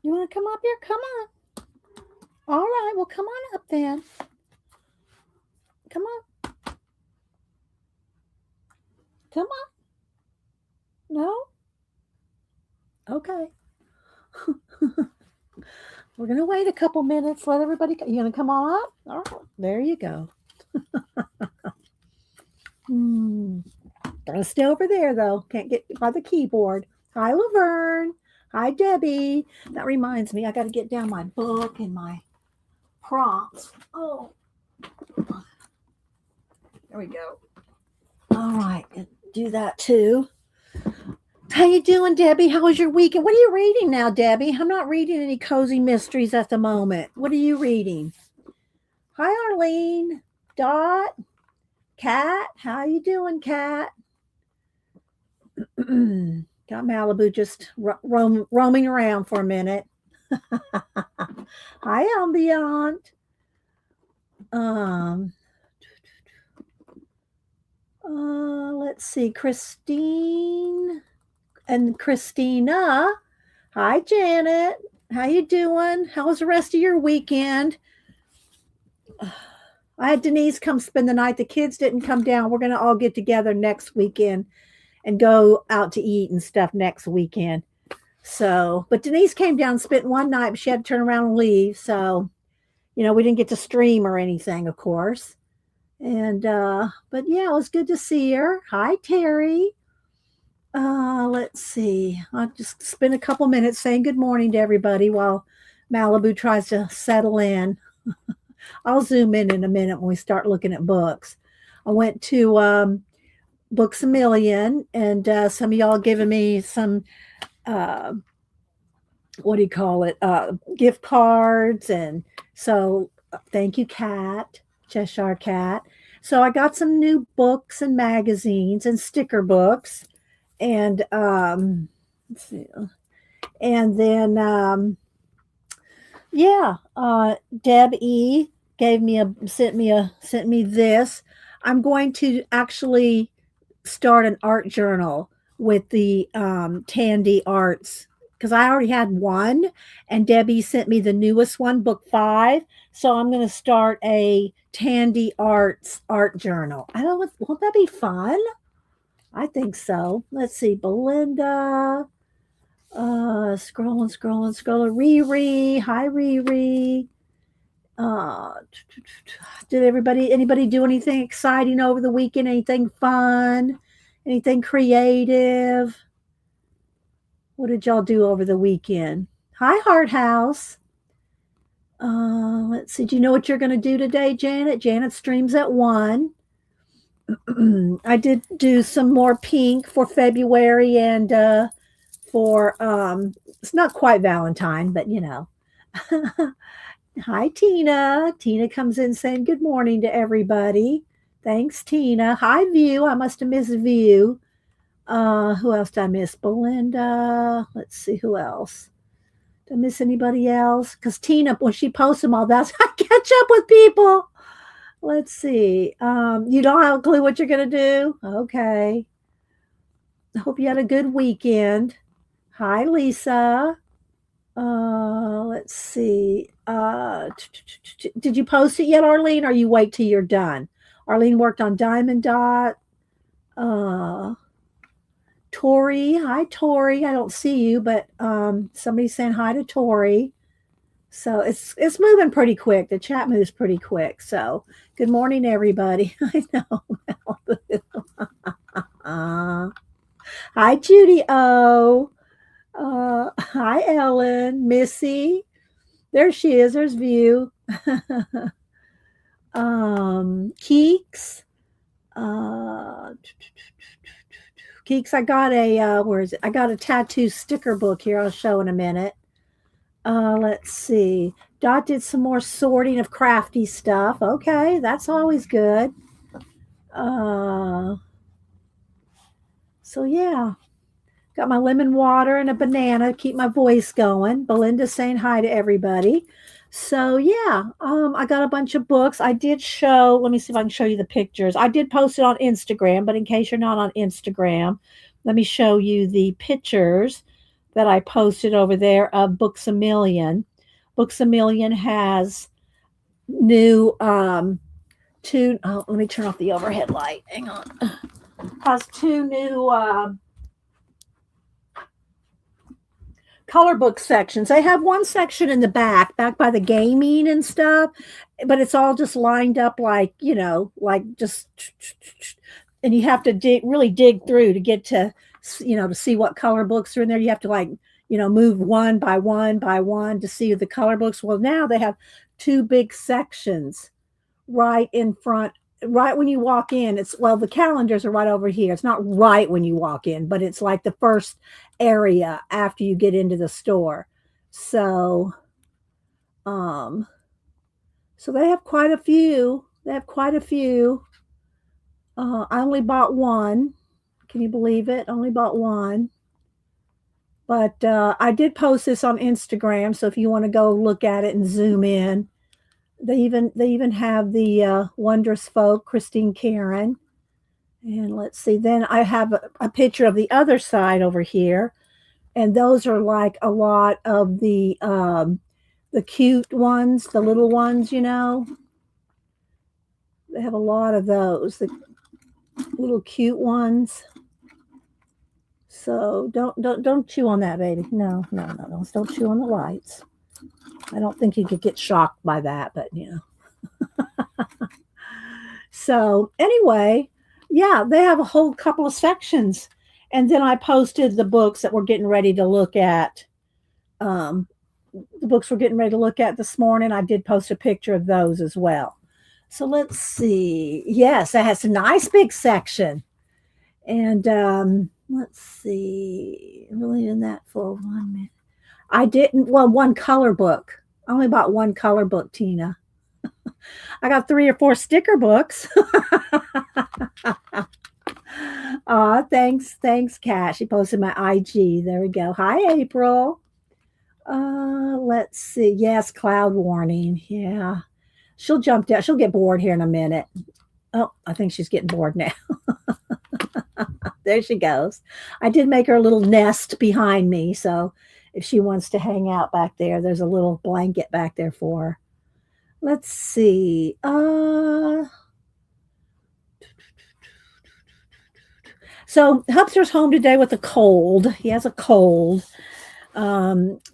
You want to come up here? Come on. All right. Well, come on up then. Come on. Come on. No? Okay. We're going to wait a couple minutes. Let everybody. You going to come on up? All right. There you go. Hmm. Gotta stay over there though. Can't get by the keyboard. Hi, Laverne. Hi, Debbie. That reminds me, I got to get down my book and my prompts. Oh, there we go. All right, do that too. How you doing, Debbie? How was your weekend? What are you reading now, Debbie? I'm not reading any cozy mysteries at the moment. What are you reading? Hi, Arlene. Dot. Cat. How you doing, Cat? Got Malibu just roaming around for a minute. Hi, Ambient. Um, let's see, Christine and Christina. Hi, Janet. How you doing? How was the rest of your weekend? I had Denise come spend the night. The kids didn't come down. We're gonna all get together next weekend and go out to eat and stuff next weekend. So, but Denise came down, spent one night, but she had to turn around and leave. So, we didn't get to stream or anything, of course. And but yeah, it was good to see her. Hi, Terry. Let's see. I'll just spend a couple minutes saying good morning to everybody while Malibu tries to settle in. I'll zoom in a minute when we start looking at books. I went to Books a Million, and some of y'all giving me some uh, what do you call it? Gift cards, and so thank you, Cat, Cheshire Cat. So I got some new books and magazines and sticker books, and let's see, and then yeah, Deb E gave me a sent me this. I'm going to actually start an art journal with the Tandy Arts because I already had one, and Debbie sent me the newest one, book 5. So I'm going to start a Tandy Arts art journal. I don't. Won't that be fun? I think so. Let's see, Belinda. Scrolling. Riri. Hi, Riri. Uh, did anybody do anything exciting over the weekend? Anything fun? Anything creative? What did y'all do over the weekend? Hi, Heart House. Let's see. Do you know what you're going to do today, Janet? Janet streams at 1. I did do some more pink for February and for it's not quite Valentine, but Hi, Tina. Tina comes in saying good morning to everybody. Thanks, Tina. Hi, View. I must have missed View. Who else did I miss? Belinda. Let's see who else. Did I miss anybody else? Because Tina, when she posts them all, that's I catch up with people. Let's see. You don't have a clue what you're gonna do? Okay. I hope you had a good weekend. Hi, Lisa. Let's see. Did you post it yet, Arlene? Or you wait till you're done? Arlene worked on Diamond Dot. Uh, Tori, hi Tori. I don't see you, but somebody's saying hi to Tori. So it's moving pretty quick. The chat moves pretty quick. So good morning, everybody. I know. Hi, Judy O. Hi, Ellen, Missy. There she is. There's View. Keeks. Keeks, I got a where is it? I got a tattoo sticker book here. I'll show in a minute. Let's see. Dot did some more sorting of crafty stuff. Okay, that's always good. So yeah. Got my lemon water and a banana to keep my voice going. Belinda's saying hi to everybody. So yeah, I got a bunch of books. I did show. Let me see if I can show you the pictures. I did post it on Instagram, but in case you're not on Instagram, let me show you the pictures that I posted over there of Books a Million. Books a Million has new two, oh, let me turn off the overhead light. Hang on. Has two new color book sections. They have one section in the back by the gaming and stuff, but it's all just lined up like, like just, and you have to really dig through to get to, to see what color books are in there. You have to like, move one by one to see the color books. Well, now they have two big sections right in front, right when you walk in. The calendars are right over here. It's not right when you walk in, but it's like the first area after you get into the store. So so they have quite a few. I only bought one. Can you believe it? Only bought one. But I did post this on Instagram, so if you want to go look at it and zoom in, they even have the Wondrous Folk, Christine Karen. And let's see, then I have a picture of the other side over here. And those are like a lot of the cute ones, the little ones, They have a lot of those, the little cute ones. So don't chew on that, baby. No. Don't chew on the lights. I don't think you could get shocked by that, but So anyway, yeah, they have a whole couple of sections. And then I posted the books that we're getting ready to look at. The books we're getting ready to look at this morning. I did post a picture of those as well. So let's see. Yes, it has a nice big section. And let's see. I'm really in that for 1 minute. I didn't, one color book. I only bought one color book, Tina. I got 3 or 4 sticker books. Thanks, Kat. She posted my IG. There we go. Hi, April. Let's see. Yes, cloud warning. Yeah. She'll jump down. She'll get bored here in a minute. Oh, I think she's getting bored now. There she goes. I did make her a little nest behind me, so if she wants to hang out back there, there's a little blanket back there for her. Let's see. So Hubster's home today with a cold. He has a cold.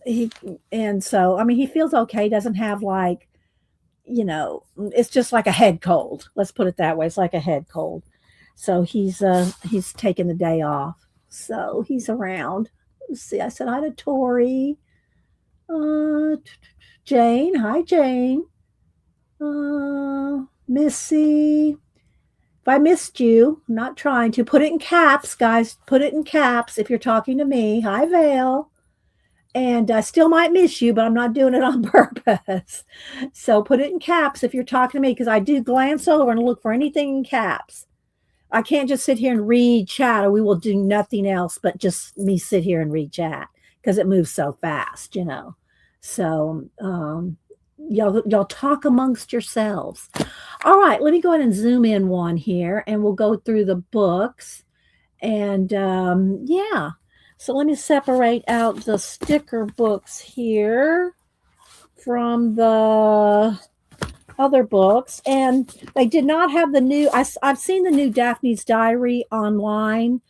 He feels okay. He doesn't have like, it's just like a head cold. Let's put it that way. It's like a head cold. So he's taking the day off. So he's around. Let's see. I said hi to Tori. Jane. Hi, Jane. Missy. If I missed you, I'm not trying to. Put it in caps, guys. Put it in caps if you're talking to me. Hi, Vale. And I still might miss you, but I'm not doing it on purpose. So put it in caps if you're talking to me, because I do glance over and look for anything in caps. I can't just sit here and read chat, or we will do nothing else but just me sit here and read chat because it moves so fast, So y'all talk amongst yourselves. All right, let me go ahead and zoom in one here, and we'll go through the books. And yeah, so let me separate out the sticker books here from the other books. And they did not have the new, I've seen the new Daphne's Diary online,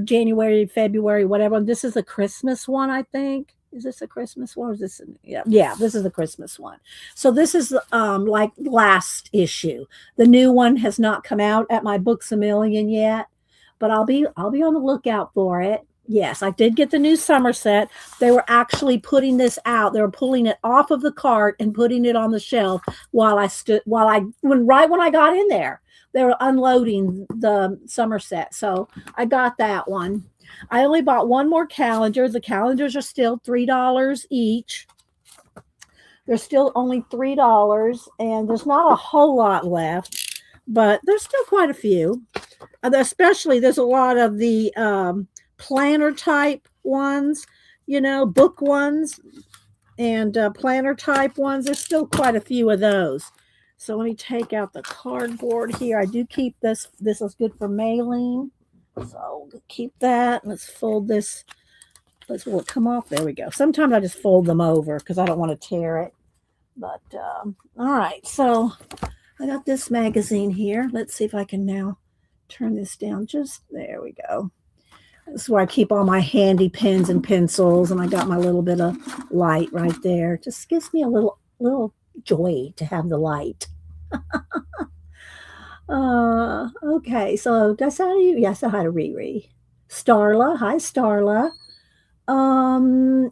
January, February, whatever. This is a Christmas one, I think. Is this a Christmas one? Or is this? Yeah, this is the Christmas one. So this is like last issue. The new one has not come out at my Books a Million yet, but I'll be on the lookout for it. Yes, I did get the new Somerset. They were actually putting this out. They were pulling it off of the cart and putting it on the shelf when I got in there. They were unloading the Somerset. So I got that one. I only bought one more calendar. The calendars are still $3 each. They're still only $3, and there's not a whole lot left, but there's still quite a few. Especially, there's a lot of the planner type ones, book ones, and planner type ones. There's still quite a few of those. So let me take out the cardboard here. I do keep this. This is good for mailing. So keep that. Let's fold this will it come off? There we go. Sometimes I just fold them over because I don't want to tear it. But all right, so I got this magazine here. Let's see if I can now turn this down. Just there we go. This is where I keep all my handy pens and pencils, and I got my little bit of light right there. Just gives me a little joy to have the light. Okay, so did I say you? Yes, I had a Riri. Starla, hi Starla.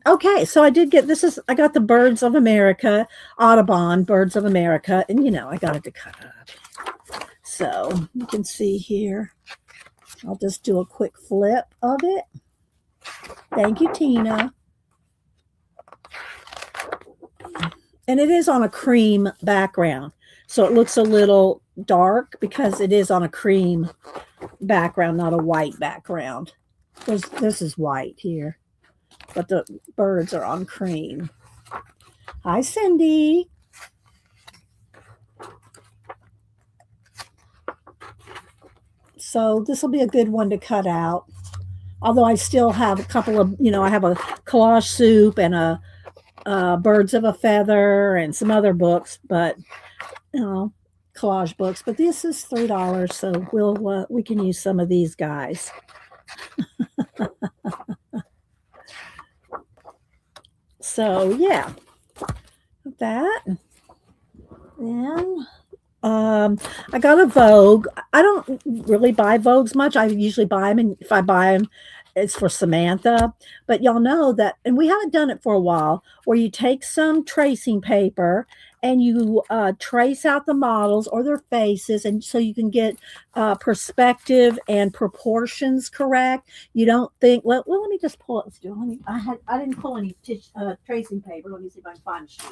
Okay, so I did get I got the Birds of America, Audubon Birds of America, and I got it to cut up. So you can see here. I'll just do a quick flip of it. Thank you, Tina. And it is on a cream background. So it looks a little dark because it is on a cream background, not a white background. This is white here, but the birds are on cream. Hi, Cindy. So this will be a good one to cut out. Although I still have a couple of, I have a collage soup and a Birds of a Feather and some other books, but collage books. But this is $3, so we can use some of these guys. So yeah, that. Then I got a Vogue. I don't really buy Vogues much. I usually buy them, and if I buy them, it's for Samantha. But y'all know that, and we haven't done it for a while, where you take some tracing paper and you trace out the models or their faces, and so you can get perspective and proportions correct. You don't think, well, let me just pull it. I didn't pull any tracing paper. Let me see if I can find a sheet.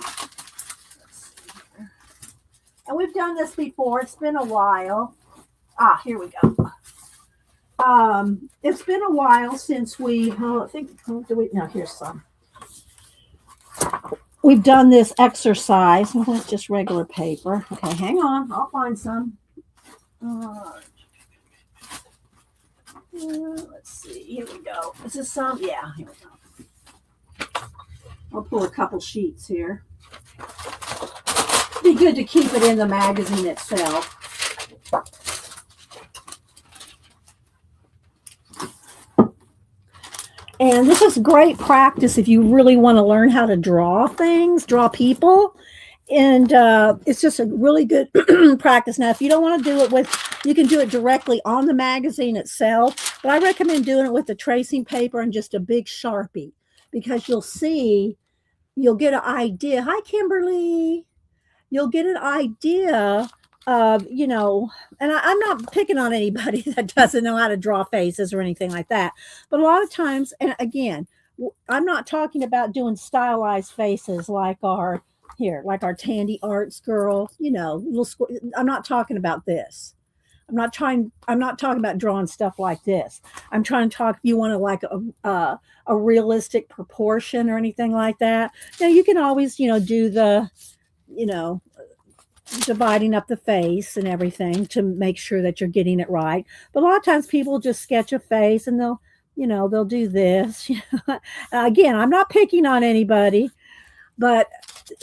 And we've done this before. It's been a while. Here we go. It's been a while since here's some. We've done this exercise. Well, that's just regular paper. Okay, hang on. I'll find some. Let's see. Here we go. Is this some? Yeah, here we go. I'll pull a couple sheets here. Be good to keep it in the magazine itself. And this is great practice if you really want to learn how to draw things, draw people. And it's just a really good practice. Now, if you don't want to do it you can do it directly on the magazine itself. But I recommend doing it with the tracing paper and just a big Sharpie, because you'll get an idea. Hi, Kimberly. You'll get an idea of, and I'm not picking on anybody that doesn't know how to draw faces or anything like that. But a lot of times, and again, I'm not talking about doing stylized faces like our Tandy Arts girl, I'm not talking about this. I'm not talking about drawing stuff like this. I'm trying to talk, if you want to like a realistic proportion or anything like that. Now you can always, do the, dividing up the face and everything to make sure that you're getting it right. But a lot of times people just sketch a face and they'll do this. Again, I'm not picking on anybody, but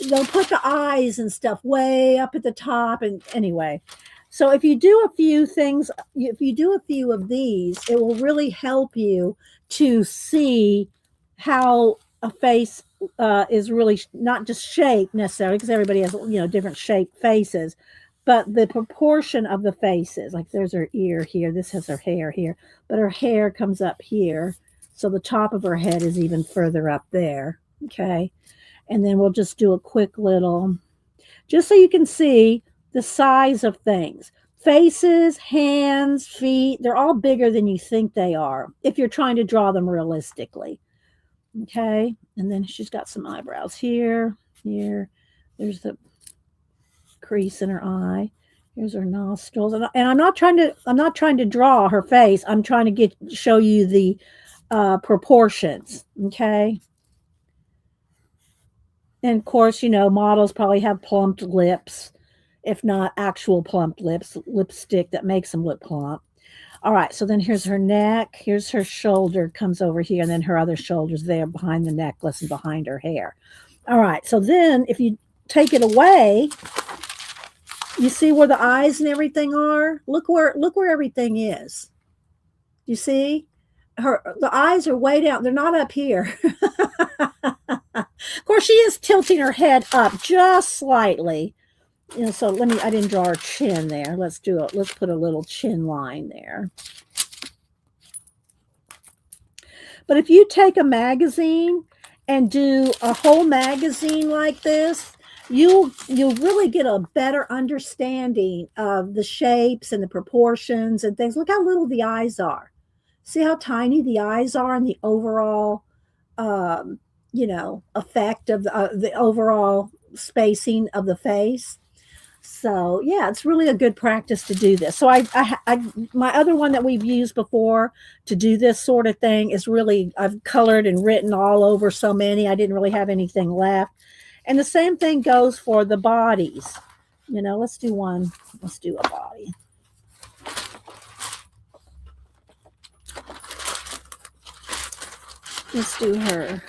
they'll put the eyes and stuff way up at the top. And anyway, so if you do a few things, if you do a few of these, it will really help you to see how a face is really not just shape necessarily, because everybody has different shaped faces, but the proportion of the faces. Like there's her ear here, this has her hair here, but her hair comes up here, so the top of her head is even further up there. Okay, and then we'll just do a quick little, just so you can see the size of things. Faces, hands, feet, they're all bigger than you think they are if you're trying to draw them realistically. Okay, and then she's got some eyebrows here. There's the crease in her eye. Here's her nostrils, and I'm not trying to draw her face. I'm trying to show you the proportions. Okay, and of course, models probably have plumped lips, if not actual plumped lips, lipstick that makes them look plump. All right, so then here's her neck. Here's her shoulder comes over here, and then her other shoulder's there behind the necklace and behind her hair. All right, so then if you take it away, you see where the eyes and everything are? Look where everything is. You see? The eyes are way down. They're not up here. Of course, she is tilting her head up just slightly. So I didn't draw her chin there. Let's put a little chin line there. But if you take a magazine and do a whole magazine like this, you'll really get a better understanding of the shapes and the proportions and things. Look how little the eyes are. See how tiny the eyes are and the overall, effect of the overall spacing of the face. So yeah, it's really a good practice to do this. So my other one that we've used before to do this sort of thing is really, I've colored and written all over so many. I didn't really have anything left. And the same thing goes for the bodies. Let's do one. Let's do a body. Let's do her.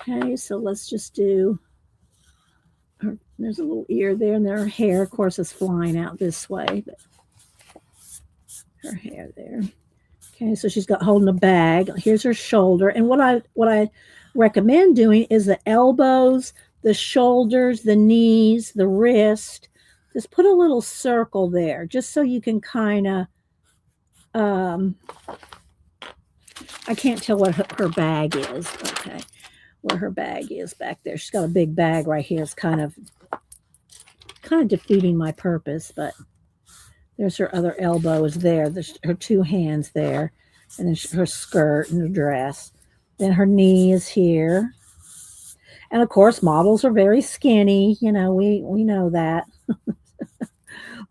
Okay, so let's just do her. There's a little ear there, and her hair, of course, is flying out this way, but her hair there. Okay, so she's got holding a bag. Here's her shoulder, and what I recommend doing is the elbows, the shoulders, the knees, the wrist. Just put a little circle there, just so you can kind of. I can't tell what her bag is. Okay, where her bag is back there. She's got a big bag right here. It's kind of defeating my purpose, but there's her other elbow is there. There's her two hands there, and then her skirt and her dress. Then her knee is here. And of course, models are very skinny. We know that.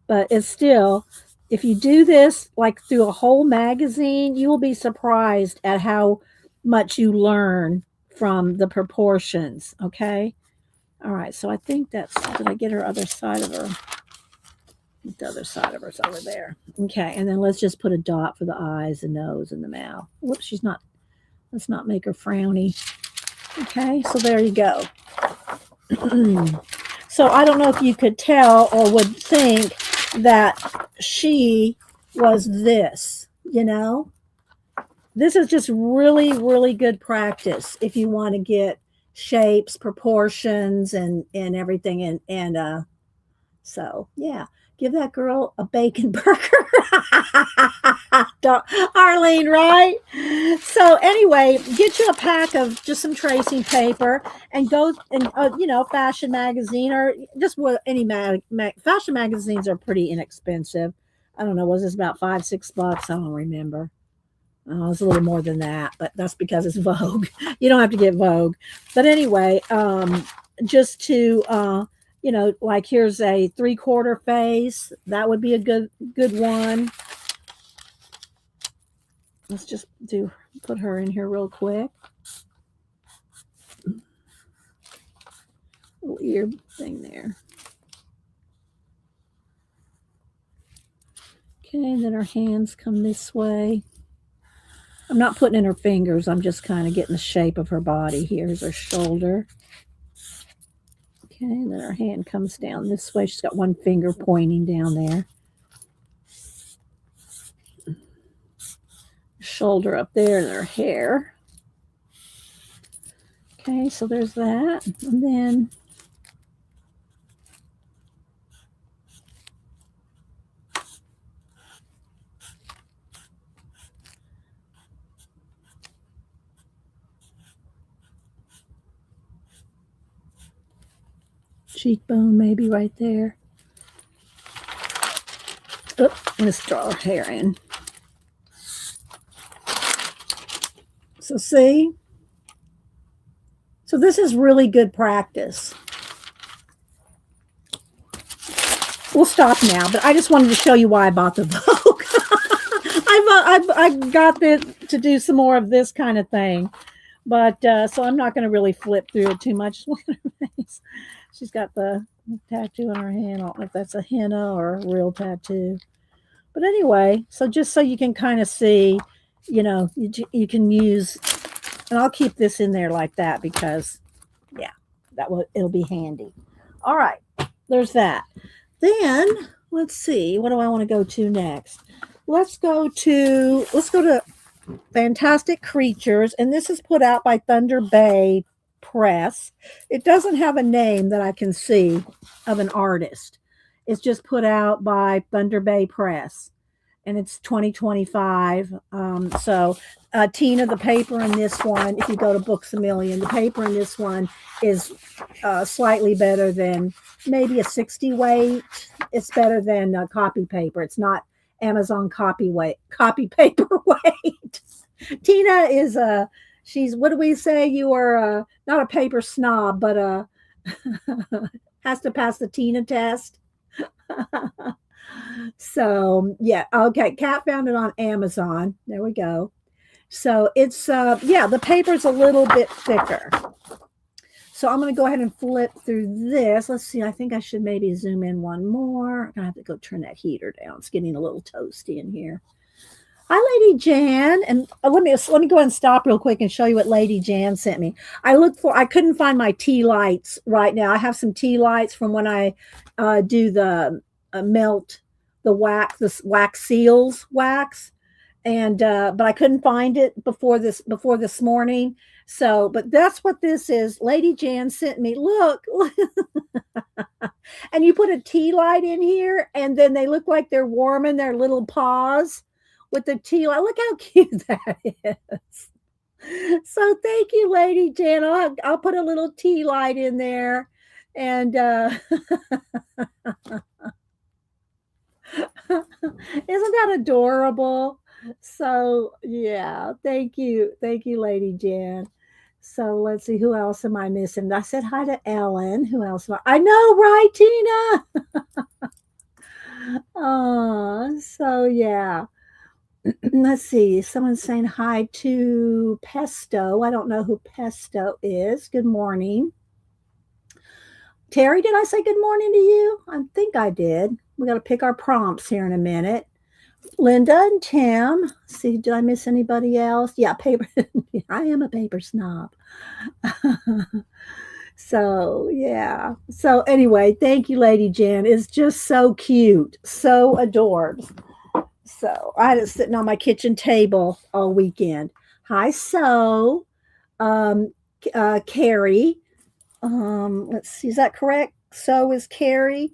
But it's still, if you do this like through a whole magazine, you will be surprised at how much you learn from the proportions. Okay. All right. So I think did I get her other side of her? The other side of her's over there. Okay. And then let's just put a dot for the eyes, the nose, and the mouth. Whoops. Let's not make her frowny. Okay. So there you go. So I don't know if you could tell or would think that she was this, This is just really, really good practice if you want to get shapes, proportions, and everything. And so, yeah, give that girl a bacon burger. Arlene, right? So anyway, get you a pack of just some tracing paper and go and, fashion magazine or just any fashion magazines are pretty inexpensive. I don't know. Was this about $5-6? I don't remember. Oh, it's a little more than that, but that's because it's Vogue. You don't have to get Vogue. But anyway, just to, like here's a 3/4 face. That would be a good one. Let's just put her in here real quick. Little ear thing there. Okay, then her hands come this way. I'm not putting in her fingers. I'm just kind of getting the shape of her body. Here's her shoulder. Okay, and then her hand comes down this way. She's got one finger pointing down there. Shoulder up there and her hair. Okay, so there's that. And then cheekbone maybe right there. Oh, let's draw her hair in. So see? So this is really good practice. We'll stop now, but I just wanted to show you why I bought the Vogue. I got to do some more of this kind of thing. But so I'm not going to really flip through it too much. Look at her face. She's got the tattoo on her hand. I don't know if that's a henna or a real tattoo. But anyway, so just so you can kind of see, you can use, and I'll keep this in there like that because, yeah, it'll be handy. All right, there's that. Then let's see, what do I want to go to next? Let's go to Fantastic Creatures, and this is put out by Thunder Bay Press. It doesn't have a name that I can see of an artist. It's just put out by Thunder Bay Press, and it's 2025. Tina, the paper in this one, if you go to Books a Million, the paper in this one is slightly better than maybe a 60 weight. It's better than copy paper. It's not Amazon copy paper weight. Tina is she's, what do we say? You are not a paper snob, but has to pass the Tina test. So yeah, okay. Kat found it on Amazon. There we go. So it's the paper's a little bit thicker. So I'm going to go ahead and flip through this. Let's see. I think I should maybe zoom in one more. I'm going to have to go turn that heater down. It's getting a little toasty in here. Hi, Lady Jan. And let me go ahead and stop real quick and show you what Lady Jan sent me. I couldn't find my tea lights right now. I have some tea lights from when I do the melt the wax seals wax. And but I couldn't find it before this morning. So, but that's what this is. Lady Jan sent me. Look, and you put a tea light in here, and then they look like they're warming their little paws with the tea light. Look how cute that is. So thank you, Lady Jan. I'll put a little tea light in there, and isn't that adorable? So yeah, thank you, Lady Jan. So let's see, who else am I missing? I said hi to Ellen. Who else? I know, right, Tina? Oh, so yeah. Let's see. Someone's saying hi to Pesto. I don't know who Pesto is. Good morning. Terry, did I say good morning to you? I think I did. We got to pick our prompts here in a minute. Linda and Tim. Let's see, did I miss anybody else? Yeah, paper. I am a paper snob. So, yeah. So, anyway, thank you, Lady Jan. It's just so cute, so adored. So, I had it sitting on my kitchen table all weekend. Hi, Carrie. Let's see, is that correct? So is Carrie.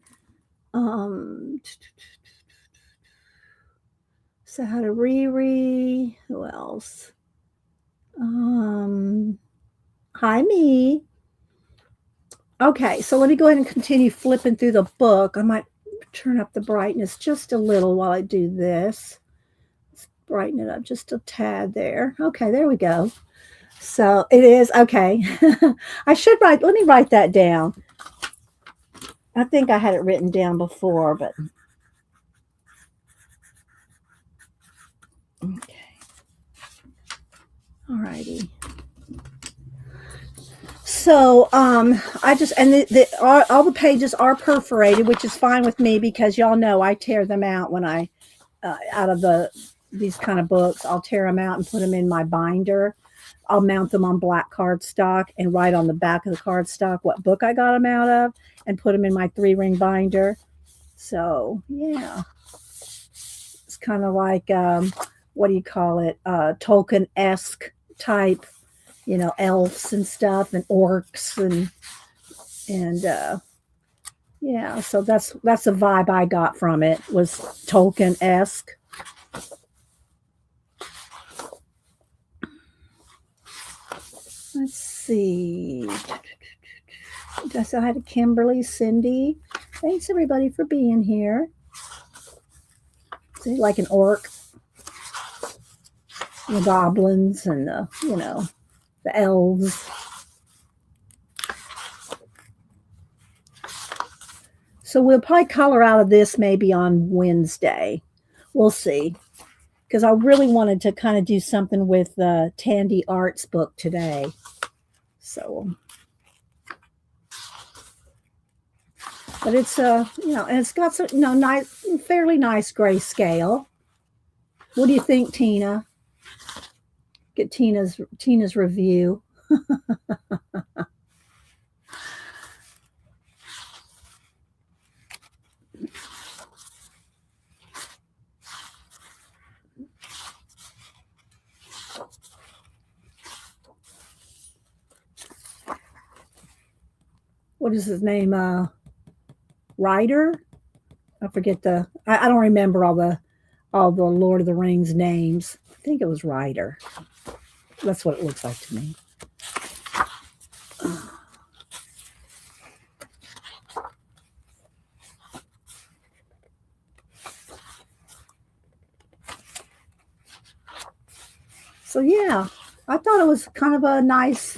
So how to Riri. Who else? Hi, me. Okay, so let me go ahead and continue flipping through the book. I might turn up the brightness just a little while I do this. Let's brighten it up just a tad there. Okay, there we go. So it is, okay. Let me write that down. I think I had it written down before, but okay. All righty. So I just, and all the pages are perforated, which is fine with me because y'all know I tear them out when I out of these kind of books. I'll tear them out and put them in my binder. I'll mount them on black cardstock and write on the back of the cardstock what book I got them out of and put them in my 3-ring binder. So yeah, it's kind of like what do you call it? Tolkien-esque type, elves and stuff and orcs and yeah. So that's the vibe I got from it, was Tolkien-esque. Let's see. I said hi to Kimberly, Cindy. Thanks everybody for being here. See, like an orc, the goblins and the elves. So we'll probably color out of this maybe on Wednesday. We'll see. Because I really wanted to kind of do something with the Tandy Arts book today. So But it's and it's got some nice, fairly nice grayscale. What do you think, Tina? Get Tina's review. What is his name? Ryder? I forget I don't remember all the Lord of the Rings names. I think it was Ryder. That's what it looks like to me. So yeah, I thought it was kind of a nice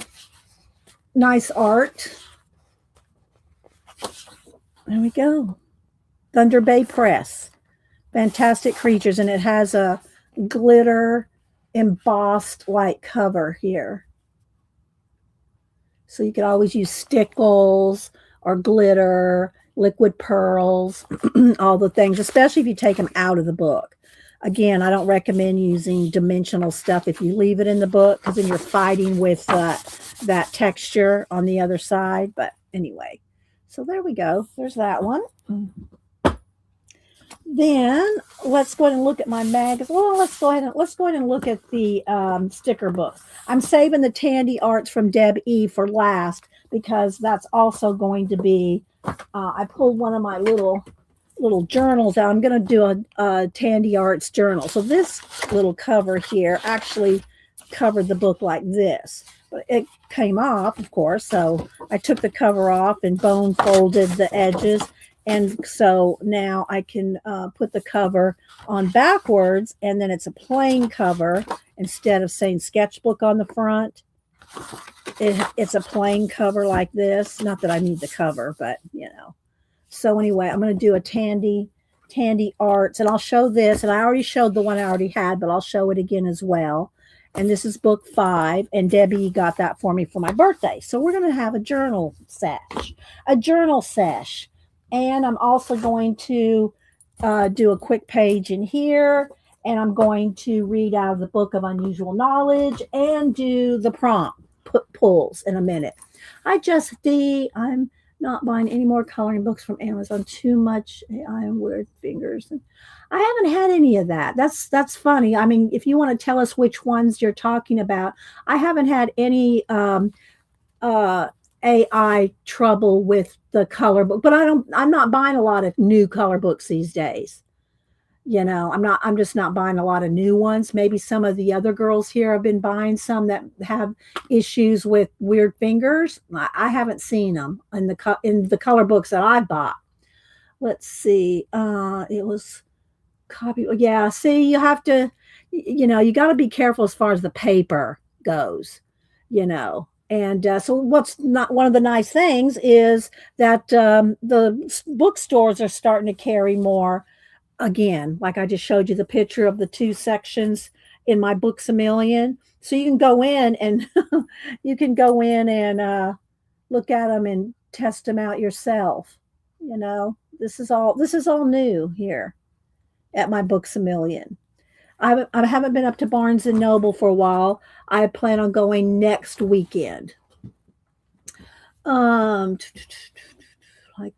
art. There we go. Thunder Bay Press. Fantastic Creatures, and it has a glitter embossed like cover here. So you could always use stickles or glitter, liquid pearls, all the things, especially if you take them out of the book. Again, I don't recommend using dimensional stuff if you leave it in the book, because then you're fighting with that texture on the other side. But anyway, so there we go. There's that one. Then let's go ahead and look at my magazine. Well, let's go ahead and look at the sticker books. I'm saving the Tandy Arts from Deb E for last, because that's also going to be. I pulled one of my little journals out. I'm going to do a Tandy Arts journal. So this little cover here actually covered the book like this, but it came off, of course. So I took the cover off and bone folded the edges. And so now I can put the cover on backwards, and then it's a plain cover instead of saying Sketchbook on the front. It's a plain cover like this. Not that I need the cover, but So anyway, I'm going to do a Tandy Arts, and I'll show this. And I already showed the one I already had, but I'll show it again as well. And this is book 5, and Debbie got that for me for my birthday. So we're going to have a journal sesh. And I'm also going to do a quick page in here, and I'm going to read out of the Book of Unusual Knowledge and do the prompt pulls in a minute. I'm not buying any more coloring books from Amazon. Too much AI and weird fingers. I haven't had any of that. That's funny. I mean, if you want to tell us which ones you're talking about, I haven't had any AI trouble with the color book, but I'm not buying a lot of new color books these days. I'm just not buying a lot of new ones. Maybe some of the other girls here have been buying some that have issues with weird fingers. I haven't seen them in the color books that I bought. Let's see. It was copy. Yeah. See, you have to, you got to be careful as far as the paper goes, And so what's not one of the nice things is that the bookstores are starting to carry more. Again, like I just showed you the picture of the 2 sections in my Books a Million. So you can go in and look at them and test them out yourself. This is all new here at my Books a Million. I haven't been up to Barnes and Noble for a while. I plan on going next weekend. Like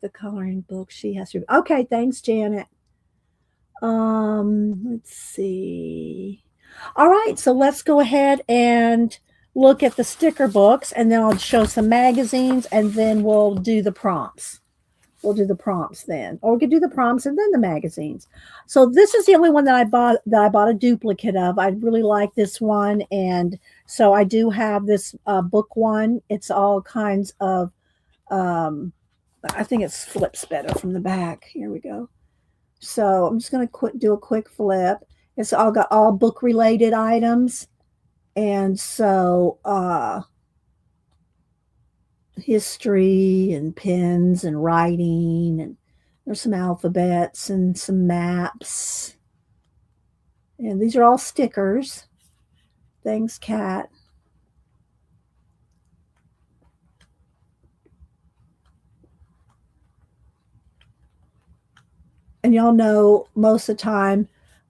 the coloring book she has to. Okay, thanks, Janet. Let's see. All right, so let's go ahead and look at the sticker books, and then I'll show some magazines, and then we'll do the prompts. We'll do the prompts then, or we could do the prompts and then the magazines. So this is the only one that I bought a duplicate of. I really like this one, and so I do have this book one. It's all kinds of. I think it flips better from the back. Here we go. So I'm just going to do a quick flip. It's all got all book related items. And so history and pens and writing, and there's some alphabets and some maps. And these are all stickers. Thanks, Kat. And y'all know most of the time,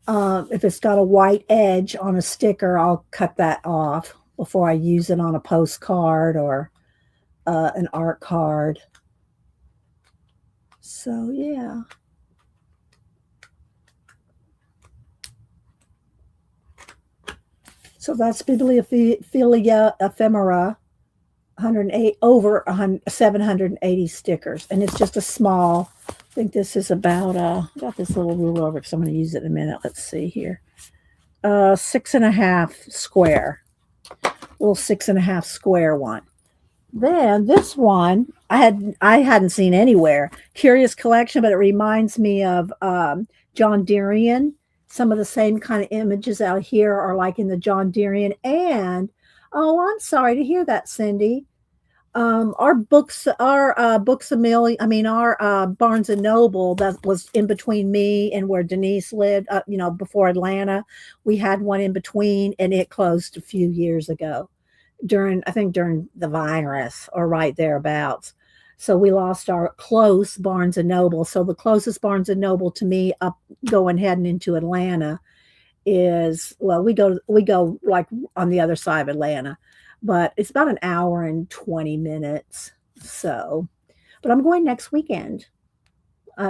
if it's got a white edge on a sticker, I'll cut that off before I use it on a postcard or an art card. So yeah. So that's Bibliophilia ephemera, 108 over 780 stickers, and it's just a small. I think this is about. I got this little ruler over because I'm going to use it in a minute. Let's see here. 6.5 square, little 6.5 square one. Then this one I hadn't seen anywhere. Curious collection, but it reminds me of John Deerian. Some of the same kind of images out here are like in the John Deerian. And oh, I'm sorry to hear that, Cindy. Our books a million. I mean, our Barnes and Noble that was in between me and where Denise lived. Before Atlanta, we had one in between, and it closed a few years ago during the virus or right thereabouts. So we lost our close Barnes and Noble. So the closest Barnes and Noble to me up going heading into Atlanta is, well, we go like on the other side of Atlanta, but it's about an hour and 20 minutes. So, but I'm going next weekend.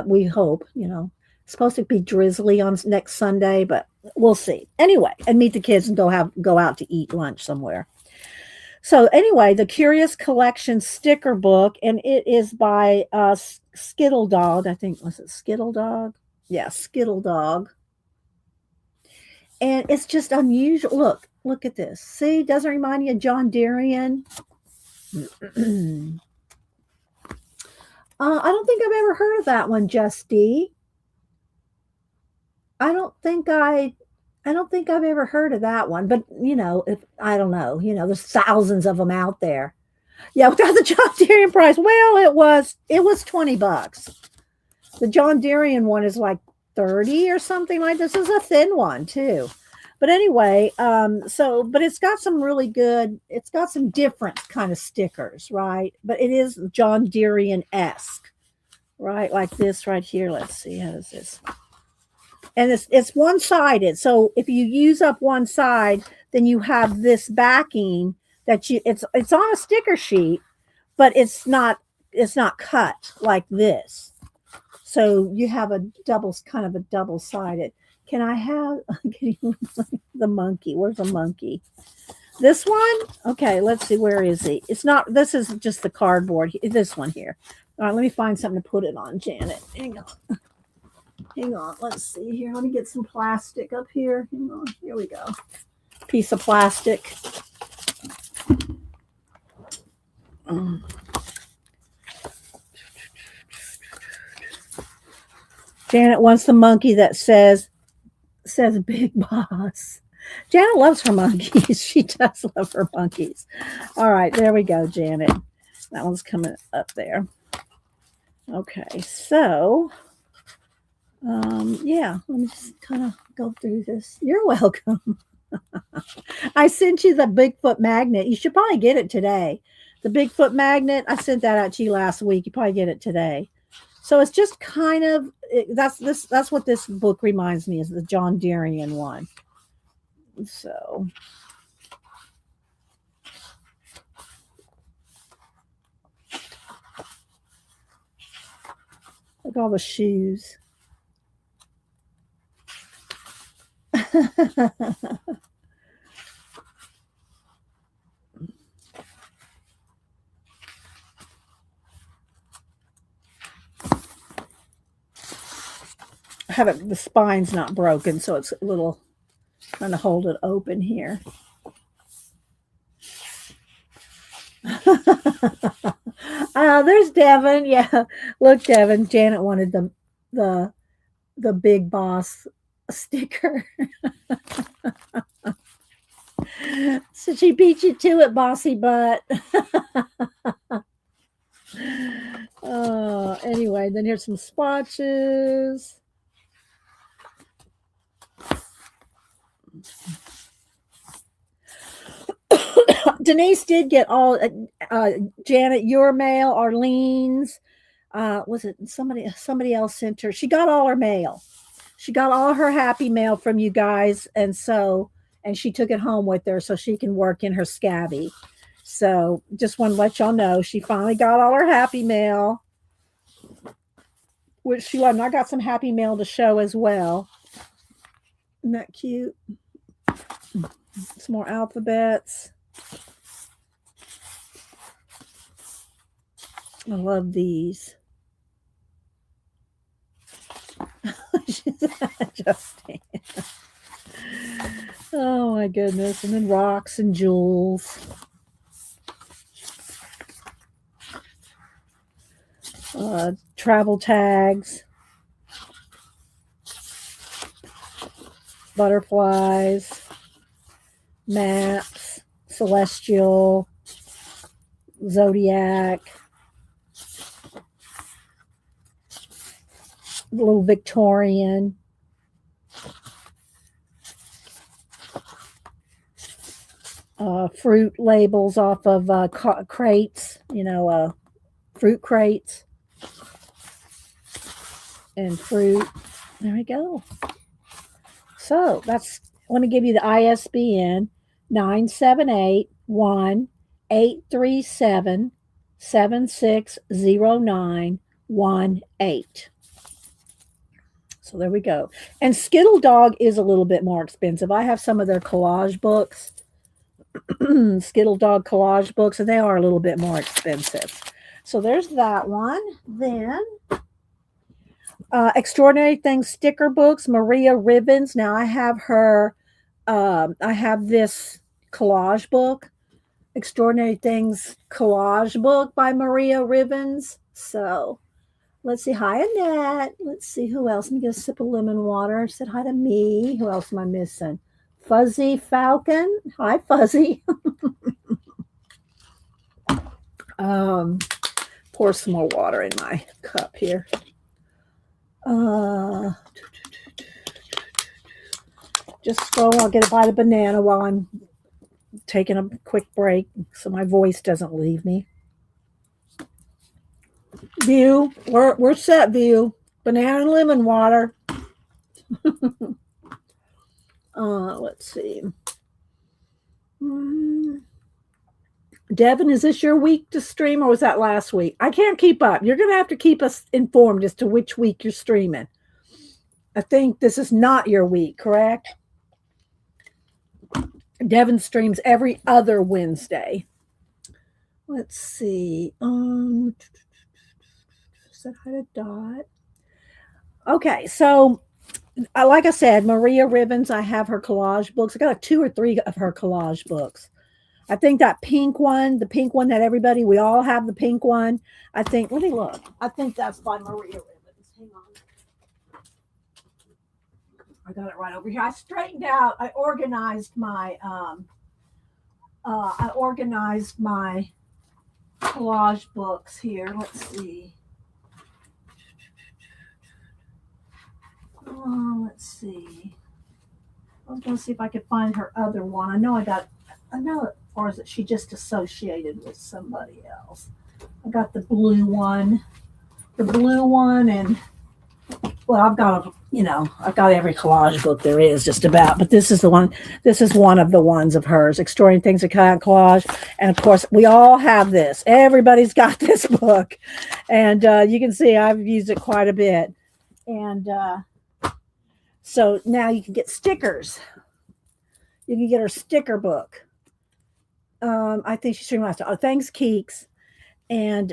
We hope, it's supposed to be drizzly on next Sunday, but we'll see. Anyway, and meet the kids and go out to eat lunch somewhere. So anyway, the Curious Collection sticker book, and it is by Skittle Dog. I think, was it Skittle Dog? Yeah, Skittle Dog. And it's just unusual. Look at this. See, doesn't remind you of John Deerian. I don't think I've ever heard of that one, Justy. I don't think I've ever heard of that one, but if I don't know, there's thousands of them out there. Yeah, without the John Deerian price. Well, it was $20. The John Deerian one is like 30 or something like this. Is a thin one too. But anyway, but it's got some different kind of stickers, right? But it is John Deerian-esque, right? Like this right here. Let's see, how does this? And it's one-sided. So if you use up one side, then you have this backing it's on a sticker sheet, but it's not cut like this. So you have kind of a double-sided. Can I have the monkey? Where's the monkey? This one? Okay, let's see. Where is he? It's not, this is just the cardboard. This one here. All right, let me find something to put it on, Janet. Hang on. Hang on. Let's see here. Let me get some plastic up here. Hang on. Here we go. Piece of plastic. Janet wants the monkey that says Big Boss. Janet loves her monkeys. She does love her monkeys. All right, there we go, Janet. That one's coming up there. Okay, so yeah, let me just kind of go through this. You're welcome. I sent you the Bigfoot magnet. You should probably get it today. The Bigfoot magnet, I sent that out to you last week. You probably get it today. So it's just kind of that's what this book reminds me, is the John Deerian one. So look at all the shoes. The spine's not broken, so it's a little trying to hold it open here. There's Devin. Yeah, look, Devin. Janet wanted the Big Boss sticker. So she beat you to it, bossy butt. Anyway, then here's some swatches. Denise did get all Janet, your mail, Arlene's, Was it somebody else sent her? She got all her mail. She got all her happy mail from you guys, and she took it home with her so she can work in her scabby. So just want to let y'all know she finally got all her happy mail, which she loved. And I got some happy mail to show as well. Isn't that cute? Some more alphabets. I love these. Justine. Oh my goodness. And then rocks and jewels. Travel tags. Butterflies. Maps. Celestial. Zodiac. Little Victorian. Fruit labels off of crates, fruit crates and fruit. There we go. So let me give you the ISBN 978-1-837-7609-18. So there we go. And Skittle Dog is a little bit more expensive. I have some of their collage books, Skittle Dog collage books, and they are a little bit more expensive. So there's that one. Then Extraordinary Things sticker books, Maria Ribbons. Now I have I have this collage book, Extraordinary Things collage book by Maria Ribbons. So let's see. Hi, Annette. Let's see who else. Let me get a sip of lemon water. Said hi to me. Who else am I missing? Fuzzy Falcon. Hi, Fuzzy. Pour some more water in my cup here. Just scroll. I'll get a bite of banana while I'm taking a quick break so my voice doesn't leave me. View, we're set, View. Banana and lemon water. Let's see. Devin, is this your week to stream or was that last week? I can't keep up. You're going to have to keep us informed as to which week you're streaming. I think this is not your week, correct? Devin streams every other Wednesday. Let's see. Said hi to Dot. Okay, so like I said, Maria Ribbons, I have her collage books. I got 2 or 3 of her collage books. I think that pink one, the pink one that we all have the pink one. I think, let me look. I think that's by Maria Ribbons. Hang on. I got it right over here. I straightened out, I organized my collage books here. Let's see. Let's see. I was going to see if I could find her other one. I know, or is it she just associated with somebody else? I got the blue one, and well, I've got every collage book there is just about, but this is the one. This is one of the ones of hers, Extraordinary Things of Collage, and of course, we all have this. Everybody's got this book, and you can see I've used it quite a bit, and so now you can get stickers. You can get her sticker book. I think she's streaming last time. Oh, thanks, Keeks. And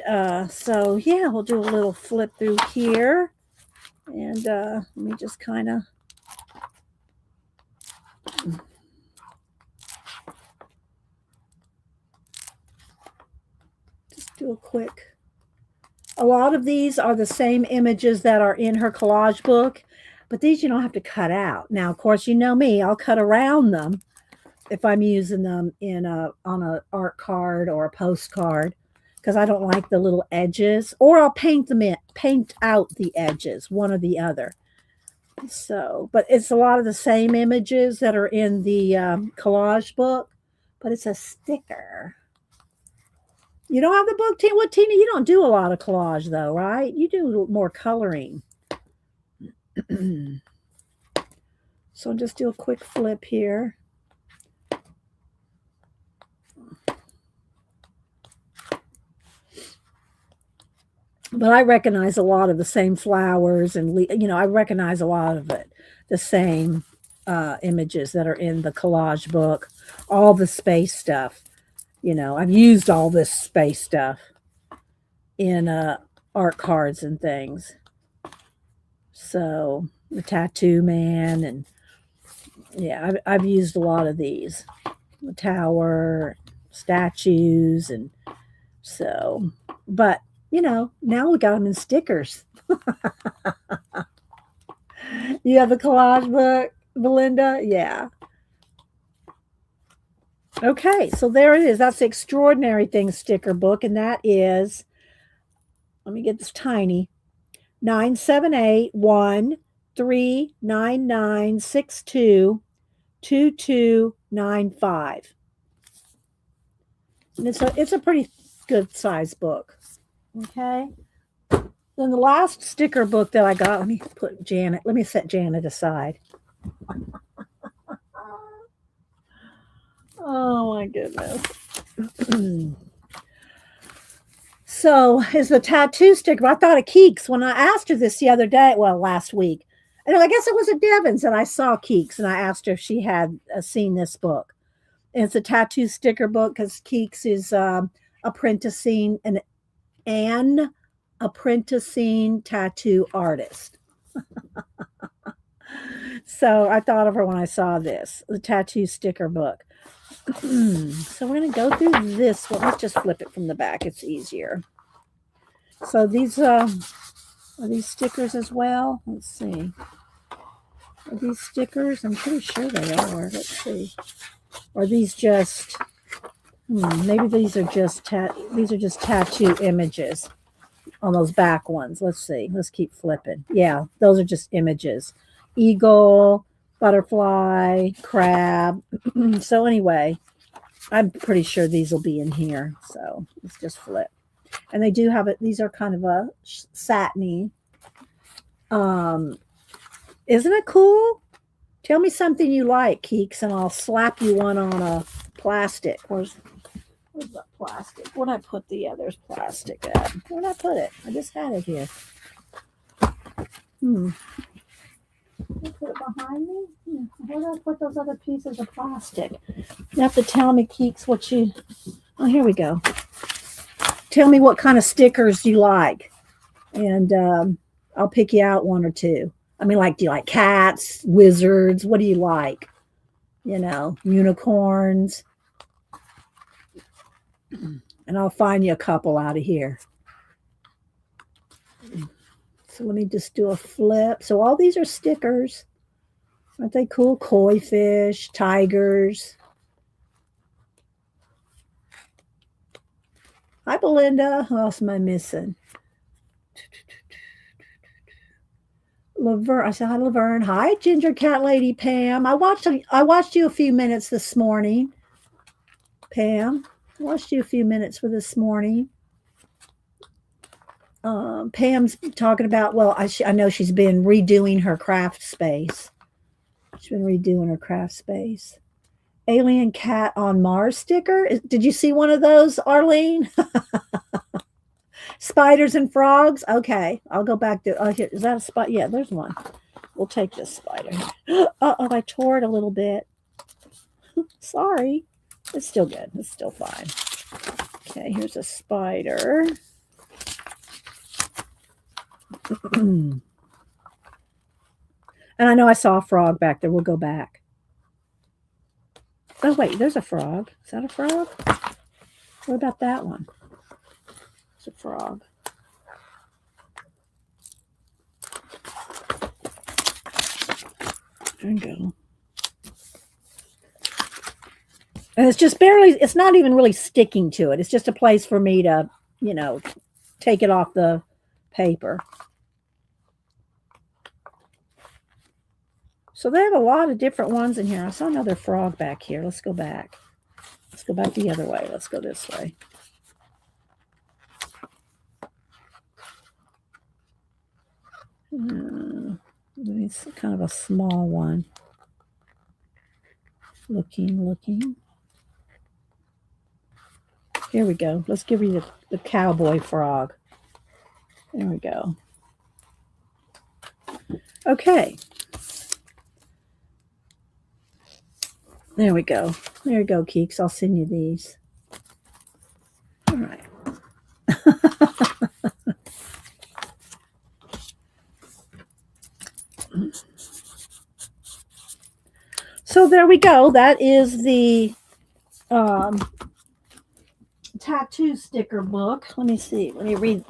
so, yeah, we'll do a little flip through here. And let me just kind of just do a quick. A lot of these are the same images that are in her collage book, but these you don't have to cut out. Now, of course, you know me, I'll cut around them if I'm using them on an art card or a postcard, because I don't like the little edges, or I'll paint out the edges, one or the other. So, but it's a lot of the same images that are in the collage book, but it's a sticker. You don't have the book, Tina? What, Tina? You don't do a lot of collage, though, right? You do more coloring. So just do a quick flip here. But I recognize a lot of the same flowers and, I recognize a lot of it, the same images that are in the collage book, all the space stuff. I've used all this space stuff in art cards and things. So the tattoo man, and yeah, I've used a lot of these, the tower, statues, and so, but now we got them in stickers. You have a collage book, Belinda? Yeah. Okay, so there it is. That's the Extraordinary Things sticker book, and that is, let me get this tiny, 978-1-399-62-2295. And it's a pretty good size book. Okay. Then the last sticker book that I got, let me set Janet aside. Oh my goodness. So is the tattoo sticker. I thought of Keeks when I asked her this the other day, well, last week. And I guess it was at Devon's that I saw Keeks, and I asked her if she had seen this book. And it's a tattoo sticker book because Keeks is apprenticing an apprenticing tattoo artist. So I thought of her when I saw this, the tattoo sticker book. So we're going to go through this one. Let's just flip it from the back. It's easier. So these are these stickers as well. Let's see. Are these stickers? I'm pretty sure they are. Let's see. Are these just? Maybe these are just tattoo images on those back ones. Let's see. Let's keep flipping. Yeah, those are just images. Eagle, butterfly, crab. So anyway, I'm pretty sure these will be in here. So let's just flip. And they do have it. These are kind of a satiny. Isn't it cool? Tell me something you like, Keeks, and I'll slap you one on a plastic. Where's that plastic? Where'd I put the other plastic at? Where'd I put it? I just had it here. Did I put it behind me? Where did I put those other pieces of plastic? You have to tell me, Keeks, what you... Oh, here we go. Tell me what kind of stickers you like, and I'll pick you out one or two. I mean, do you like cats, wizards? What do you like? Unicorns. And I'll find you a couple out of here. So let me just do a flip. So all these are stickers. Aren't they cool? Koi fish, tigers. Hi, Belinda. Who else am I missing? Laverne. I said hi, Laverne. Hi, Ginger Cat Lady Pam. I watched you a few minutes this morning. Pam, I watched you a few minutes for this morning. Pam's talking about, well, I know she's been redoing her craft space. She's been redoing her craft space. Alien cat on Mars sticker. Did you see one of those, Arlene? Spiders and frogs. Okay, I'll go back to. Here, is that a spot? Yeah, there's one. We'll take this spider. Oh, I tore it a little bit. Sorry. It's still good. It's still fine. Okay, here's a spider. And I know I saw a frog back there. We'll go back. Oh, wait, there's a frog. Is that a frog? What about that one? It's a frog. There you go. And it's not even really sticking to it. It's just a place for me to, take it off the paper. So they have a lot of different ones in here. I saw another frog back here. Let's go back. Let's go back the other way. Let's go this way. It's kind of a small one. Looking. Here we go. Let's give you the cowboy frog. There we go. Okay. There we go. There you go, Keeks. I'll send you these. All right. So there we go. That is the tattoo sticker book. Let me see. Let me read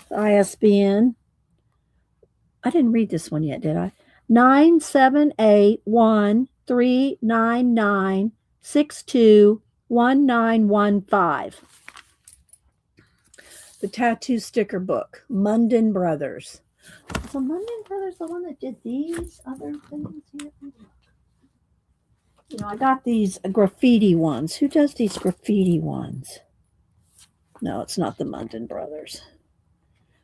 the ISBN. I didn't read this one yet, did I? 9781399621915. The tattoo sticker book, Munden Brothers. So Munden Brothers, the one that did these other things here. You know, I got these graffiti ones. Who does these graffiti ones? No, it's not the Munden Brothers.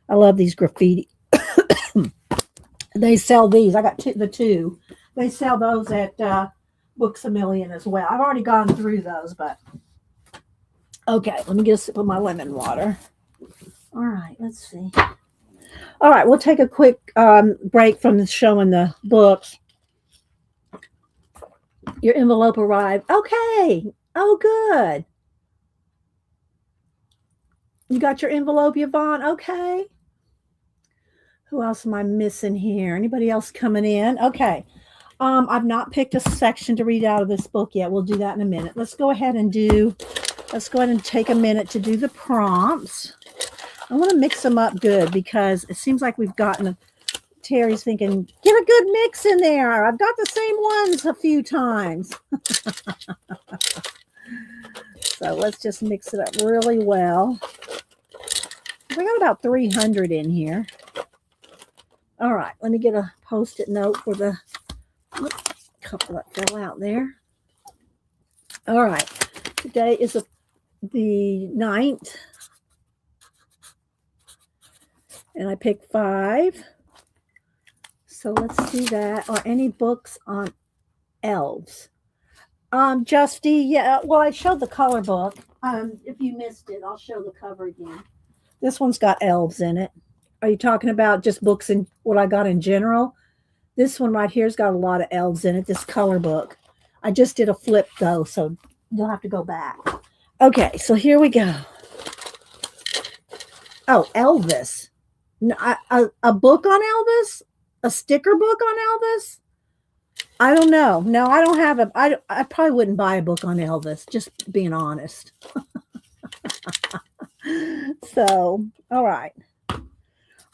I love these graffiti. They sell these. I got the two. They sell those at Books A Million as well. I've already gone through those, but okay. Let me get a sip of my lemon water. All right, let's see. All right, we'll take a quick break from showing the books. Your envelope arrived. Okay. Oh, good. You got your envelope, Yvonne? Okay. Who else am I missing here? Anybody else coming in? Okay. I've not picked a section to read out of this book yet. We'll do that in a minute. Let's go ahead and take a minute to do the prompts. I want to mix them up good because it seems like we've gotten Terry's thinking, get a good mix in there. I've got the same ones a few times. So let's just mix it up really well. We got about 300 in here. All right, let me get a Post-it note for the couple that fell out there. All right, today is the 9th. And I picked 5. So let's do that. Or any books on elves? Justy, yeah. Well, I showed the color book. If you missed it, I'll show the cover again. This one's got elves in it. Are you talking about just books and what I got in general? This one right here's got a lot of elves in it. This color book. I just did a flip though, so you'll have to go back. Okay, so here we go. Oh, Elvis. A book on Elvis? A sticker book on Elvis? I don't know. No, I don't have I probably wouldn't buy a book on Elvis, just being honest. So, all right.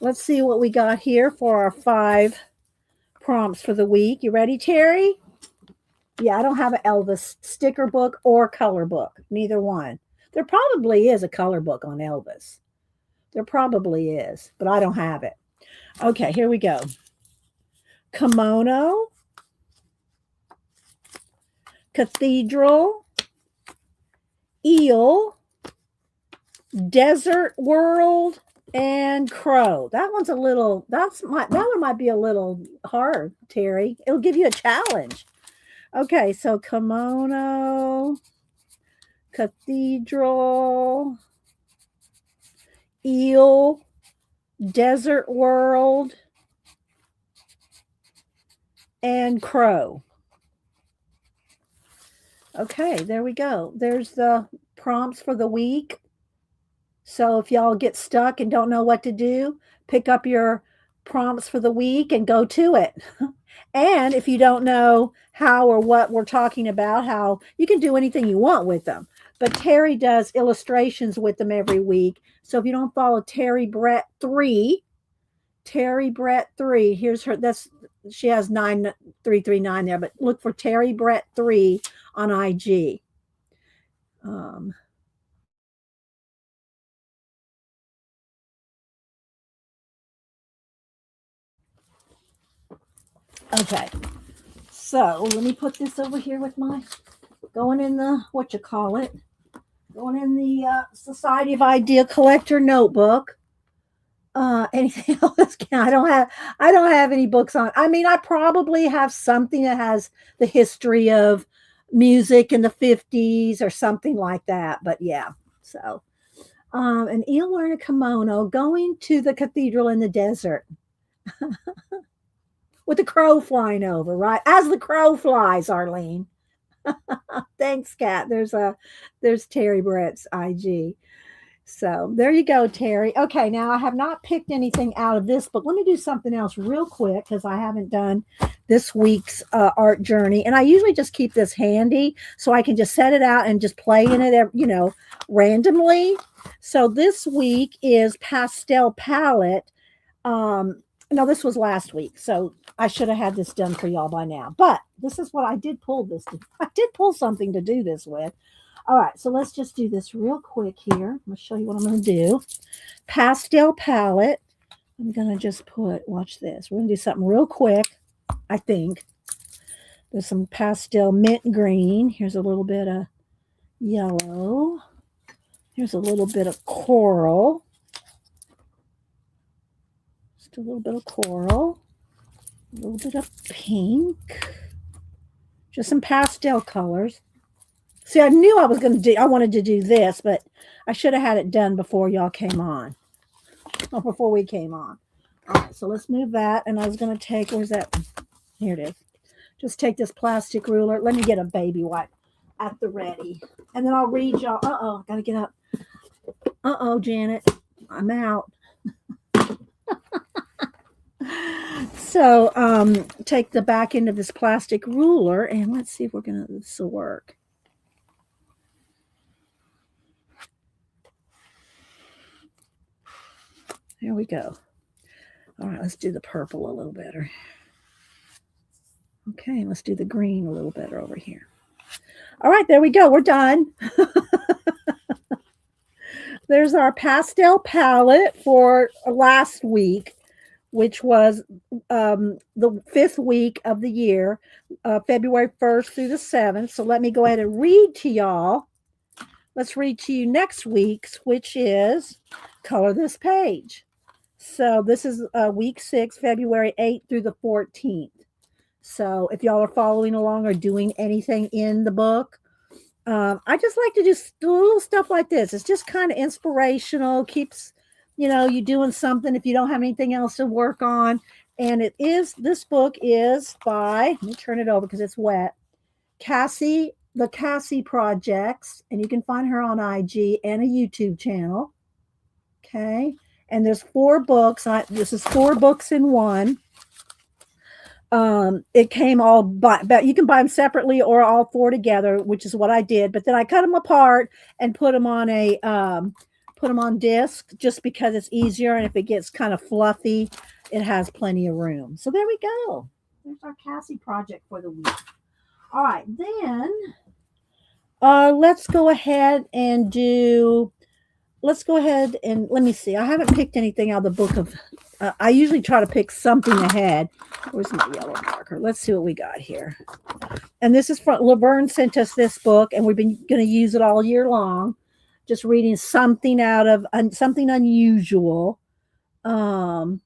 Let's see what we got here for our 5 prompts for the week. You ready, Terry? Yeah, I don't have an Elvis sticker book or color book. Neither one. There probably is a color book on Elvis. There probably is, but I don't have it. Okay, here we go. Kimono, cathedral, eel, desert world, and crow. That one's a little, that one might be a little hard, Terry. It'll give you a challenge. Okay, so kimono, cathedral, eel, desert world, and crow. Okay, there we go. There's the prompts for the week. So if y'all get stuck and don't know what to do, pick up your prompts for the week and go to it. And if you don't know how or what we're talking about, how you can do anything you want with them. But Terry does illustrations with them every week. So if you don't follow Terry Brett 3, here's her, she has 9339 there, but look for Terry Brett 3 on IG. Okay, so let me put this over here with my, going in the Society of Idea Collector notebook. Anything else? I don't have any books on. I mean, I probably have something that has the history of music in the 50s or something like that. But yeah, so an eel wearing a kimono going to the cathedral in the desert with the crow flying over, right? As the crow flies, Arlene. Thanks, Kat. There's Terry Brett's IG. So there you go, Terry. Okay, now I have not picked anything out of this book. Let me do something else real quick because I haven't done this week's art journey. And I usually just keep this handy so I can just set it out and just play in it, randomly. So this week is Pastel Palette. No, this was last week. So I should have had this done for y'all by now. But this is what I did pull this. I did pull something to do this with. All right, so let's just do this real quick here. I'm going to show you what I'm going to do. Pastel palette. I'm going to just watch this. We're going to do something real quick, I think. There's some pastel mint green. Here's a little bit of yellow. Here's a little bit of coral. Just a little bit of coral. A little bit of pink. Just some pastel colors. See, I knew I wanted to do this, but I should have had it done before y'all came on. Or before we came on. All right, so let's move that. And I was going to take, where's that? Here it is. Just take this plastic ruler. Let me get a baby wipe at the ready. And then I'll read y'all. Uh-oh, got to get up. Uh-oh, Janet. I'm out. So take the back end of this plastic ruler and let's see if this will work. There we go. All right, let's do the purple a little better. Okay, let's do the green a little better over here. All right, there we go. We're done. There's our pastel palette for last week, which was the 5th week of the year, February 1st through the 7th. So let me go ahead and read to y'all. Let's read to you next week's, which is Color This Page. So this is week 6, February 8th through the 14th. So if y'all are following along or doing anything in the book, I just like to do little stuff like this. It's just kind of inspirational, keeps, you doing something if you don't have anything else to work on. And this book is by, let me turn it over because it's wet, the Cassie Projects, and you can find her on IG and a YouTube channel. Okay. And there's 4 books. This is 4 books in one. It came all but you can buy them separately or all 4 together, which is what I did. But then I cut them apart and put them on disc just because it's easier. And if it gets kind of fluffy, it has plenty of room. So there we go. There's our Cassie project for the week. All right, then let's go ahead and let me see. I haven't picked anything out of the book of, I usually try to pick something ahead. Where's my yellow marker? Let's see what we got here. And this is from Laverne sent us this book, and we've been going to use it all year long. Just reading something out of something unusual. Let's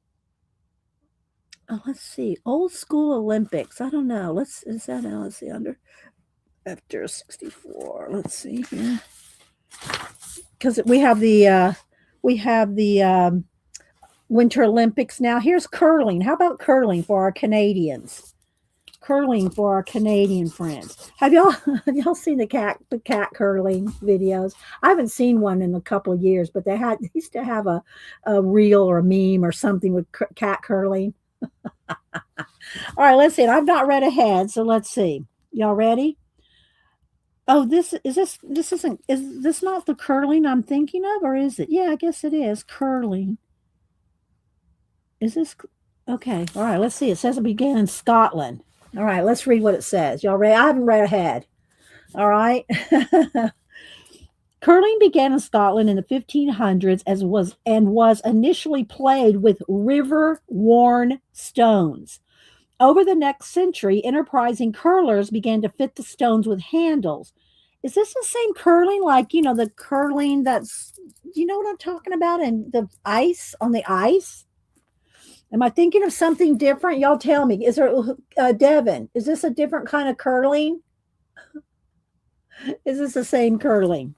see. Old School Olympics. I don't know. Let's see after 64. Let's see here. Because we have the Winter Olympics now. Here's curling. How about curling for our Canadians? Curling for our Canadian friends. Have y'all seen the cat curling videos? I haven't seen one in a couple of years, but they used to have a reel or a meme or something with cat curling. All right, let's see. I've not read ahead, so let's see. Y'all ready? Oh, is this not the curling I'm thinking of, or is it? Yeah, I guess it is curling. Is this okay? All right, let's see. It says it began in Scotland. All right, let's read what it says. Y'all ready? I haven't read ahead. All right. Curling began in Scotland in the 1500s and was initially played with river-worn stones. Over the next century, enterprising curlers began to fit the stones with handles. Is this the same curling? Like, the curling that's, do you know what I'm talking about? And the ice on the ice? Am I thinking of something different? Y'all tell me. Is there, Devin, is this a different kind of curling? Is this the same curling?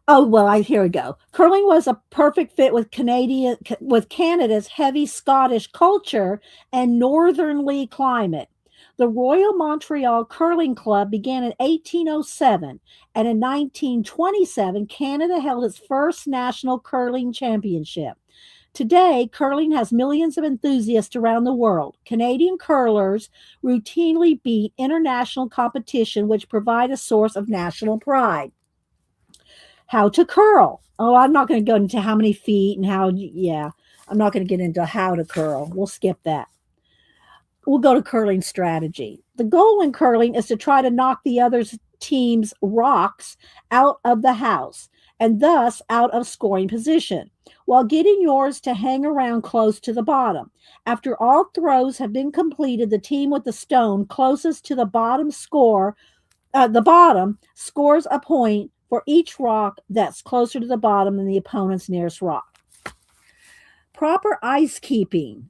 Oh, well, here we go. Curling was a perfect fit with Canada's heavy Scottish culture and northernly climate. The Royal Montreal Curling Club began in 1807, and in 1927, Canada held its first national curling championship. Today, curling has millions of enthusiasts around the world. Canadian curlers routinely beat international competition, which provide a source of national pride. How to curl. Oh, I'm not going to go into how many feet and yeah, I'm not going to get into how to curl. We'll skip that. We'll go to curling strategy. The goal in curling is to try to knock the other team's rocks out of the house and thus out of scoring position, while getting yours to hang around close to the bottom. After all throws have been completed, the team with the stone closest to the bottom scores a point for each rock that's closer to the bottom than the opponent's nearest rock. Proper ice keeping.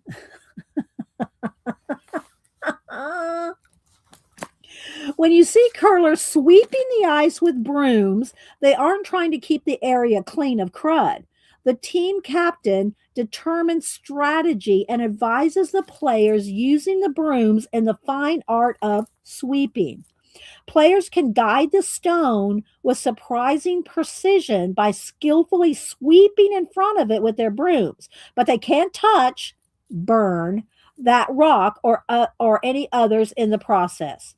When you see curlers sweeping the ice with brooms, they aren't trying to keep the area clean of crud. The team captain determines strategy and advises the players using the brooms in the fine art of sweeping. Players can guide the stone with surprising precision by skillfully sweeping in front of it with their brooms, but they can't touch, burn that rock or any others in the process.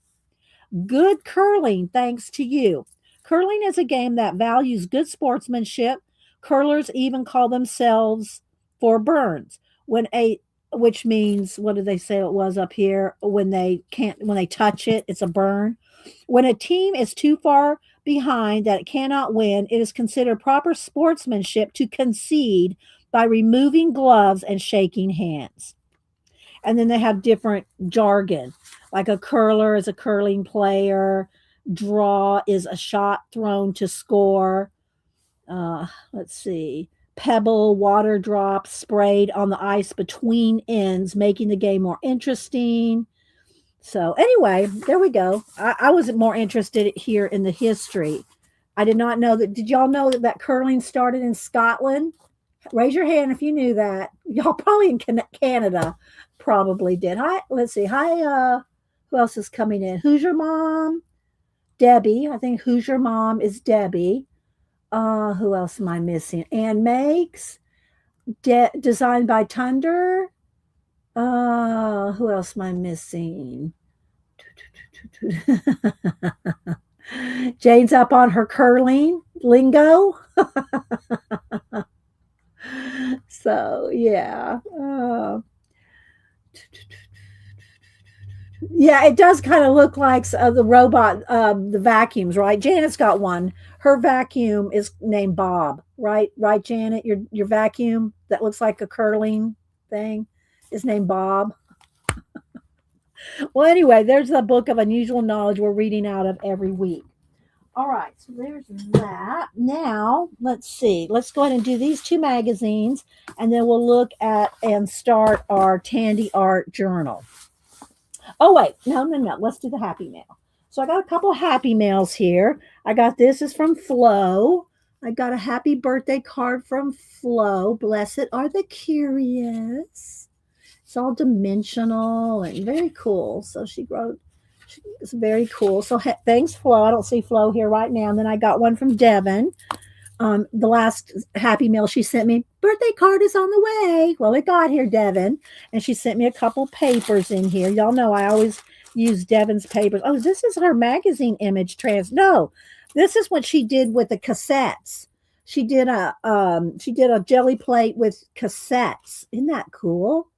Good curling, thanks to you. Curling is a game that values good sportsmanship. Curlers even call themselves for burns which means, what did they say it was up here? When they touch it, it's a burn. When a team is too far behind that it cannot win, it is considered proper sportsmanship to concede by removing gloves and shaking hands. And then they have different jargon, like a curler is a curling player, draw is a shot thrown to score. Let's see. Pebble, water drops sprayed on the ice between ends, making the game more interesting. So anyway, there we go. I was more interested here in the history. I did not know that. Did y'all know that curling started in Scotland? Raise your hand if you knew that. Y'all probably in Canada probably did. Hi, let's see. Hi, who else is coming in? Who's your mom? Debbie. I think who's your mom is Debbie. Who else am I missing? Ann Makes. Designed by Tunder. Who else am I missing? Jane's up on her curling lingo. So yeah. Yeah, it does kind of look like the robot, the vacuums, right? Janet's got one. Her vacuum is named Bob, right? Right, Janet? Your vacuum that looks like a curling thing is named Bob. Well, anyway, there's the book of unusual knowledge we're reading out of every week. All right, so there's that. Now, let's see. Let's go ahead and do these two magazines, and then we'll look at and start our Tandy Art journal. Oh, wait. No. Let's do the Happy Mail. So I got a couple of Happy Mails here. I got this is from Flo. I got a happy birthday card from Flo. Blessed are the curious. It's all dimensional and very cool. So she wrote, it's very cool. So thanks, Flo. I don't see Flo here right now. And then I got one from Devin. The last Happy Mail she sent me, birthday card is on the way. Well, it got here, Devin. And she sent me a couple papers in here. Y'all know I always use Devin's papers. Oh, this is her magazine image No, this is what she did with the cassettes. She did a jelly plate with cassettes. Isn't that cool?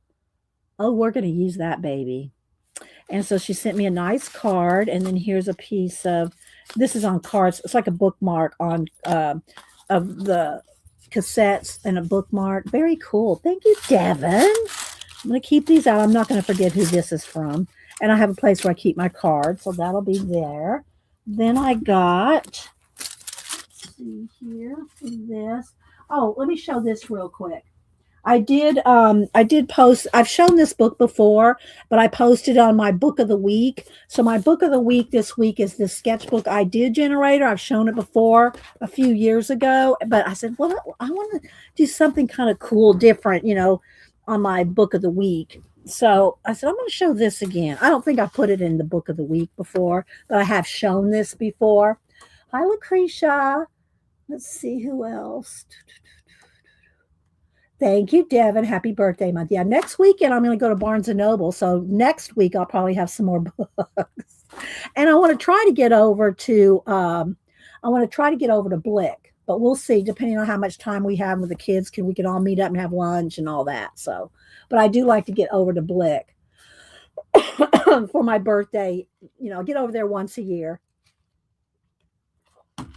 Oh, we're going to use that baby. And so she sent me a nice card. And then here's a piece of, this is on cards. It's like a bookmark on of the cassettes and a bookmark. Very cool. Thank you, Devin. I'm going to keep these out. I'm not going to forget who this is from. And I have a place where I keep my cards. So that'll be there. Then I got, let's see here, this. Oh, let me show this real quick. I did post. I've shown this book before, but I posted on my book of the week. So my book of the week this week is the sketchbook idea generator. I've shown it before a few years ago, but I said, well, I want to do something kind of cool, different, on my book of the week. So I said, I'm going to show this again. I don't think I put it in the book of the week before, but I have shown this before. Hi, Lucretia. Let's see who else. Thank you, Devin. Happy birthday month. Yeah, next weekend I'm going to go to Barnes and Noble. So next week I'll probably have some more books. And I want to try to get over to Blick, but we'll see depending on how much time we have with the kids. We can all meet up and have lunch and all that. So, but I do like to get over to Blick for my birthday. Get over there once a year.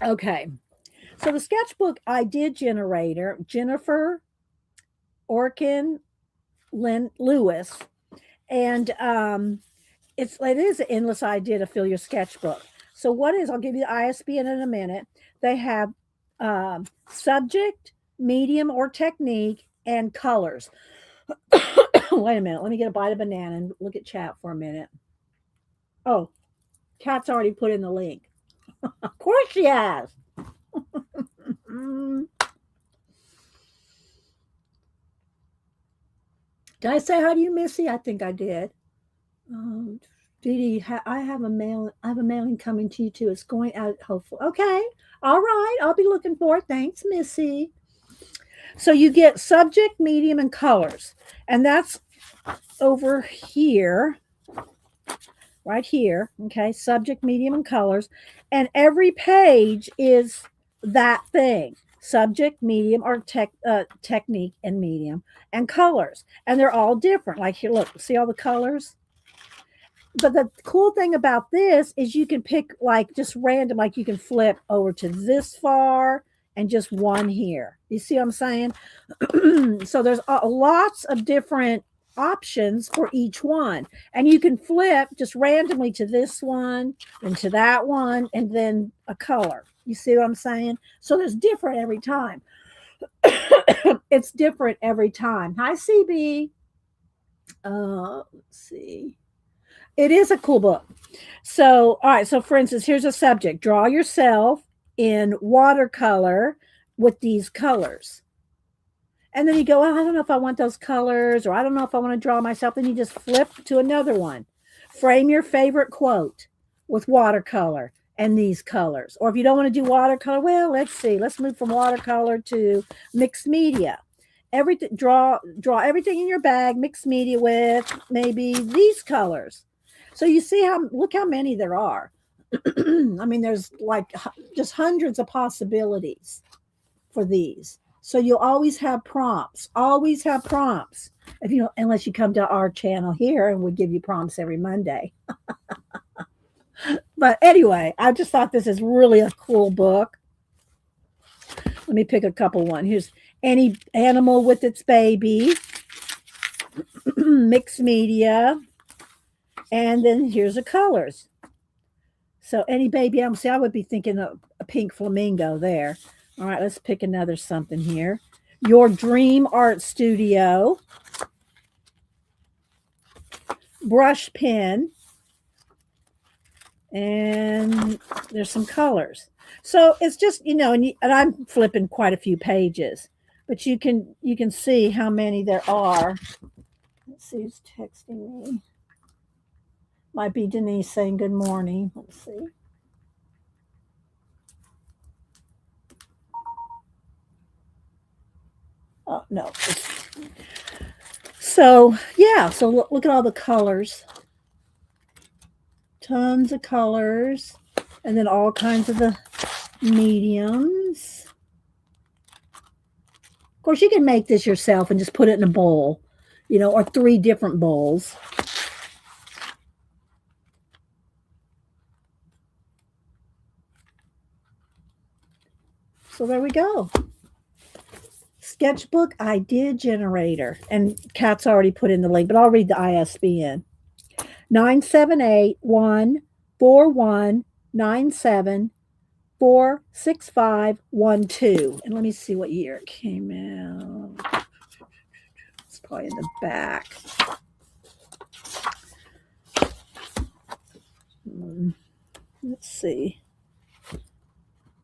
Okay. So the sketchbook idea generator, Jennifer Orkin Lewis, and it is an endless idea to fill your sketchbook. So I'll give you the ISBN in a minute. They have subject, medium or technique, and colors. Wait a minute, let me get a bite of banana and look at chat for a minute. Oh, Kat's already put in the link. Of course she has. Did I say hi to you, Missy? I think I did. Dee Dee, I have a mailing coming to you too. It's going out, hopefully. Okay. All right. I'll be looking for it. Thanks, Missy. So you get subject, medium, and colors. And that's over here. Right here. Okay. Subject, medium, and colors. And every page is that thing. Subject, medium, or technique and medium, and colors. And they're all different. Like here, look, see all the colors? But the cool thing about this is you can pick like just random, like you can flip over to this far and just one here. You see what I'm saying? So there's lots of different options for each one. And you can flip just randomly to this one and to that one and then a color. You see what I'm saying? So there's different every time. It's different every time. Hi, CB. Let's see. It is a cool book. So, all right. So, for instance, here's a subject. Draw yourself in watercolor with these colors. And then you go, I don't know if I want those colors, or I don't know if I want to draw myself. Then you just flip to another one. Frame your favorite quote with watercolor and these colors. Or if you don't want to do watercolor, well, let's see. Let's move from watercolor to mixed media. Everything, draw everything in your bag, mixed media with maybe these colors. So you see look how many there are. I mean, there's like just hundreds of possibilities for these. So you'll always have prompts. Always have prompts. Unless you come to our channel here and we give you prompts every Monday. But anyway, I just thought this is really a cool book. Let me pick a couple one. Here's any animal with its baby, mixed media, and then here's the colors. So any baby animal, see, I would be thinking of a pink flamingo there. All right, let's pick another something here. Your dream art studio, brush pen, and there's some colors. So it's just, and I'm flipping quite a few pages, but you can see how many there are. Let's see who's texting me. Might be Denise saying good morning. Let's see. Oh, no. So, yeah. So look at all the colors. Tons of colors. And then all kinds of the mediums. Of course, you can make this yourself and just put it in a bowl, or 3 different bowls. So there we go. Sketchbook idea generator. And Kat's already put in the link, but I'll read the ISBN. 978-141 97 46512. And let me see what year it came out. It's probably in the back. Let's see.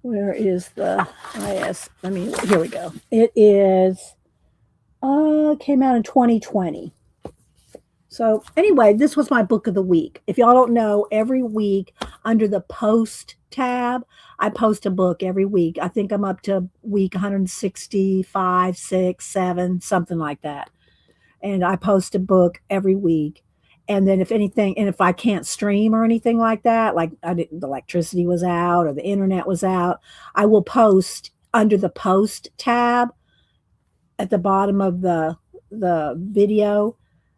Where is the IS? Here we go. It is, came out in 2020. So anyway, this was my book of the week. If y'all don't know, every week under the post tab, I post a book every week. I think I'm up to week 165, 6, 7, something like that. And I post a book every week. And then if anything, and if I can't stream or anything like that, like the electricity was out or the internet was out, I will post under the post tab at the bottom of the video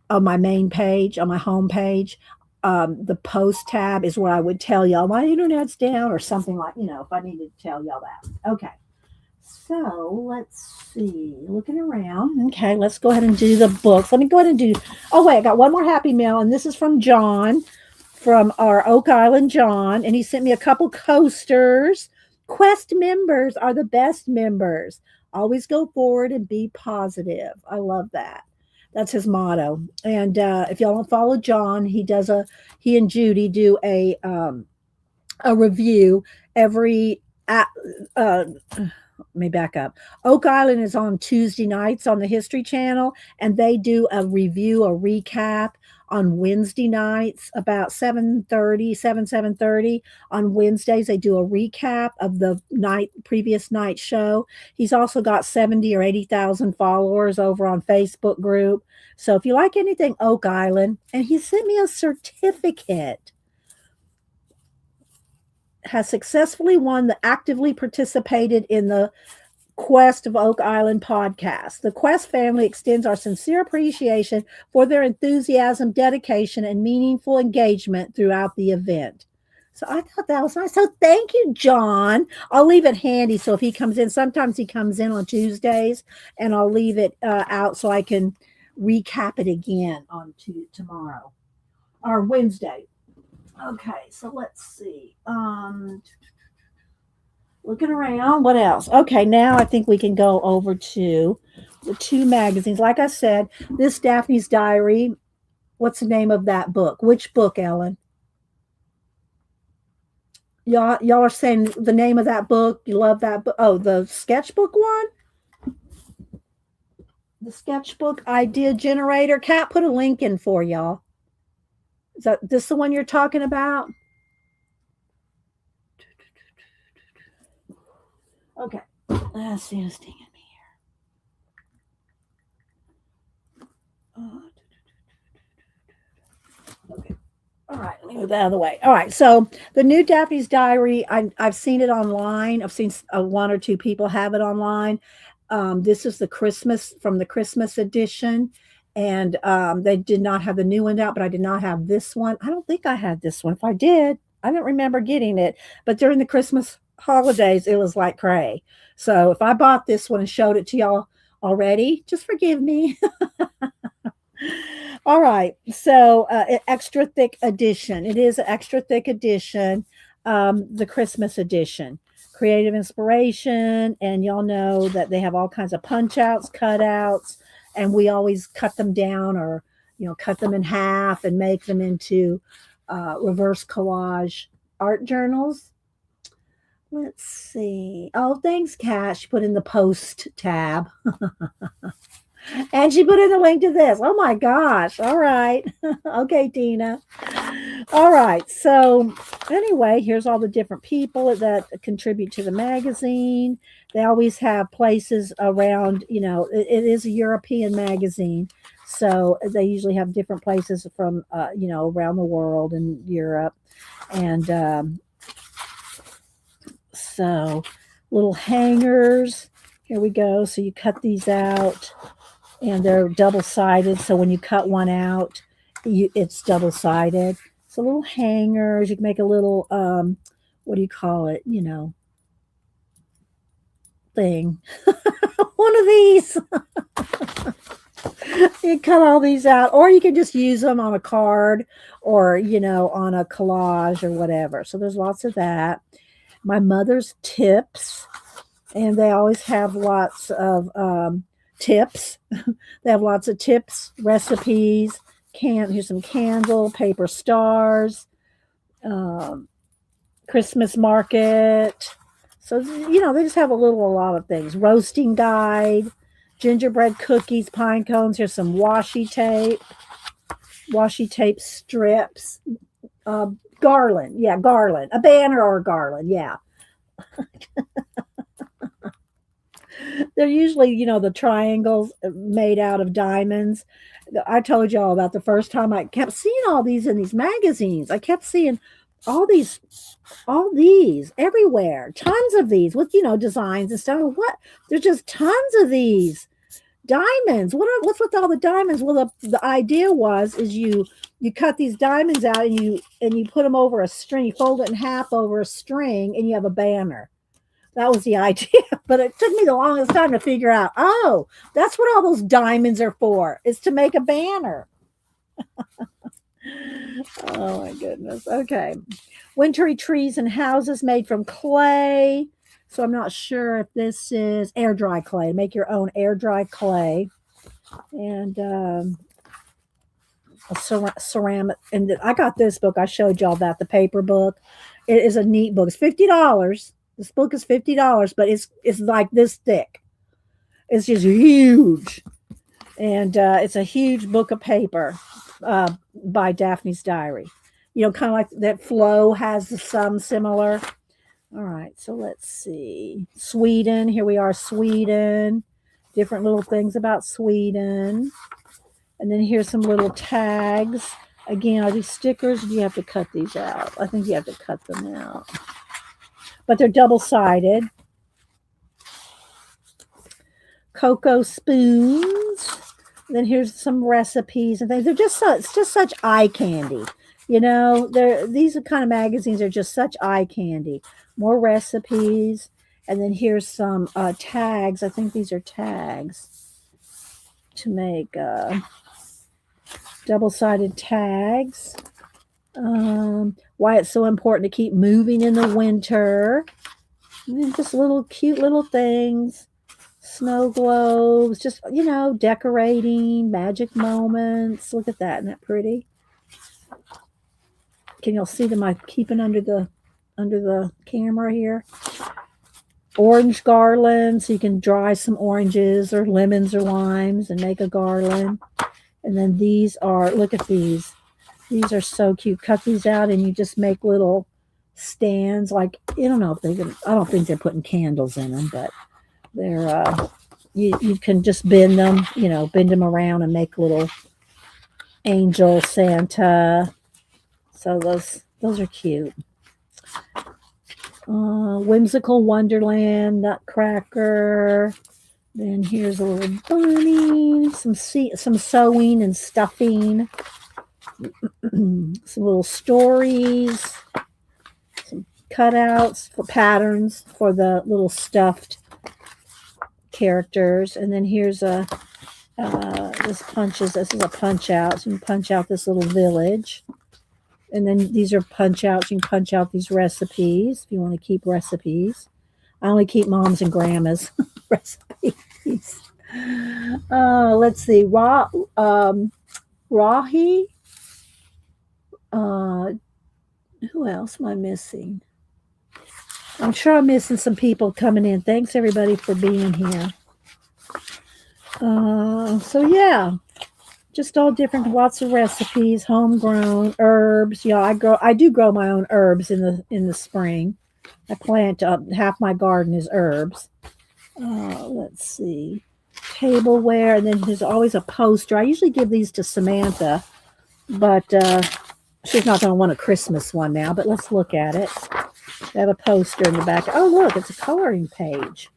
on my main page, on my home page. The post tab is where I would tell y'all my internet's down or something like, if I needed to tell y'all that. Okay. So let's see, looking around. Okay, let's go ahead and do the books. Let me go ahead and do, oh wait, I got one more happy mail, and this is from John, from our Oak Island John, and he sent me a couple coasters. Quest members are the best members. Always go forward and be positive. I love that. That's his motto. And if y'all don't follow John, he and Judy do a review every. Let me back up. Oak Island is on Tuesday nights on the History Channel, and they do a review, a recap on Wednesday nights about 7:30. On Wednesdays, they do a recap of the previous night show. He's also got 70 or 80,000 followers over on Facebook group. So if you like anything Oak Island, and he sent me a certificate, has successfully won the actively participated in the Quest of Oak Island podcast. The Quest family extends our sincere appreciation for their enthusiasm, dedication, and meaningful engagement throughout the event. So I thought that was nice. So thank you, John. I'll leave it handy. So if he comes in, sometimes he comes in on Tuesdays, and I'll leave it out so I can recap it again on tomorrow or Wednesday. Okay, so let's see. Looking around, what else? Okay, now I think we can go over to the two magazines. Like I said, this Daphne's Diary. What's the name of that book? Which book, Ellen? Y'all are saying the name of that book. You love that book. Oh, the sketchbook one? The sketchbook idea generator. Kat put a link in for y'all. Is this the one you're talking about? Okay. Let's see who's stinging me here. Okay. All right. Let me move that out of the way. All right. So the new Daphne's Diary, I've seen it online. I've seen one or two people have it online. This is the Christmas edition. And they did not have the new one out, but I did not have this one. I don't think I had this one. If I did, I don't remember getting it. But during the Christmas holidays, it was like cray. So if I bought this one and showed it to y'all already, just forgive me. All right. So extra thick edition. It is an extra thick edition, the Christmas edition. Creative inspiration. And y'all know that they have all kinds of punch outs, cutouts. And we always cut them down or, cut them in half and make them into reverse collage art journals. Let's see. Oh, thanks, Kat. She put in the post tab. And she put in the link to this. Oh, my gosh. All right. Okay, Tina. All right. So anyway, here's all the different people that contribute to the magazine. They always have places around, it is a European magazine. So they usually have different places from, around the world and Europe. And so little hangers. Here we go. So you cut these out. And they're double-sided, so when you cut one out, it's double-sided. So little hangers. You can make a little, what do you call it? Thing. One of these. You cut all these out, or you can just use them on a card or, on a collage or whatever. So there's lots of that. My mother's tips, and they always have lots of tips. They have lots of tips, recipes. Here's some candle, paper stars, um, Christmas market. So they just have a lot of things. Roasting guide, gingerbread cookies, pine cones. Here's some washi tape strips, garland. Yeah, garland, a banner or a garland. Yeah, they're usually the triangles made out of diamonds. I told y'all about the first time I kept seeing all these in these magazines. I kept seeing all these everywhere, tons of these with designs and stuff. What? There's just tons of these diamonds. What's with all the diamonds? Well, the idea is you cut these diamonds out and you put them over a string. You fold it in half over a string, and you have a banner. That was the idea, but it took me the longest time to figure out. Oh, that's what all those diamonds are for. Is to make a banner. Oh my goodness. Okay. Wintry trees and houses made from clay. So I'm not sure if this is air dry clay. Make your own air dry clay. And a ceramic. And I got this book. I showed y'all that, the paper book. It is a neat book. It's $50. This book is $50, but it's like this thick. It's just huge. And it's a huge book of paper by Daphne's Diary. Kind of like that Flow has some similar. All right, so let's see. Sweden. Here we are, Sweden. Different little things about Sweden. And then here's some little tags. Again, are these stickers? Or do you have to cut these out? I think you have to cut them out. But they're double-sided. Cocoa spoons. Then here's some recipes and things. It's just such eye candy. These are kind of magazines are just such eye candy. More recipes. And then here's some tags. I think these are tags to make double-sided tags. Why it's so important to keep moving in the winter. And just cute little things. Snow globes, just, decorating, magic moments. Look at that. Isn't that pretty? Can y'all see them? I'm keeping under the camera here. Orange garland, so you can dry some oranges or lemons or limes and make a garland. And then look at these. These are so cute. Cut these out and you just make little stands. Like, I don't think they're putting candles in them, but they're, you can just bend them around and make little angel, Santa. So those are cute. Whimsical Wonderland, Nutcracker. Then here's a little bunny, some sewing and stuffing, some little stories, some cutouts for patterns for the little stuffed characters. And then here's this is a punch out. So you can punch out this little village. And then these are punch outs. You can punch out these recipes if you want to keep recipes. I only keep mom's and grandma's recipes. Let's see. Rahi. Who else am I missing? I'm sure I'm missing some people coming in. Thanks everybody for being here. So yeah, just all different, lots of recipes, homegrown herbs. Yeah, I do grow my own herbs in the spring. I plant half my garden is herbs. Let's see, tableware, and then there's always a poster. I usually give these to Samantha, but she's not going to want a Christmas one now. But let's look at it. They have a poster in the back. Oh, look, it's a coloring page.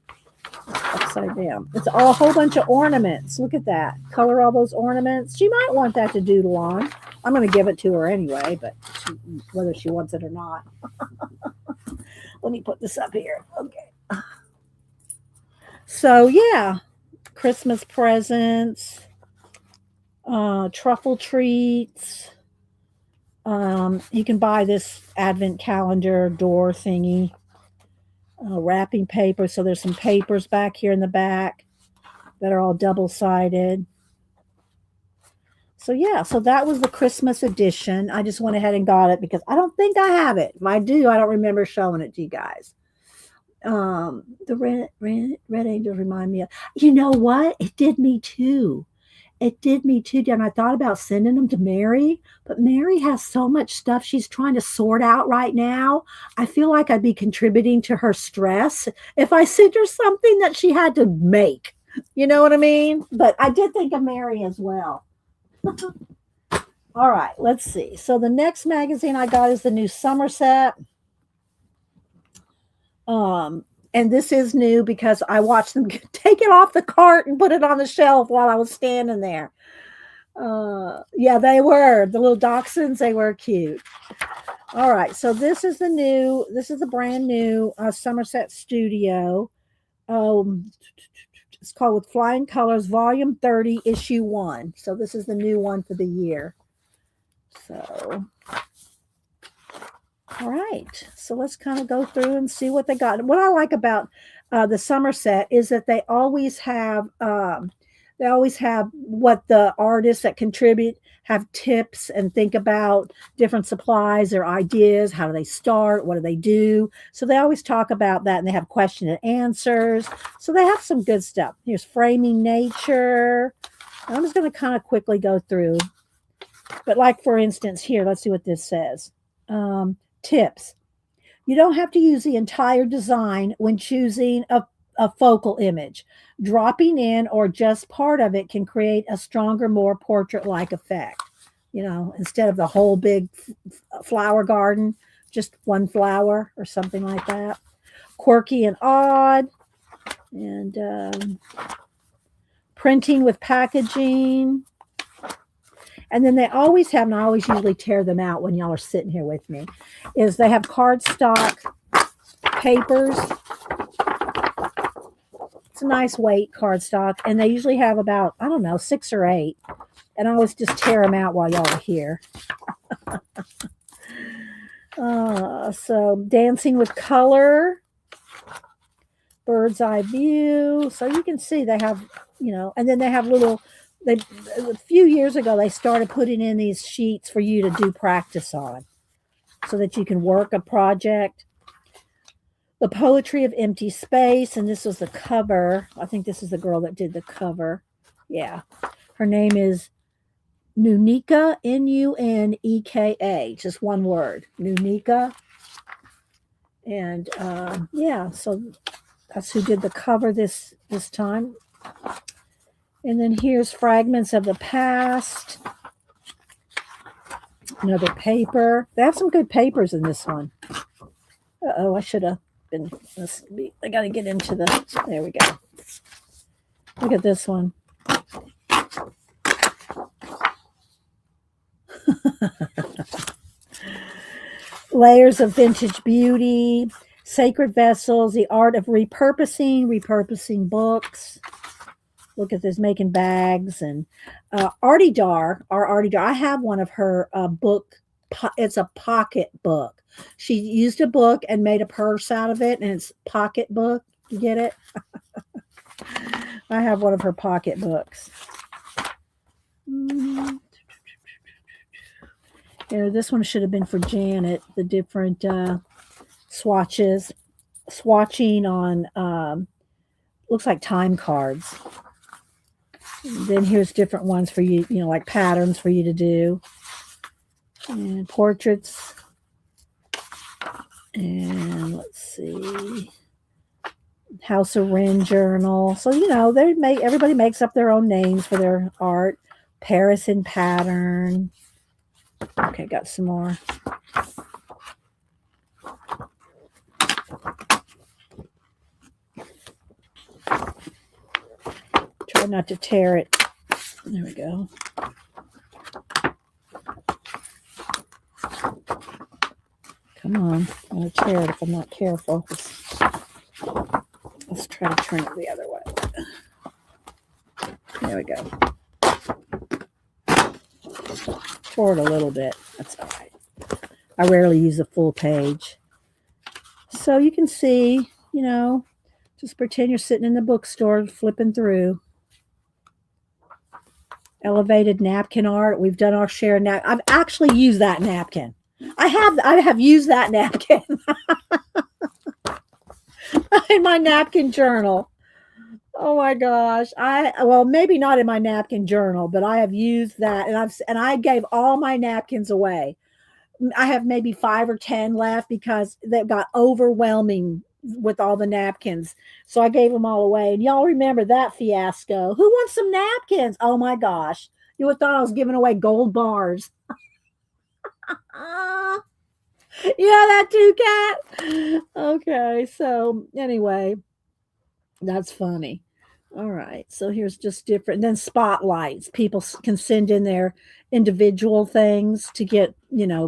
It's upside down. It's a whole bunch of ornaments. Look at that. Color all those ornaments. She might want that to doodle on. I'm going to give it to her anyway, but whether she wants it or not. Let me put this up here. Okay. So, yeah, Christmas presents. Truffle treats. You can buy this advent calendar door thingy. Wrapping paper. So there's some papers back here in the back that are all double-sided. So yeah, so that was the Christmas edition. I just went ahead and got it because I don't think I have it. If I do, I don't remember showing it to you guys. The red angels remind me of, you know what? It did me too. It did me too. And I thought about sending them to Mary, but Mary has so much stuff she's trying to sort out right now. I feel like I'd be contributing to her stress if I sent her something that she had to make. You know what I mean? But I did think of Mary as well. All right, let's see. So the next magazine I got is the new Somerset. And this is new because I watched them take it off the cart and put it on the shelf while I was standing there. Yeah, they were. The little dachshunds, they were cute. All right, so this is the brand new Somerset Studio. It's called With Flying Colors, Volume 30, Issue 1. So this is the new one for the year. So, all right. So let's kind of go through and see what they got. What I like about the Somerset is that they always have what the artists that contribute have tips and think about different supplies, their ideas, how do they start, what do they do. So they always talk about that, and they have question and answers. So they have some good stuff. Here's Framing Nature. I'm just going to kind of quickly go through. But like, for instance, here, let's see what this says. Tips. You don't have to use the entire design when choosing a focal image. Dropping in or just part of it can create a stronger, more portrait-like effect. You know, instead of the whole big flower garden, just one flower or something like that. Quirky and odd. And printing with packaging. And then they always have, and I always usually tear them out when y'all are sitting here with me, is they have cardstock papers. It's a nice weight cardstock, and they usually have about, I don't know, 6 or 8. And I always just tear them out while y'all are here. So Dancing with Color, Bird's Eye View. So you can see they have, you know, and then they have a few years ago, they started putting in these sheets for you to do practice on so that you can work a project. The Poetry of Empty Space, and this was the cover. I think this is the girl that did the cover. Yeah. Her name is Nunika, Nuneka, just one word, Nunika. And yeah, so that's who did the cover this time. And then here's Fragments of the Past. Another paper. They have some good papers in this one. Uh-oh, I should have been. I got to get into the. There we go. Look at this one. Layers of Vintage Beauty. Sacred Vessels. The Art of Repurposing books. Look at this, making bags. And Artie Dar, I have one of her book. It's a pocket book. She used a book and made a purse out of it, and it's pocket book. You get it? I have one of her pocket books. You know, this one should have been for Janet. The different swatching on looks like time cards. Then here's different ones for you, you know, like patterns for you to do. And portraits. And let's see. House of Wren journal. So, you know, everybody makes up their own names for their art. Paris in pattern. Okay, got some more. Try not to tear it. There we go. Come on. I'm going to tear it if I'm not careful. Let's try to turn it the other way. There we go. Tore it a little bit. That's all right. I rarely use a full page. So you can see, just pretend you're sitting in the bookstore flipping through. Elevated napkin art. We've done our share now. I've actually used that napkin. I have used that napkin in my napkin journal. Oh my gosh. Well, maybe not in my napkin journal, but I have used that, and I gave all my napkins away. I have maybe 5 or 10 left because they got overwhelming with all the napkins. So I gave them all away. And y'all remember that fiasco. Who wants some napkins? Oh my gosh. You would have thought I was giving away gold bars. Yeah, that too, Cat. Okay, so anyway, that's funny. All right, so here's just different. And then spotlights. People can send in their individual things to get,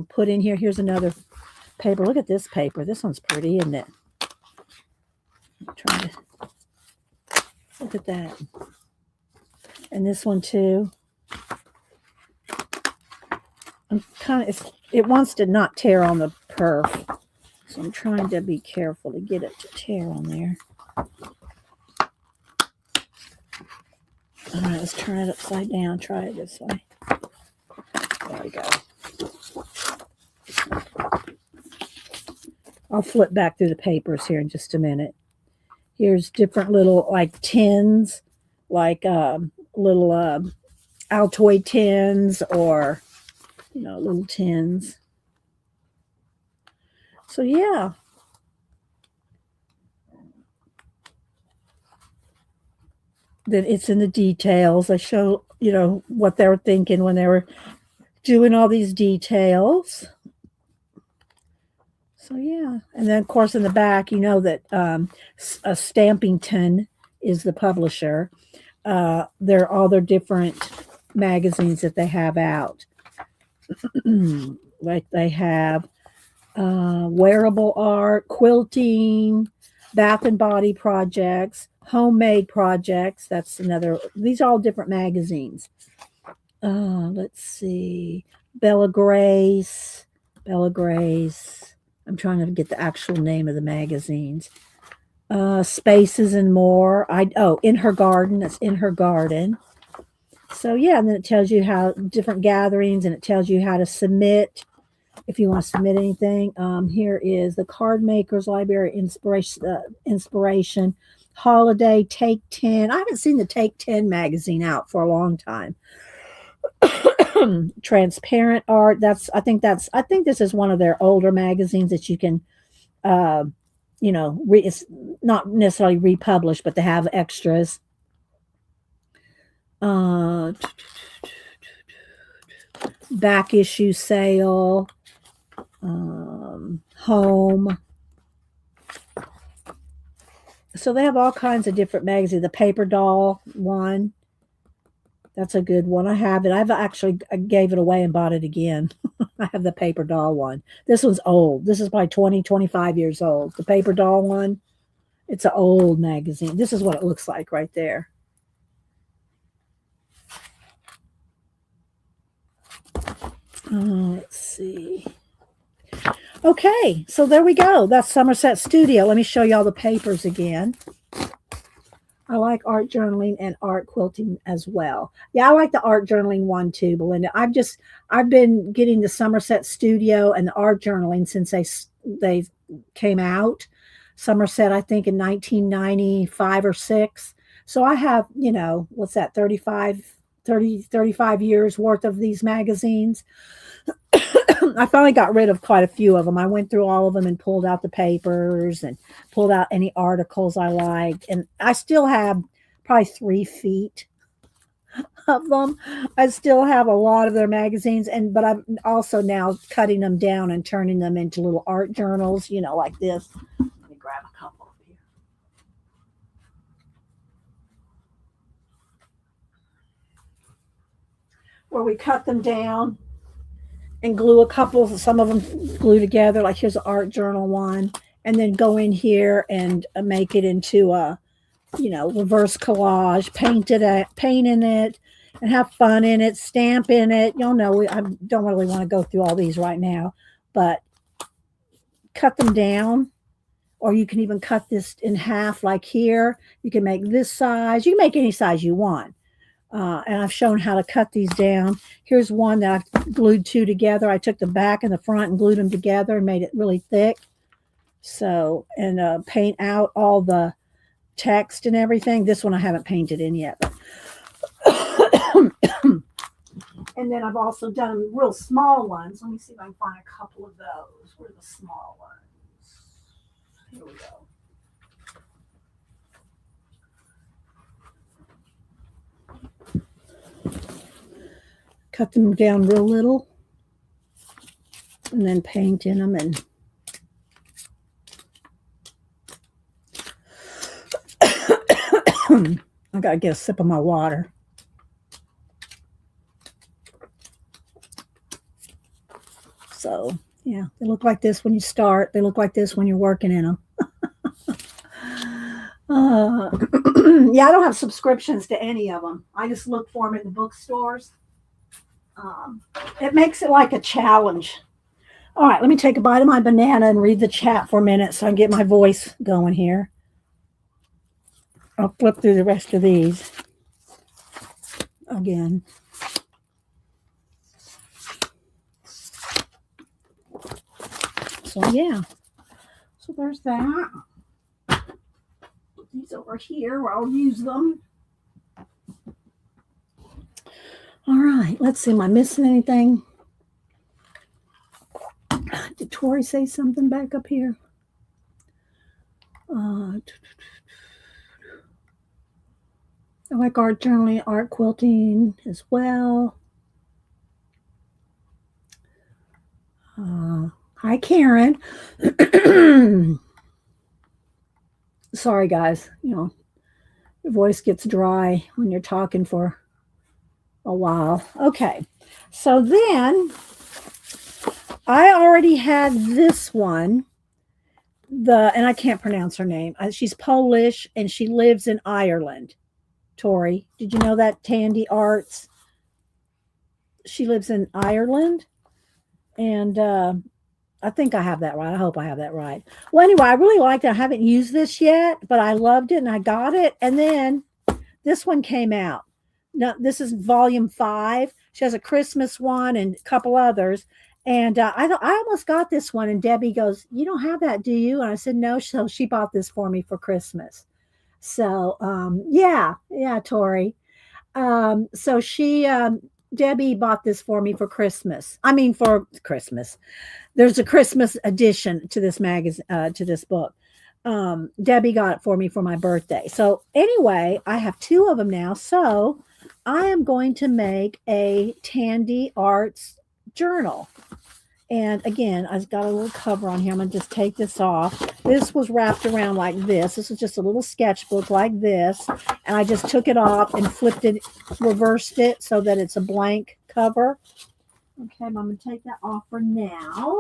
put in here. Here's another paper. Look at this paper. This one's pretty, isn't it? I'm trying to look at that. And this one too. It wants to not tear on the perf. So I'm trying to be careful to get it to tear on there. All right, let's turn it upside down. Try it this way. There we go. I'll flip back through the papers here in just a minute. Here's different little like tins, like little Altoid tins or, little tins. So yeah. Then it's in the details. I show, what they were thinking when they were doing all these details. So yeah. And then of course in the back, that Stampington is the publisher. They're all their different magazines that they have out. Like they have wearable art, quilting, bath and body projects, homemade projects. That's another. These are all different magazines. Let's see. Bella Grace. I'm trying to get the actual name of the magazines. Spaces and more. In her garden. That's in her garden. So yeah, and then it tells you how different gatherings, and it tells you how to submit if you want to submit anything. Here is the Card Makers Library Inspiration Holiday Take 10. I haven't seen the Take 10 magazine out for a long time. Transparent art. I think this is one of their older magazines that you can, it's not necessarily republished, but they have extras. Back issue sale, home. So they have all kinds of different magazines. The Paper Doll one. That's a good one. I have it. I gave it away and bought it again. I have the Paper Doll one. This one's old. This is probably 20, 25 years old. The Paper Doll one. It's an old magazine. This is what it looks like right there. Let's see. Okay, so there we go. That's Somerset Studio. Let me show you all the papers again. I like art journaling and art quilting as well. Yeah, I like the art journaling one too, Belinda. I've been getting the Somerset Studio and the art journaling since they came out. Somerset, I think in 1995 or 6. So I have, what's that, 35 years worth of these magazines. I finally got rid of quite a few of them. I went through all of them and pulled out the papers and pulled out any articles I liked. And I still have probably 3 feet of them. I still have a lot of their magazines, but I'm also now cutting them down and turning them into little art journals, like this. Let me grab a couple of here. Where we cut them down and glue some of them glue together. Like here's an art journal one, and then go in here and make it into a, reverse collage, paint in it, and have fun in it, stamp in it. Y'all know I don't really want to go through all these right now, but cut them down, or you can even cut this in half like here. You can make this size. You can make any size you want. And I've shown how to cut these down. Here's one that I've glued two together. I took the back and the front and glued them together and made it really thick. So, and paint out all the text and everything. This one I haven't painted in yet. And then I've also done real small ones. Let me see if I can find a couple of those. Where are the small ones? Here we go. Cut them down real little and then paint in them. And I gotta get a sip of my water. So yeah, they look like this when you start. They look like this when you're working in them. Yeah, I don't have subscriptions to any of them. I just look for them in the bookstores. It makes it like a challenge. All right, let me take a bite of my banana and read the chat for a minute so I can get my voice going here. I'll flip through the rest of these again. So yeah, so there's that. Put these over here where I'll use them. All right, let's see. Am I missing anything? Did Tori say something back up here? I like art journaling, art quilting as well. Hi, Karen. Sorry, guys. You know, your voice gets dry when you're talking for a while. Okay. So then I already had this one. And I can't pronounce her name. She's Polish and she lives in Ireland. Tori, did you know that? Tandy Arts. She lives in Ireland. And I think I have that right. I hope I have that right. Well, anyway, I really liked it. I haven't used this yet, but I loved it and I got it. And then this one came out. Now, this is volume 5. She has a Christmas one and a couple others. And I almost got this one. And Debbie goes, "You don't have that, do you?" And I said, "No." So she bought this for me for Christmas. So, yeah, Tori. So Debbie bought this for me for Christmas. I mean, for Christmas. There's a Christmas edition to this magazine, to this book. Debbie got it for me for my birthday. So anyway, I have 2 of them now. So I am going to make a Tandy Arts journal. And again, I've got a little cover on here. I'm going to just take this off. This was wrapped around like this. This is just a little sketchbook like this. And I just took it off and flipped it, reversed it so that it's a blank cover. Okay, I'm going to take that off for now.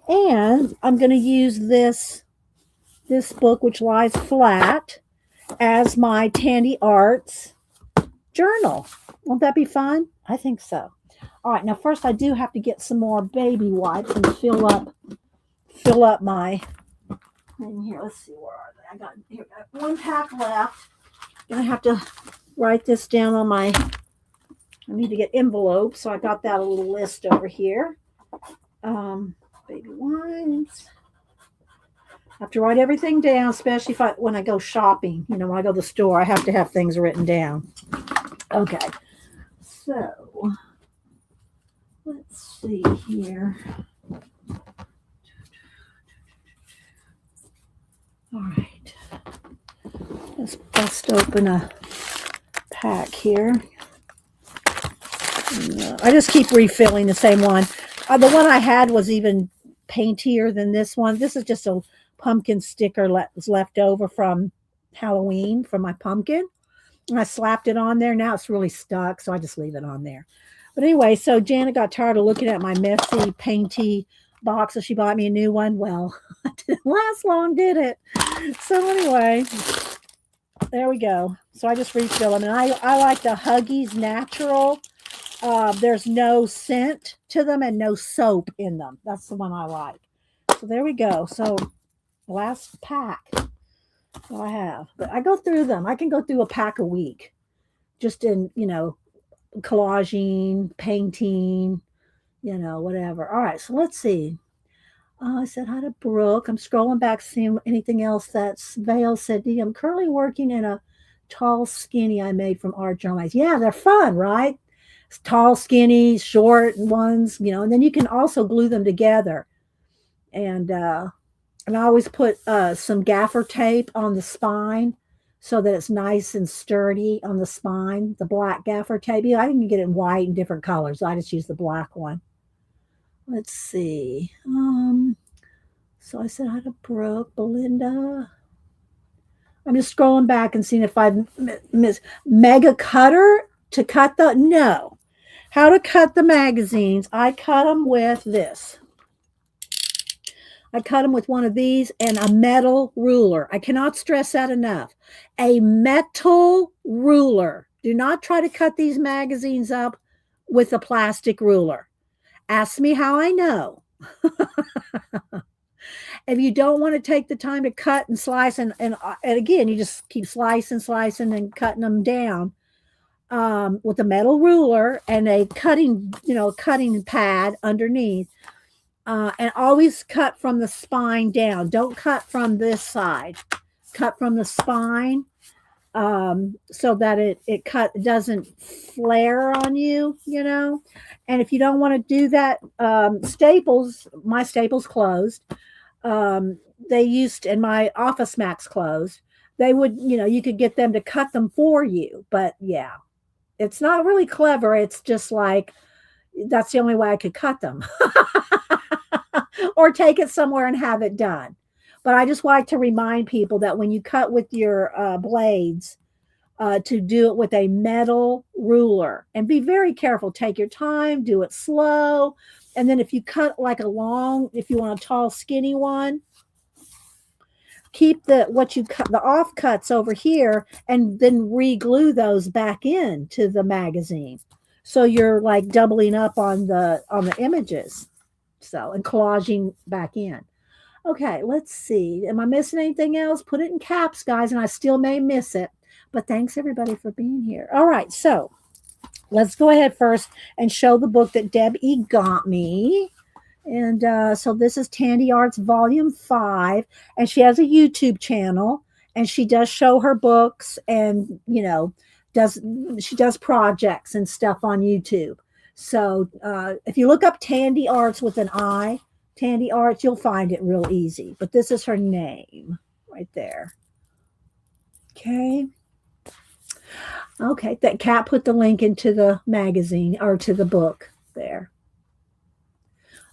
And I'm going to use this book, which lies flat, as my Tandy Arts journal. Won't that be fun? I think so. All right, now first I do have to get some more baby wipes and fill up my thing here. Let's see, where are they? I got 1 pack left. Gonna have to write this down on my. I need to get envelopes, so I got that a little list over here. Baby wipes. I have to write everything down, especially when I go shopping. You know, when I go to the store, I have to have things written down. Okay, so let's see here. All right, let's bust open a pack here. I just keep refilling the same one. The one I had was even paintier than this one. This is just a pumpkin sticker that was left over from Halloween from my pumpkin. And I slapped it on there. Now it's really stuck, so I just leave it on there. But anyway, so Janet got tired of looking at my messy, painty box, so she bought me a new one. Well, it didn't last long, did it? So anyway, There we go. So I just refill them. And I like the Huggies Natural. There's no scent to them and no soap in them. That's the one I like. So there we go. So last pack that I have. But I go through them. I can go through a pack a week just in, collaging, painting, whatever. All right. So let's see. I said hi to Brooke. I'm scrolling back, seeing anything else. That's Vale said, I'm currently working in a tall, skinny I made from art journals. Yeah, they're fun, right? Tall, skinny, short ones, and then you can also glue them together. And I always put some gaffer tape on the spine so that it's nice and sturdy on the spine, the black gaffer tape. I can get it in white and different colors. I just use the black one. Let's see. So I said hi to Brooke, Belinda. I'm just scrolling back and seeing if I've missed Mega Cutter to cut no. How to cut the magazines. I cut them with this. I cut them with one of these and a metal ruler. I cannot stress that enough. A metal ruler. Do not try to cut these magazines up with a plastic ruler. Ask me how I know. If you don't want to take the time to cut and slice, and again, you just keep slicing and cutting them down with a metal ruler and a cutting pad underneath. And always cut from the spine down. Don't cut from this side. Cut from the spine so that it doesn't flare on you, And if you don't want to do that, Staples, my Staples closed. They used, and my Office Max closed. They would, you could get them to cut them for you. But yeah, it's not really clever. It's just like, that's the only way I could cut them. Or take it somewhere and have it done. But I just like to remind people that when you cut with your blades, to do it with a metal ruler and be very careful. Take your time, do it slow. And then if you cut like if you want a tall, skinny one, keep the offcuts over here and then re-glue those back in to the magazine. So you're like doubling up on the images. So, and collaging back in. Okay, let's see. Am I missing anything else? Put it in caps, guys, and I still may miss it. But thanks, everybody, for being here. All right, so let's go ahead first and show the book that Deb E. got me. And so this is Tandy Arts Volume 5, and she has a YouTube channel, and she does show her books and, she does projects and stuff on YouTube. So if you look up Tandy Arts with an I, Tandy Arts, you'll find it real easy. But this is her name right there. Okay. Okay, that Kat put the link into the magazine or to the book there.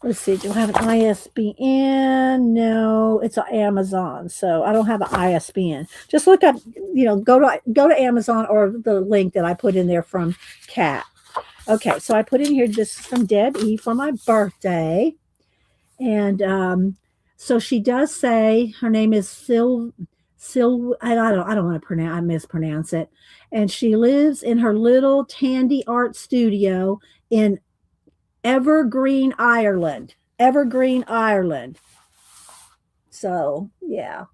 Let's see, do I have an ISBN? No, it's on Amazon, so I don't have an ISBN. Just look up, go to Amazon or the link that I put in there from Kat. Okay, so I put in here, this is from Deb E. for my birthday. And so she does say her name is Sil. I don't want to mispronounce it. And she lives in her little Tandy Art studio in Evergreen, Ireland. So, yeah.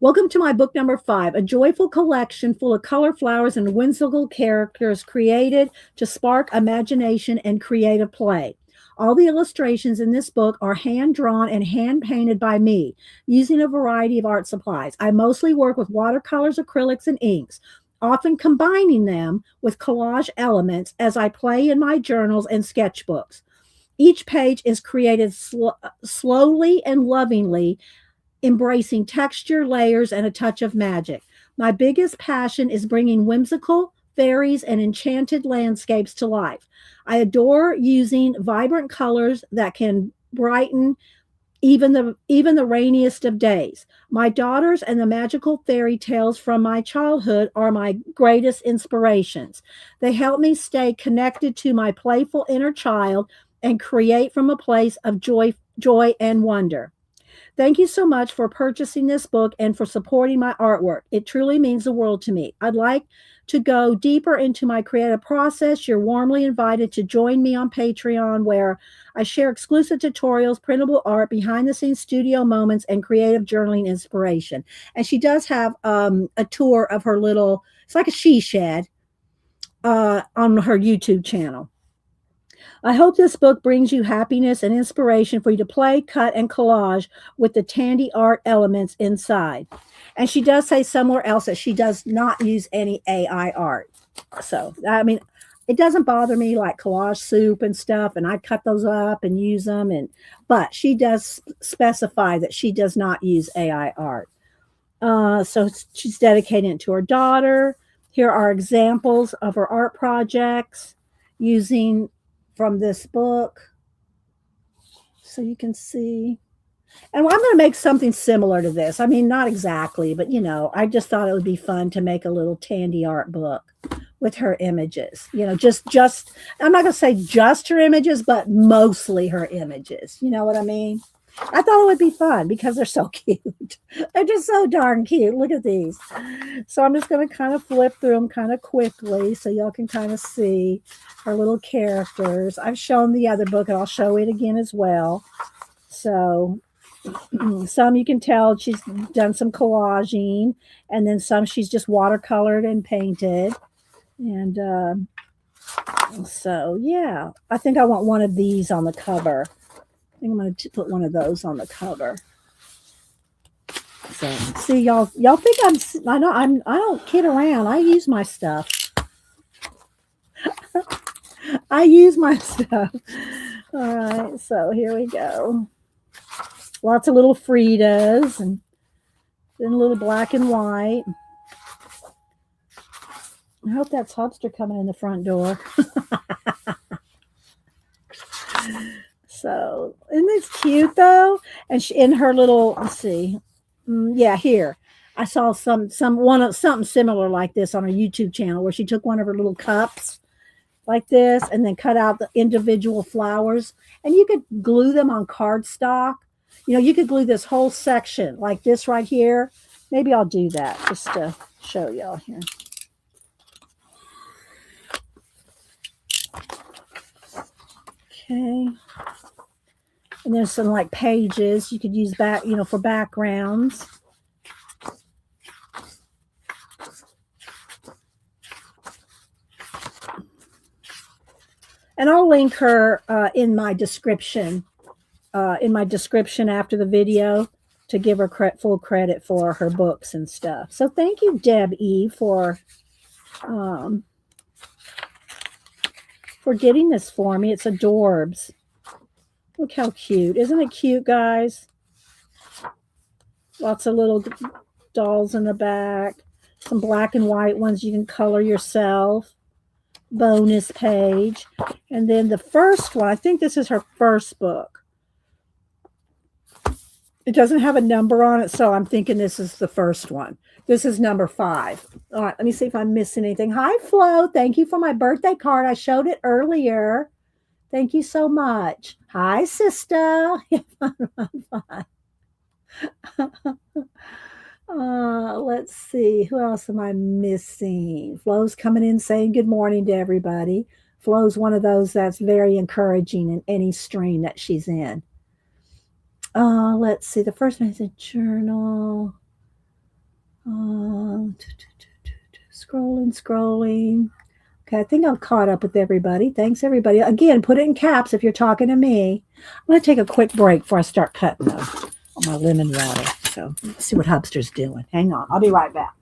Welcome to my book number 5, a joyful collection full of color flowers and whimsical characters created to spark imagination and creative play. All the illustrations in this book are hand-drawn and hand-painted by me, using a variety of art supplies. I mostly work with watercolors, acrylics, and inks, often combining them with collage elements as I play in my journals and sketchbooks. Each page is created slowly and lovingly, embracing texture, layers, and a touch of magic. My biggest passion is bringing whimsical, fairies, and enchanted landscapes to life. I adore using vibrant colors that can brighten even the rainiest of days. My daughters and the magical fairy tales from my childhood are my greatest inspirations. They help me stay connected to my playful inner child and create from a place of joy and wonder. Thank you so much for purchasing this book and for supporting my artwork. It truly means the world to me. I'd like to go deeper into my creative process. You're warmly invited to join me on Patreon, where I share exclusive tutorials, printable art, behind the scenes studio moments, and creative journaling inspiration. And she does have a tour of her little, it's like a she shed on her YouTube channel. I hope this book brings you happiness and inspiration for you to play, cut, and collage with the Tandy art elements inside. And she does say somewhere else that she does not use any AI art. So, I mean, it doesn't bother me like collage soup and stuff, and I cut those up and use them. But she does specify that she does not use AI art. So she's dedicating it to her daughter. Here are examples of her art projects using from this book. So you can see. And I'm going to make something similar to this. I mean, not exactly, but I just thought it would be fun to make a little Tandy art book with her images. Just I'm not going to say just her images, but mostly her images. You know what I mean? I thought it would be fun because they're so cute. They're just so darn cute. Look at these. So I'm just going to kind of flip through them kind of quickly so y'all can kind of see our little characters. I've shown the other book and I'll show it again as well. So some you can tell she's done some collaging, and then some she's just watercolored and painted. And so, yeah, I think I want one of these on the cover. I think I'm going to put one of those on the cover. So, see, y'all think I don't kid around. I use my stuff. I use my stuff. All right, so here we go. Lots of little Fridas and then a little black and white. I hope that's Hubster coming in the front door. So, isn't this cute though? And she, in her little, let's see, yeah, here I saw something similar like this on her YouTube channel where she took one of her little cups like this and then cut out the individual flowers, and you could glue them on cardstock. You could glue this whole section like this right here. Maybe I'll do that just to show y'all here. Okay. And there's some like pages you could use back, for backgrounds. And I'll link her in my description after the video to give her full credit for her books and stuff. So thank you, Deb E, for getting this for me. It's adorbs. Look how cute. Isn't it cute, guys? Lots of little dolls in the back. Some black and white ones you can color yourself. Bonus page. And then the first one, I think this is her first book. It doesn't have a number on it, so I'm thinking this is the first one. This is number 5. All right, let me see if I'm missing anything. Hi, Flo. Thank you for my birthday card. I showed it earlier. Thank you so much. Hi, sister. Let's see. Who else am I missing? Flo's coming in saying good morning to everybody. Flo's one of those that's very encouraging in any stream that she's in. Let's see. The first one is a journal. Scrolling. Okay, I think I'm caught up with everybody. Thanks, everybody. Again, put it in caps if you're talking to me. I'm going to take a quick break before I start cutting on my lemon water. So let's see what Hubster's doing. Hang on. I'll be right back.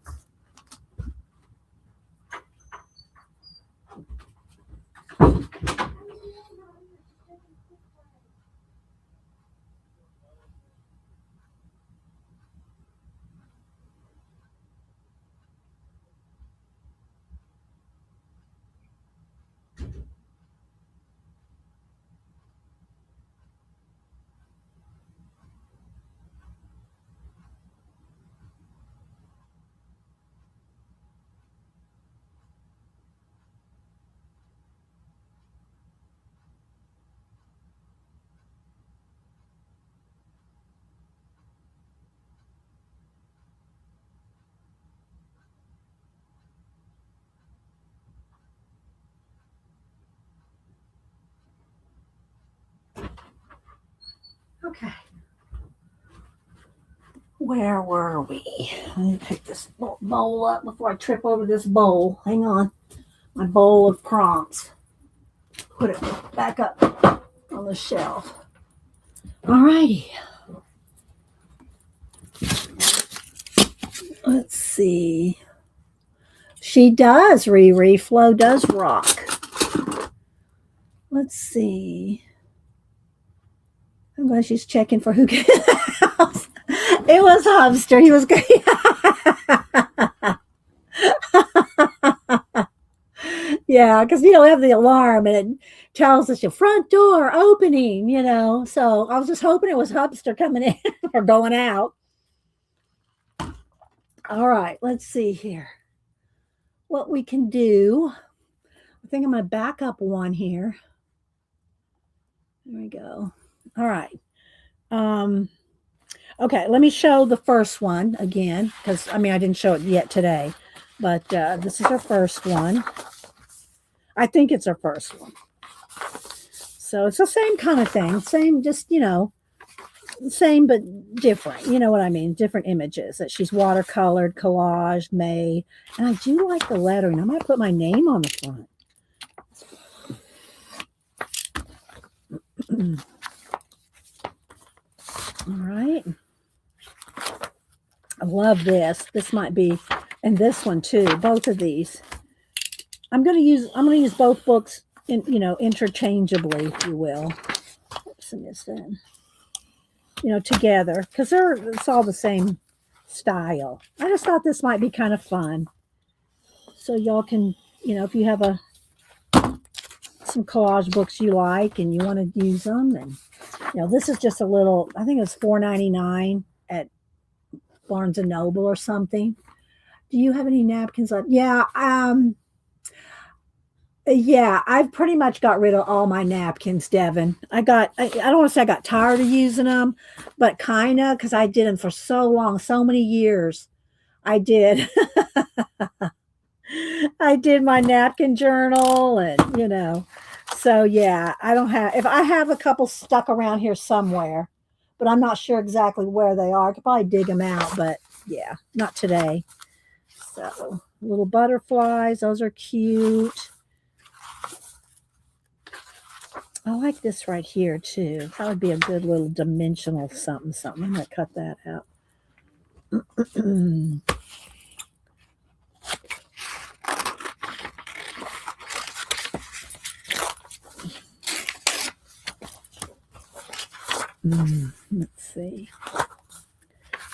Okay. Where were we? Let me pick this bowl up before I trip over this bowl. Hang on. My bowl of prompts. Put it back up on the shelf. All righty. Let's see. She does, Riri. Flo does rock. Let's see. I'm glad she's checking for who gets the house. It was Hamster. He was good. Yeah, because you don't have the alarm and it tells us your front door opening, So I was just hoping it was Hamster coming in or going out. All right, let's see here. What we can do. I think I'm going to back up one here. There we go. All right. Okay, let me show the first one again, because, I didn't show it yet today, but this is our first one. I think it's our first one. So it's the same kind of thing. Same, just, same but different. You know what I mean? Different images that she's watercolored, collaged, made. And I do like the lettering. I might put my name on the front. All right. I love this. This might be, and this one too. Both of these. I'm going to use both books interchangeably, if you will. Oops, I missed that. Together, because it's all the same style. I just thought this might be kind of fun. So y'all can, if you have some collage books you like and you want to use them, and this is just a little, I think it's $4.99 at Barnes and Noble or something. Do you have any napkins left? Yeah, I've pretty much got rid of all my napkins, Devin. I don't want to say I got tired of using them, but kind of, because I did them for so long, so many years. I did. I did my napkin journal and, so yeah, if I have a couple stuck around here somewhere, but I'm not sure exactly where they are. I could probably dig them out, but yeah, not today. So little butterflies, those are cute. I like this right here too. That would be a good little dimensional something. I'm going to cut that out. Let's see.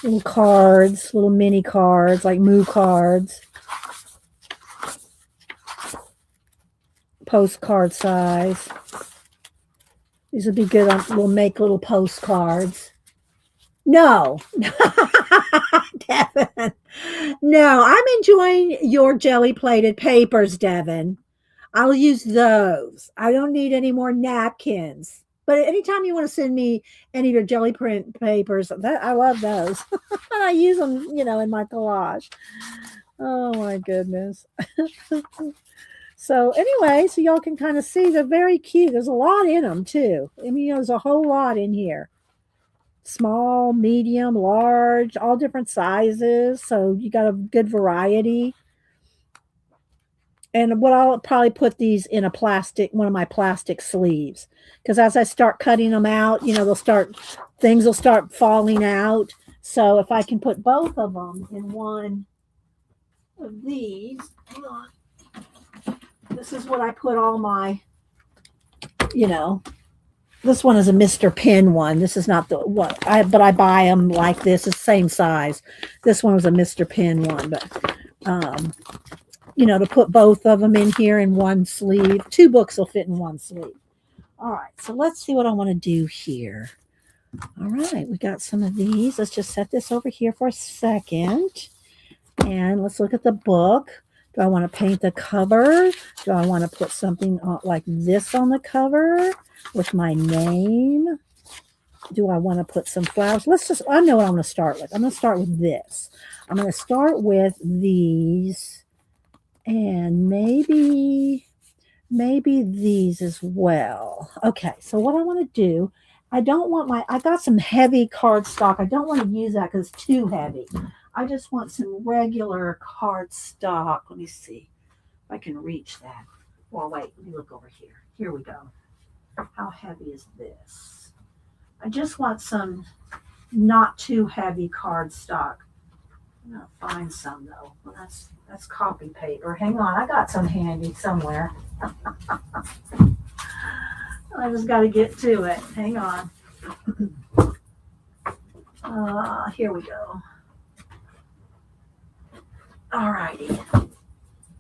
Little cards, little mini cards, like moo cards. Postcard size. These would be good we'll make little postcards. No. Devin. No, I'm enjoying your jelly-plated papers, Devin. I'll use those. I don't need any more napkins. But anytime you want to send me any of your jelly print papers, I love those. I use them, in my collage. Oh my goodness. So anyway, so y'all can kind of see they're very cute. There's a lot in them too. There's a whole lot in here. Small, medium, large, all different sizes. So you got a good variety. And what I'll probably put these in one of my plastic sleeves, because as I start cutting them out, things will start falling out. So if I can put both of them in one of these, hang on. This is what I put all my, this one is a Mr. Pin one. This is not but I buy them like this. It's the same size. This one was a Mr. Pin one, but, to put both of them in here in one sleeve. 2 books will fit in one sleeve. All right, so let's see what I want to do here. All right, we got some of these. Let's just set this over here for a second. And let's look at the book. Do I want to paint the cover? Do I want to put something like this on the cover with my name? Do I want to put some flowers? I know what I'm going to start with. I'm going to start with this. I'm going to start with these. And maybe these as well. Okay, so what I want to do, I don't want I got some heavy cardstock. I don't want to use that because it's too heavy. I just want some regular cardstock. Let me see if I can reach that. Well, wait, let me look over here. Here we go. How heavy is this? I just want some not too heavy cardstock. I'm gonna find some though. Well, that's copy paper. Hang on, I got some handy somewhere. I just got to get to it. Hang on. Here we go. All righty.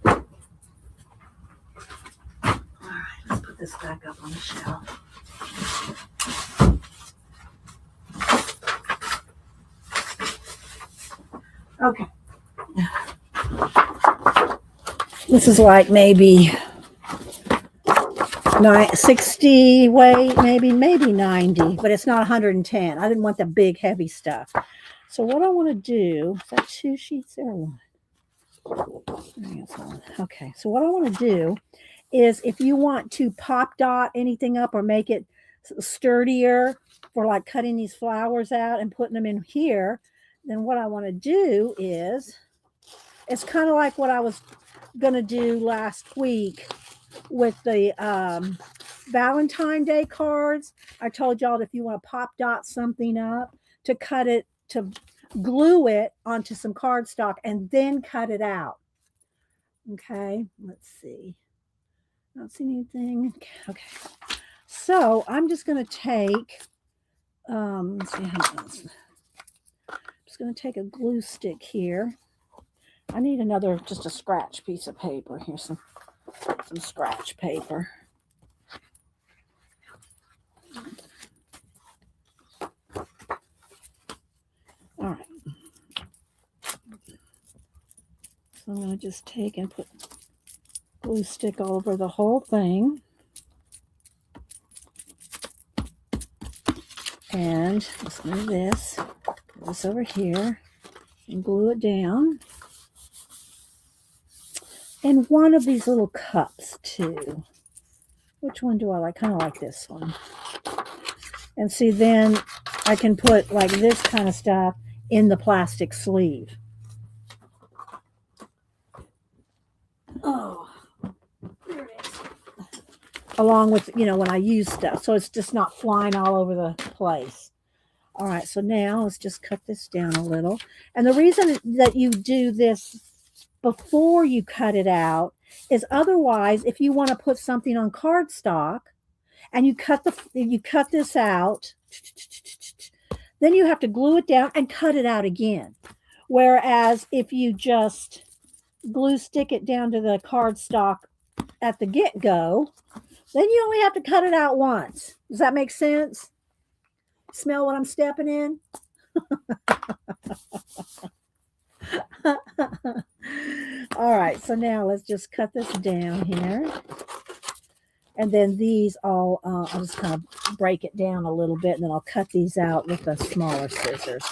All right, let's put this back up on the shelf. Okay. This is like maybe 60 weight, maybe 90, but it's not 110. I didn't want the big heavy stuff. So what I want to do, is that 2 sheets there or one? Okay, so what I want to do is if you want to pop dot anything up or make it sturdier for like cutting these flowers out and putting them in here, then what I want to do is, it's kind of like what I was going to do last week with the Valentine Day cards. I told y'all that if you want to pop dot something up, to cut it, to glue it onto some cardstock and then cut it out. Okay, let's see. I don't see anything. Okay, so I'm just going to take, let's see how much. I'm just going to take a glue stick here. I need another, just a scratch piece of paper. Here's some scratch paper. All right. So I'm going to just take and put glue stick all over the whole thing. And let's move this, put this over here, and glue it down. And one of these little cups too. Which one do I like? Kind of like this one. And see, then I can put like this kind of stuff in the plastic sleeve. Oh, there it is. Along with, when I use stuff. So it's just not flying all over the place. All right, so now let's just cut this down a little. And the reason that you do this before you cut it out is otherwise, if you want to put something on cardstock and you cut this out, then you have to glue it down and cut it out again. Whereas if you just glue stick it down to the cardstock at the get-go, then you only have to cut it out once. Does that make sense? Smell what I'm stepping in? All right, so now let's just cut this down here. And then these I'll just kind of break it down a little bit, and then I'll cut these out with the smaller scissors.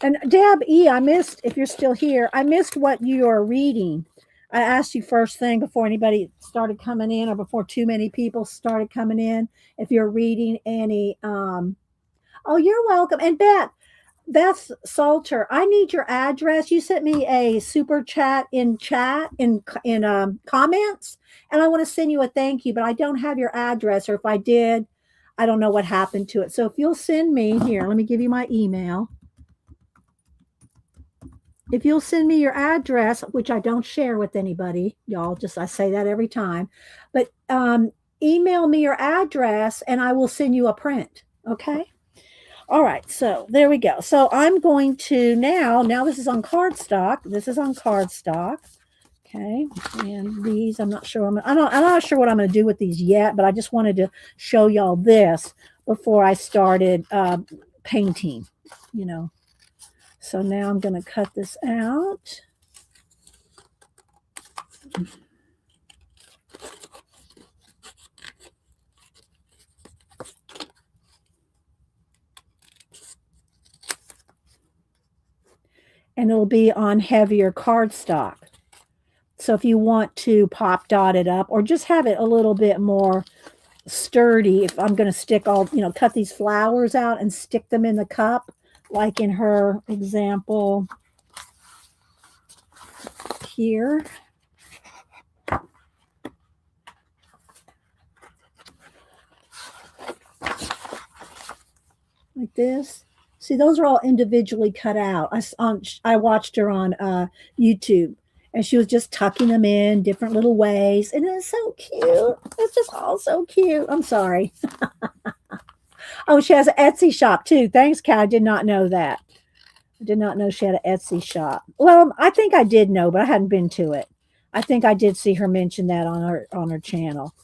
And Deb E., I missed, if you're still here, I missed what you are reading. I asked you first thing before anybody started coming in or before too many people started coming in, if you're reading any. Oh, you're welcome. And Beth Salter, I need your address. You sent me a super chat in comments, and I want to send you a thank you, but I don't have your address, or if I did, I don't know what happened to it. So if you'll send me here, let me give you my email. If you'll send me your address, which I don't share with anybody, y'all, I say that every time, but email me your address and I will send you a print. Okay. All right. So there we go. So I'm going to now this is on cardstock. This is on cardstock. Okay. And these, I'm not sure. I'm not sure what I'm going to do with these yet, but I just wanted to show y'all this before I started painting, So now I'm going to cut this out. And it'll be on heavier cardstock. So if you want to pop dot it up or just have it a little bit more sturdy, if I'm going to stick all, cut these flowers out and stick them in the cup, like in her example here. Like this. See, those are all individually cut out. I watched her on YouTube, and she was just tucking them in different little ways, and it's so cute. It's just all so cute. I'm sorry. Oh, she has an Etsy shop too. Thanks, Kat. I did not know that. I did not know she had an Etsy shop. Well, I think I did know, but I hadn't been to it. I think I did see her mention that on her channel,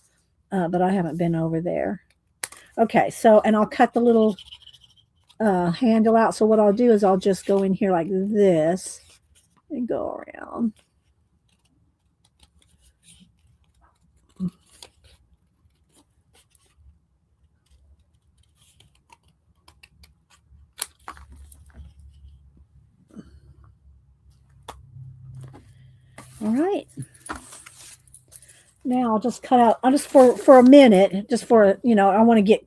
but I haven't been over there. Okay, so and I'll cut the little handle out. So what I'll do is I'll just go in here like this and go around. All right. Now I'll just cut out, I'll just for a minute, just for, I want to get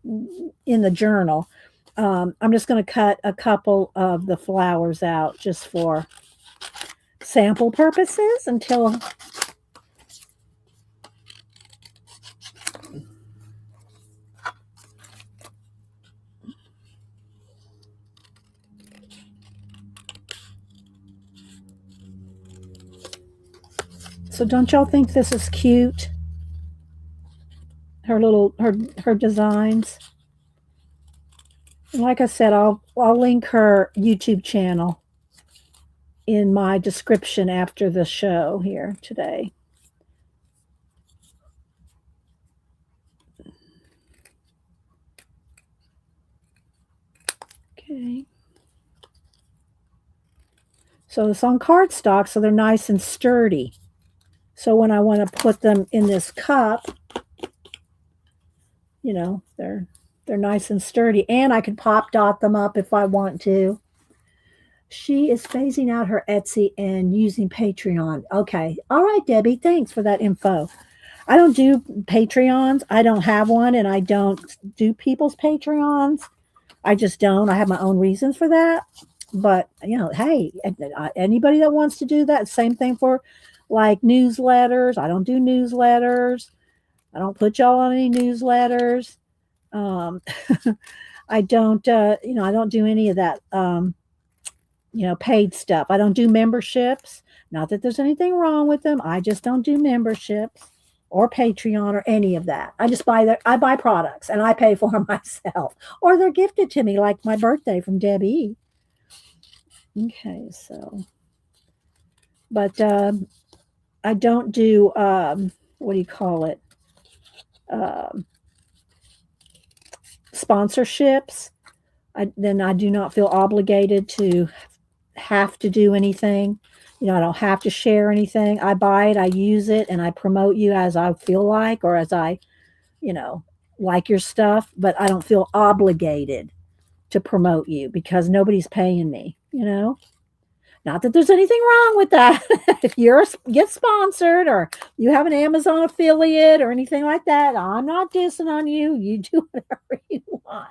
in the journal. I'm just going to cut a couple of the flowers out just for sample purposes until so don't y'all think this is cute? Her designs. And like I said, I'll link her YouTube channel in my description after the show here today. Okay. So it's on cardstock, so they're nice and sturdy. So when I want to put them in this cup, they're nice and sturdy. And I could pop dot them up if I want to. She is phasing out her Etsy and using Patreon. Okay. All right, Debbie. Thanks for that info. I don't do Patreons. I don't have one, and I don't do people's Patreons. I just don't. I have my own reasons for that. But, hey, anybody that wants to do that, same thing for like newsletters. I don't do newsletters. I don't put y'all on any newsletters. I don't, I don't do any of that, paid stuff. I don't do memberships. Not that there's anything wrong with them. I just don't do memberships or Patreon or any of that. I just I buy products and I pay for them myself, or they're gifted to me like my birthday from Debbie. Okay, so, but I don't do, what do you call it? Sponsorships. Then I do not feel obligated to have to do anything. I don't have to share anything. I buy it, I use it, and I promote you as I feel like, or as I, like your stuff, but I don't feel obligated to promote you because nobody's paying me, Not that there's anything wrong with that. If you get sponsored or you have an Amazon affiliate or anything like that, I'm not dissing on you. You do whatever you want.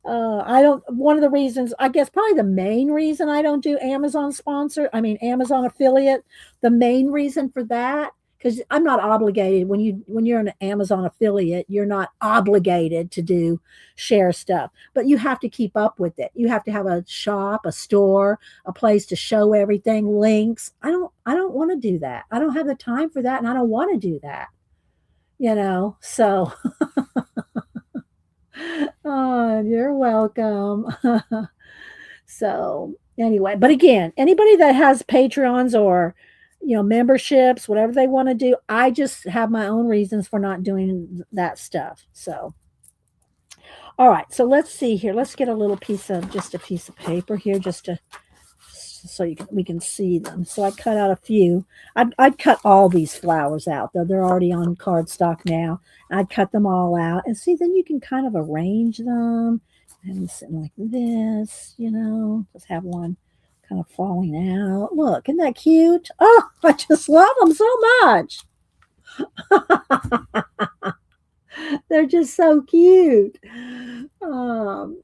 One of the reasons, I guess probably the main reason I don't do Amazon affiliate, the main reason for that, because I'm not obligated when you're an Amazon affiliate, you're not obligated to share stuff, but you have to keep up with it. You have to have a shop, a store, a place to show everything, links. I don't want to do that. I don't have the time for that, and I don't want to do that. So oh, you're welcome. So anyway, but again, anybody that has Patreons or memberships, whatever they want to do, I just have my own reasons for not doing that stuff. So, all right. So let's see here. Let's get a piece of paper here, so we can see them. So I cut out a few. I'd cut all these flowers out, though they're already on cardstock now. I'd cut them all out, and see, then you can kind of arrange them and sit like this, just have one kind of falling out. Look, isn't that cute? Oh, I just love them so much. They're just so cute.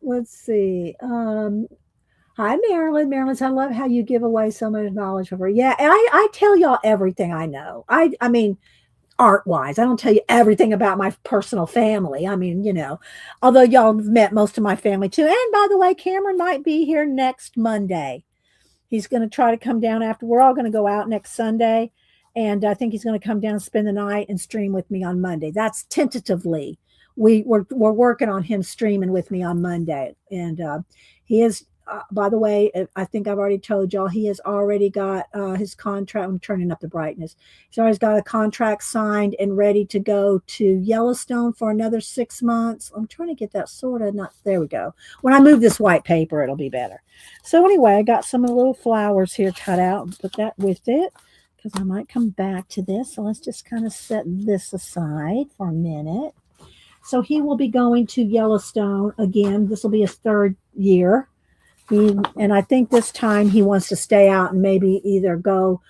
Let's see. Hi, Marilyn. Marilyn, I love how you give away so much knowledge over. Yeah, and I tell y'all everything I know. I mean, art wise, I don't tell you everything about my personal family. I mean, although y'all have met most of my family too. And by the way, Cameron might be here next Monday. He's going to try to come down after. We're all going to go out next Sunday. And I think he's going to come down and spend the night and stream with me on Monday. That's tentatively. We're working on him streaming with me on Monday. And he is, by the way, I think I've already told y'all, he has already got his contract. I'm turning up the brightness. He's already got a contract signed and ready to go to Yellowstone for another 6 months. I'm trying to get that sort of not. There we go. When I move this white paper, it'll be better. So anyway, I got some of the little flowers here cut out and put that with it because I might come back to this. So let's just kind of set this aside for a minute. So he will be going to Yellowstone again. This will be his 3rd year. And I think this time he wants to stay out and maybe either go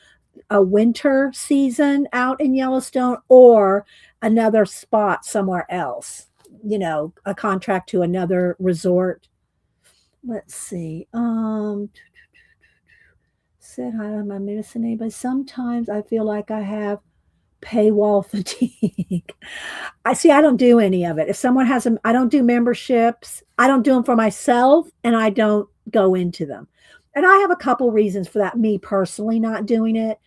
a winter season out in Yellowstone or another spot somewhere else, a contract to another resort. Let's see. Said hi, am I missing anybody? Sometimes I feel like I have paywall fatigue. I don't do any of it. If someone has them, I don't do memberships. I don't do them for myself and I don't go into them. And I have a couple reasons for that, me personally not doing it.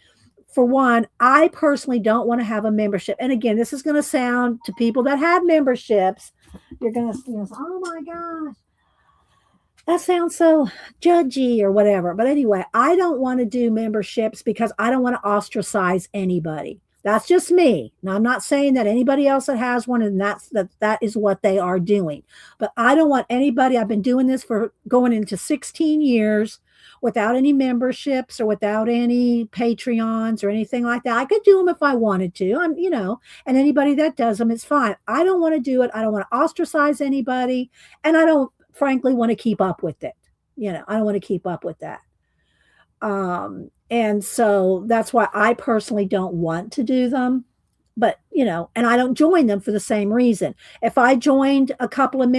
For one, I personally don't want to have a membership. And again, this is going to sound to people that have memberships, you're going to say, oh my gosh, that sounds so judgy or whatever. But anyway, I don't want to do memberships because I don't want to ostracize anybody. That's just me. Now, I'm not saying that anybody else that has one and that is what they are doing. But I don't want anybody. I've been doing this for going into 16 years without any memberships or without any Patreons or anything like that. I could do them if I wanted to. And anybody that does them, it's fine. I don't want to do it. I don't want to ostracize anybody. And I don't, frankly, want to keep up with it. I don't want to keep up with that. And so that's why I personally don't want to do them. But, and I don't join them for the same reason. If I joined a couple of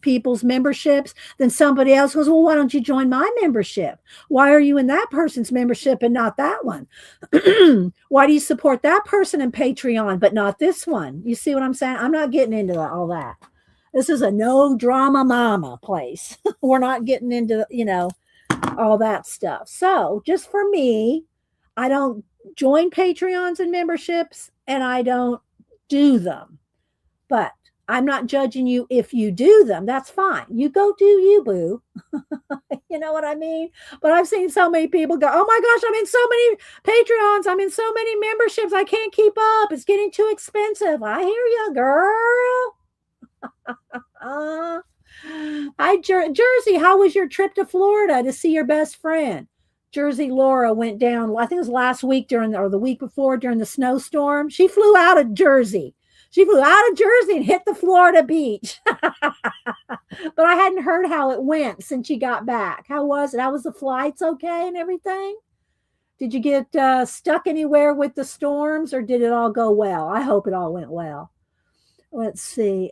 people's memberships, then somebody else goes, well, why don't you join my membership? Why are you in that person's membership and not that one? Why do you support that person in Patreon, but not this one? You see what I'm saying? I'm not getting into all that. This is a no drama mama place. We're not getting into, all that stuff. So just for me, I don't join Patreons and memberships and I don't do them. But I'm not judging you if you do them. That's fine. You go do you, boo. You know what I mean? But I've seen so many people go, oh my gosh, I'm in so many Patreons. I'm in so many memberships. I can't keep up. It's getting too expensive. I hear you, girl. Hi, Jersey. How was your trip to Florida to see your best friend? Jersey Laura went down, I think it was last week or the week before during the snowstorm. She flew out of Jersey. She flew out of Jersey and hit the Florida beach. But I hadn't heard how it went since she got back. How was it? How was the flights okay and everything? Did you get stuck anywhere with the storms or did it all go well? I hope it all went well. Let's see.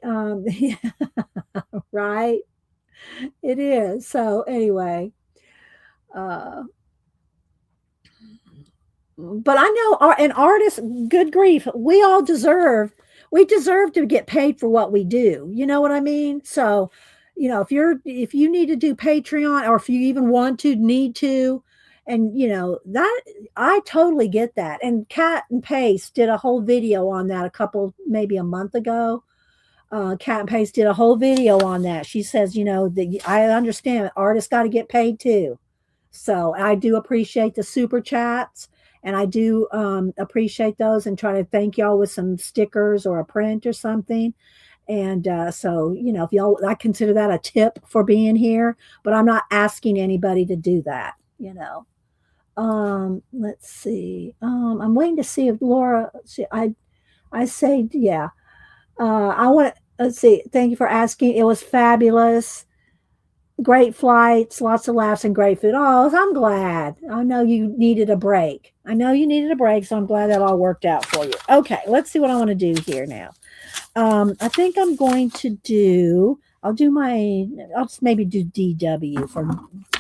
Right? It is. So anyway, but I know an artist, good grief, we deserve to get paid for what we do. You know what I mean? So, if you need to do Patreon or if you even need to, and that I totally get that. And Cat and Pace did a whole video on that maybe a month ago. Cat and Pace did a whole video on that. She says, that I understand artists got to get paid too. So I do appreciate the super chats and I do appreciate those and try to thank y'all with some stickers or a print or something. And so, if y'all, I consider that a tip for being here, but I'm not asking anybody to do that, Let's see. I'm waiting to see if Laura, I say, yeah. Let's see. Thank you for asking. It was fabulous. Great flights, lots of laughs, and great food. Oh, I'm glad. I know you needed a break. I know you needed a break, so I'm glad that all worked out for you. Okay, let's see what I want to do here now. I think I'm going to do. I'll just maybe do DW for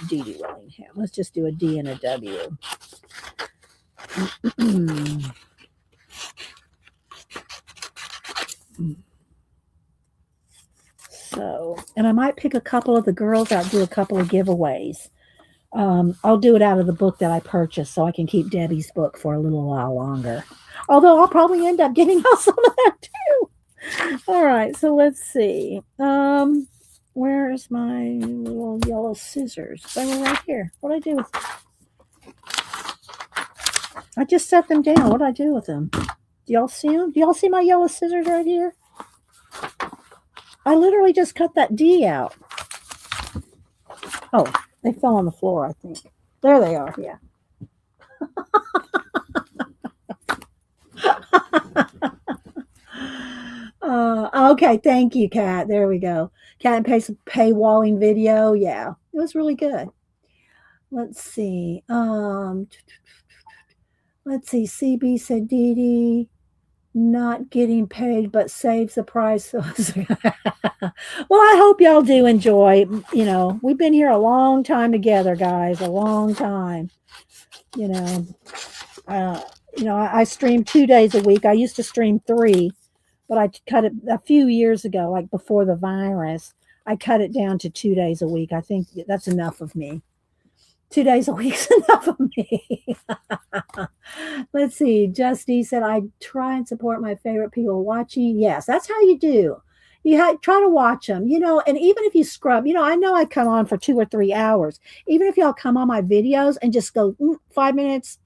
D D Willingham. Let's just do a D and a W. So, and I might pick a couple of the girls out, do a couple of giveaways. I'll do it out of the book that I purchased so I can keep Debbie's book for a little while longer. Although I'll probably end up getting out some of that too. All right, so let's see. Where's my little yellow scissors? They were right here. What did I do with them? I just set them down. What did I do with them? Do y'all see them? Do y'all see my yellow scissors right here? I literally just cut that D out. Oh, they fell on the floor, I think. There they are. Yeah. Okay, thank you, Kat. There we go. Cat and paywalling video. Yeah, it was really good. Let's see. Let's see. CB said Dee Dee not getting paid but saves the price. Well, I hope y'all do enjoy. You know, we've been here a long time together, guys. A long time. You know, I stream 2 days a week. I used to stream 3, but I cut it a few years ago, like before the virus. I cut it down to 2 days a week. I think that's enough of me. 2 days a week's enough of me. Let's see. Justy said, I try and support my favorite people watching. Yes, that's how you do. Try to watch them, and even if you scrub, I know I come on for 2 or 3 hours. Even if y'all come on my videos and just go 5 minutes,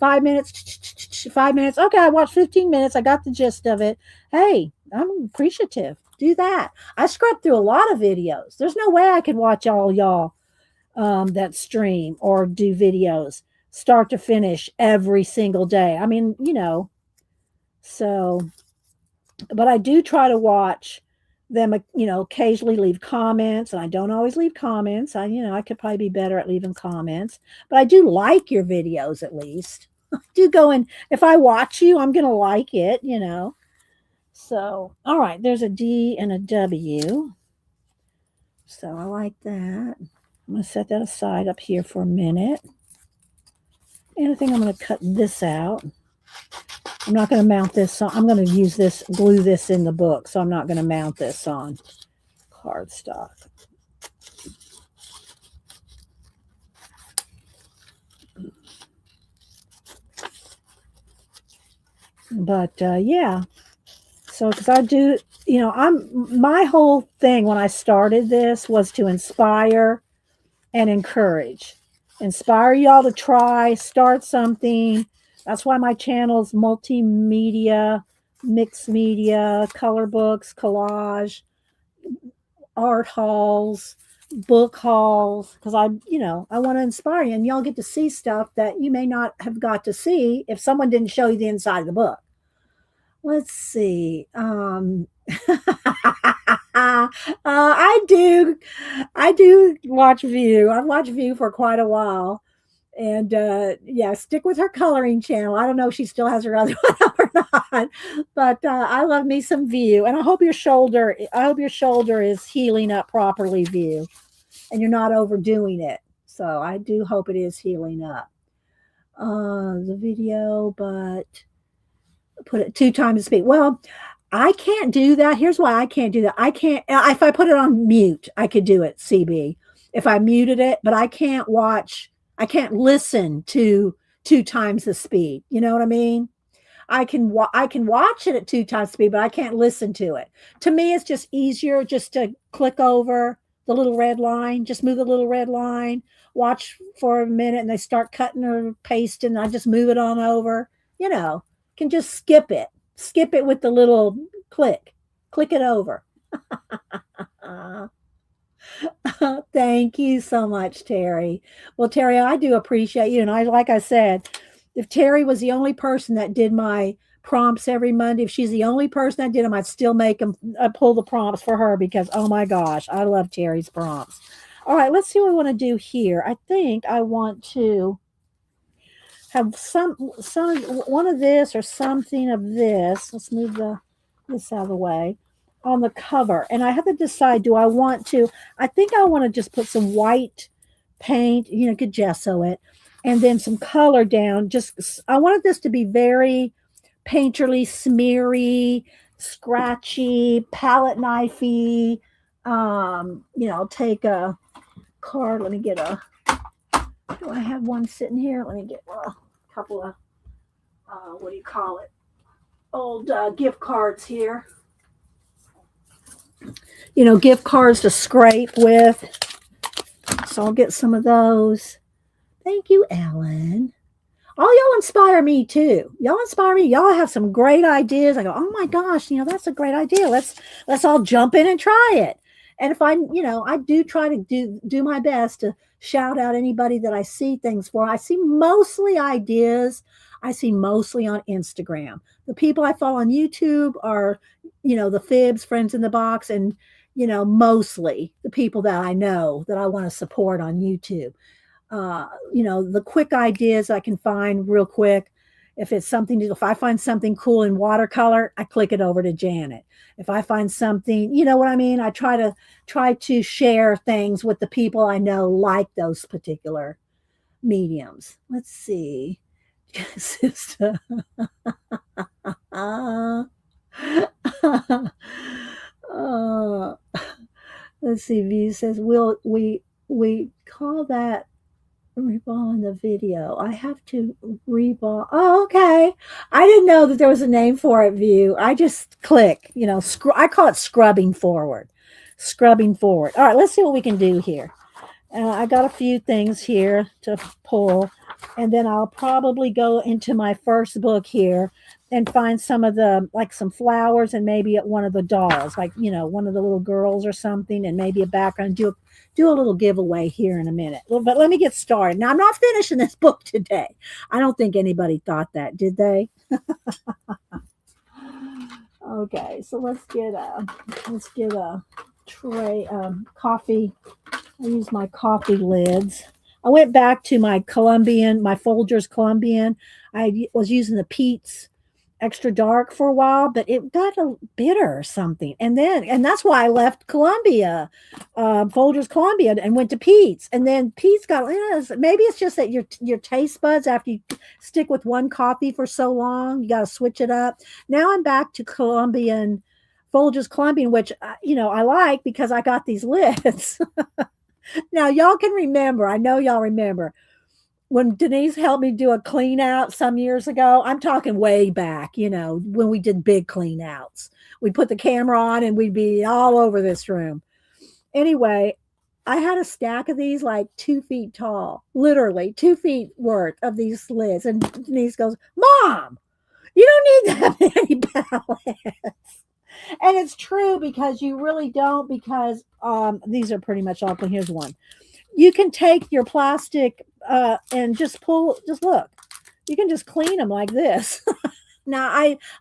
5 minutes, 5 minutes. Okay, I watched 15 minutes. I got the gist of it. Hey, I'm appreciative. Do that. I scrub through a lot of videos. There's no way I could watch all y'all that stream or do videos start to finish every single day. I mean, so, but I do try to watch them, occasionally leave comments, and I don't always leave comments. I could probably be better at leaving comments, but I do like your videos at least. I do go in, if I watch you, I'm going to like it, So, all right, there's a D and a W. So I like that. I'm going to set that aside up here for a minute. And I think I'm going to cut this out. I'm not going to mount this on. I'm going to glue this in the book. So I'm not going to mount this on cardstock. But yeah. So, because I do, my whole thing when I started this was to inspire and encourage. Inspire y'all to try, start something. That's why my channel's multimedia, mixed media, color books, collage, art hauls, book hauls, because I want to inspire you, and y'all get to see stuff that you may not have got to see if someone didn't show you the inside of the book. Let's see. I do watch View. I've watched View for quite a while. And yeah, stick with her coloring channel. I don't know if she still has her other one or not, but I love me some View. And I hope your shoulder is healing up properly, View, and you're not overdoing it. So I do hope it is healing up. The video, but put it 2 times the speed. Well, I can't do that. Here's why I can't do that. I can't, if I put it on mute, I could do it, CB, if I muted it, but I can't listen to 2 times the speed. You know what I mean? I can watch it at 2 times speed, but I can't listen to it. To me, it's just easier just to click over the little red line, just move the little red line, watch for a minute, and they start cutting or pasting. I just move it on over, can just skip it with the little click it over. Thank you so much, Terry. Well, Terry, I do appreciate you. And like I said, if Terry was the only person that did my prompts every Monday. If she's the only person that did them, I'd still make them, pull the prompts for her because, oh my gosh, I love Terry's prompts. All right, let's see what we want to do here. I think I want to have some one of this or something of this. Let's move this out of the way on the cover. And I have to decide, do I want to, I think I want to just put some white paint, could gesso it, and then some color down. Just, I wanted this to be very painterly, smeary, scratchy, palette knifey. I'll take a card. Let me get do I have one sitting here? Let me get a couple of, what do you call it? Old gift cards here. Gift cards to scrape with. So I'll get some of those. Thank you, Ellen. All y'all inspire me too. Y'all inspire me. Y'all have some great ideas. I go, oh my gosh, that's a great idea. Let's all jump in and try it. And if I do try to do my best to shout out anybody that I see things for. I see mostly ideas. I see mostly on Instagram. The people I follow on YouTube are, the Fibs, Friends in the Box, and, mostly the people that I know that I want to support on YouTube. The quick ideas I can find real quick. If I find something cool in watercolor, I click it over to Janet. If I find something, you know what I mean? I try to share things with the people I know like those particular mediums. Let's see. Sister. Let's see. View says, we call that reball in the video. I have to reball. Oh, okay. I didn't know that there was a name for it, View. I just click, I call it scrubbing forward. Scrubbing forward. All right, let's see what we can do here. I got a few things here to pull, and then I'll probably go into my first book here and find some of the, like some flowers and maybe one of the dolls, like, one of the little girls or something, and maybe a background, do a little giveaway here in a minute. But let me get started. Now, I'm not finishing this book today. I don't think anybody thought that, did they? Okay, so let's get a tray, coffee. I use my coffee lids. I went back to my Folgers Colombian. I was using the Pete's extra dark for a while, but it got a bitter or something. And that's why I left Columbia, Folgers Columbia, and went to Pete's. And then Pete's got, maybe it's just that your taste buds, after you stick with one coffee for so long, you got to switch it up. Now I'm back to Folgers Colombian, which, I like because I got these lids. Now, y'all can remember, I know y'all remember, when Denise helped me do a clean out some years ago. I'm talking way back, when we did big clean outs. We'd put the camera on and we'd be all over this room. Anyway, I had a stack of these like 2 feet tall, literally 2 feet worth of these lids. And Denise goes, Mom, you don't need that many palettes. And it's true, because you really don't, because these are pretty much all clean. Here's one. You can take your plastic and just look. You can just clean them like this. Now,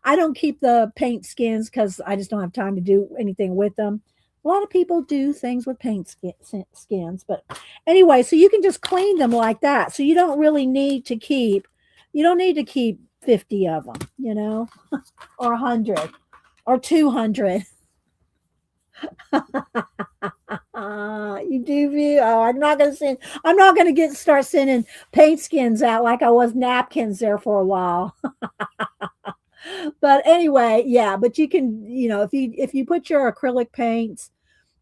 I don't keep the paint skins because I just don't have time to do anything with them. A lot of people do things with paint skins. But anyway, so you can just clean them like that. So you don't really need to keep 50 of them, or 100. Or 200. You do View? Oh, I'm not going to start sending paint skins out like I was napkins there for a while. But anyway, yeah, but you can, if you put your acrylic paints,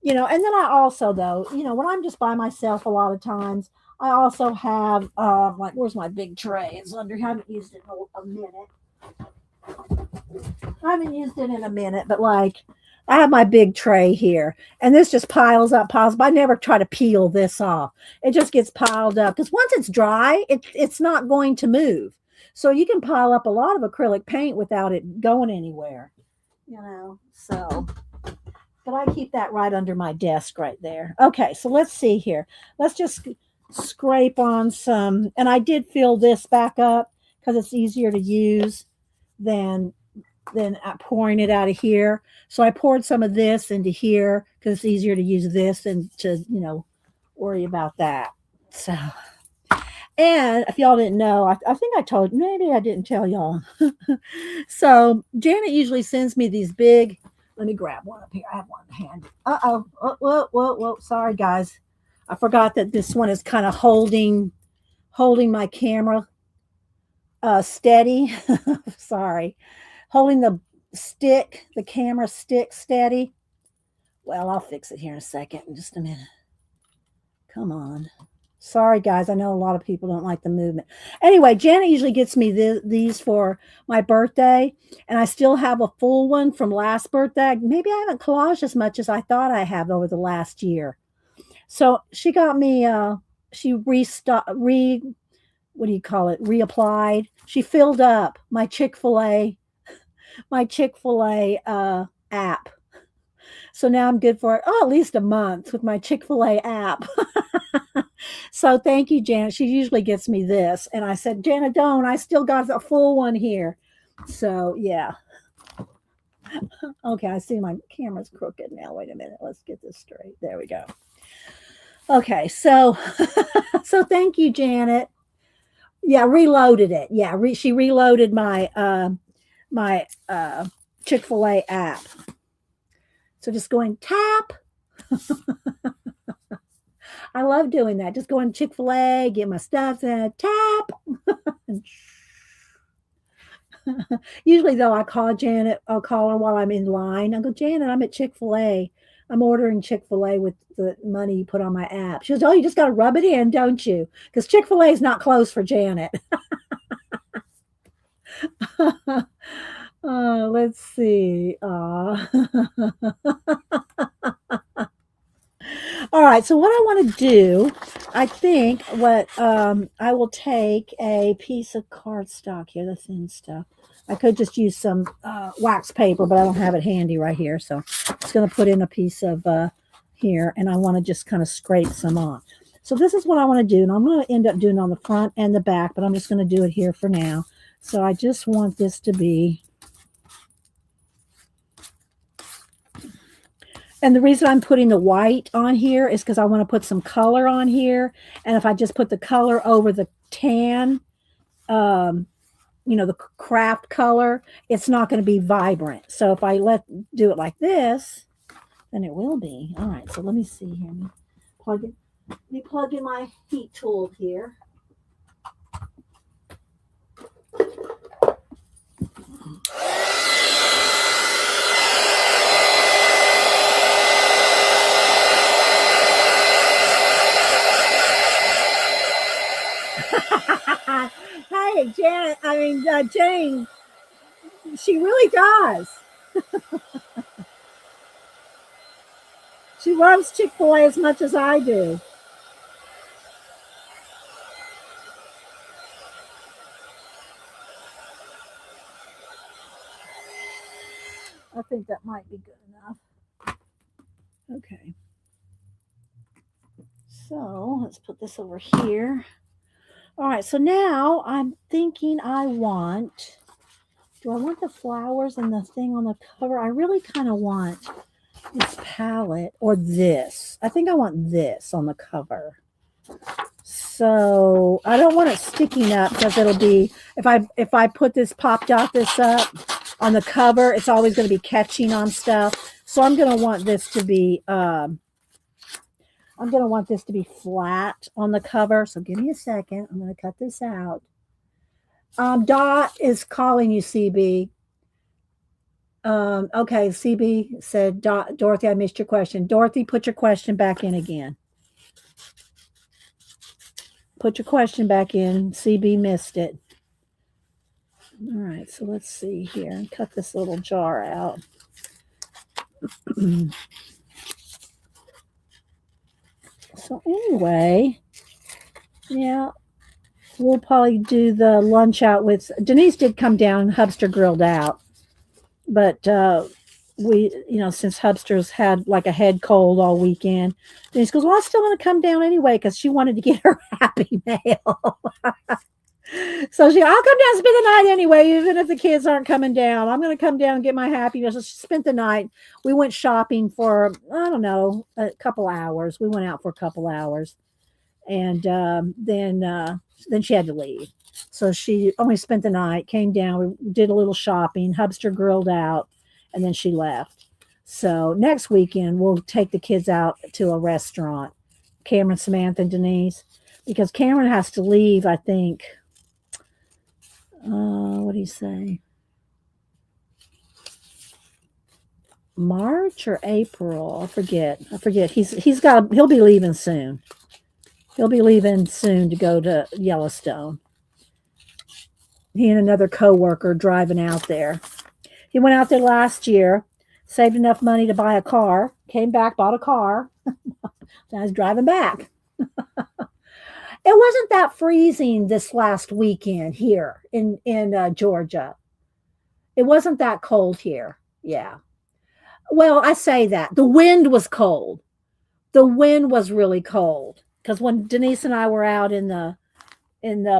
and then I also, though, when I'm just by myself a lot of times, I also have, like, where's my big tray? It's under, I haven't used it in a minute. I haven't used it in a minute, but like, I have my big tray here, and this just piles up. I never try to peel this off. It just gets piled up, because once it's dry, it's not going to move. So you can pile up a lot of acrylic paint without it going anywhere, so, but I keep that right under my desk right there. Okay, so let's see here. Let's just scrape on some, and I did fill this back up because it's easier to use than pouring it out of here. So I poured some of this into here because it's easier to use this than to, worry about that. So, and if y'all didn't know, I think I told, maybe I didn't tell y'all. So Janet usually sends me these big, let me grab one up here. I have one handy. Uh-oh. Oh, whoa. Sorry, guys. I forgot that this one is kind of holding my camera steady. Sorry. Holding the camera stick steady. Well, I'll fix it here in a second, in just a minute. Come on. Sorry, guys. I know a lot of people don't like the movement. Anyway, Janet usually gets me these for my birthday, and I still have a full one from last birthday. Maybe I haven't collaged as much as I thought I have over the last year. So she got me, she reapplied. She filled up my Chick-fil-A app. So now I'm good for at least a month with my Chick-fil-A app. So thank you, Janet. She usually gets me this. And I said, Janet, don't. I still got a full one here. So, yeah. Okay, I see my camera's crooked now. Wait a minute. Let's get this straight. There we go. Okay, so so thank you, Janet. Yeah, reloaded it. Yeah, she reloaded my Chick-fil-A app. So just going tap. I love doing that. Just going to Chick-fil-A, get my stuff, and tap. Usually, though, I call Janet. I'll call her while I'm in line. I'll go, Janet, I'm at Chick-fil-A. I'm ordering Chick-fil-A with the money you put on my app. She goes, oh, you just got to rub it in, don't you? Because Chick-fil-A is not closed for Janet. Oh, let's see. All right, so what I want to do, I think what I will take a piece of cardstock here, the thin stuff. I could just use some wax paper, but I don't have it handy right here. So I'm just going to put in a piece of here, and I want to just kind of scrape some on. So this is what I want to do, and I'm going to end up doing it on the front and the back, but I'm just going to do it here for now. So I just want this to be... And the reason I'm putting the white on here is because I want to put some color on here. And if I just put the color over the tan, the craft color, it's not going to be vibrant. So if I do it like this, then it will be. All right, so let me see here. Let me plug in my heat tool here. Hey, Jane, she really does. She loves Chick-fil-A as much as I do. I think that might be good enough. Okay. So let's put this over here. All right, so now I'm thinking do I want the flowers and the thing on the cover? I really kind of want this palette or this. I think I want this on the cover. So I don't want it sticking up because it'll be, if I put this this up on the cover, it's always going to be catching on stuff. So I'm going to want this to be, flat on the cover. So give me a second. I'm going to cut this out. Dot is calling you, CB. Okay, CB said, Dorothy, I missed your question. Dorothy, put your question back in again. Put your question back in. CB missed it. All right, so let's see here. Cut this little jar out. So anyway, yeah, we'll probably do the lunch out with, Denise did come down, Hubster grilled out, but we, since Hubster's had like a head cold all weekend, Denise goes, well, I'm still going to come down anyway because she wanted to get her Happy Mail. So I'll come down and spend the night anyway, even if the kids aren't coming down. I'm going to come down and get my happiness. So she spent the night. We went shopping for, I don't know, a couple hours. We went out for a couple hours. And then she had to leave. So she only spent the night, came down, we did a little shopping, Hubster grilled out, and then she left. So next weekend, we'll take the kids out to a restaurant, Cameron, Samantha, and Denise, because Cameron has to leave, I think. What do you say? March or April? I forget. He'll be leaving soon. He'll be leaving soon to go to Yellowstone. He and another coworker driving out there. He went out there last year, saved enough money to buy a car, came back, bought a car. Now he's driving back. It wasn't that freezing this last weekend here in Georgia. It wasn't that cold here. Yeah. Well, I say that. The wind was cold. The wind was really cold. Because when Denise and I were out in the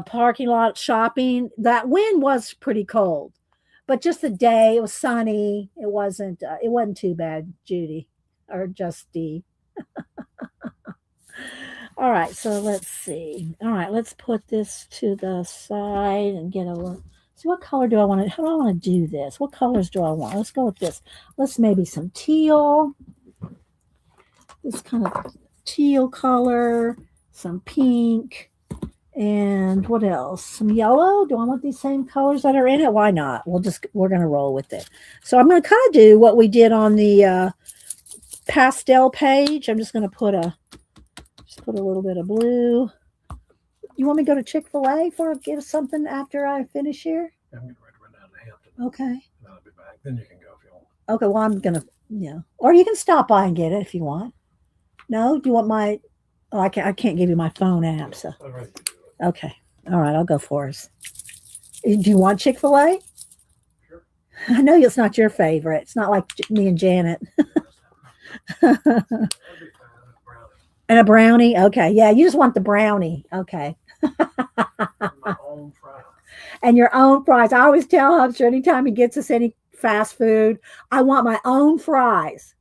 parking lot shopping, that wind was pretty cold. But just the day, it was sunny. It wasn't too bad, Judy or Justy. All right, so let's see. All right, let's put this to the side and get a look. So what color do I want to? How do I want to do this? What colors do I want? Let's go with this. Let's maybe some teal. This kind of teal color, some pink, and what else? Some yellow. Do I want these same colors that are in it? Why not? We're going to roll with it. So I'm going to kind of do what we did on the pastel page. I'm just going to put a little bit of blue. You want me to go to Chick-fil-A for get something after I finish here? I'm getting ready to run down to Hampton. Okay. And I'll be back. Then you can go if you want. Okay, well, I'm going to, or you can stop by and get it if you want. No? Do you want my, I can't give you my phone app, so. I'd rather you do it. Okay. All right, I'll go for us. Do you want Chick-fil-A? Sure. I know it's not your favorite. It's not like me and Janet. That'd be fine. And a brownie? Okay. Yeah, you just want the brownie. Okay. My own fries. And your own fries. I always tell Hubster anytime he gets us any fast food, I want my own fries.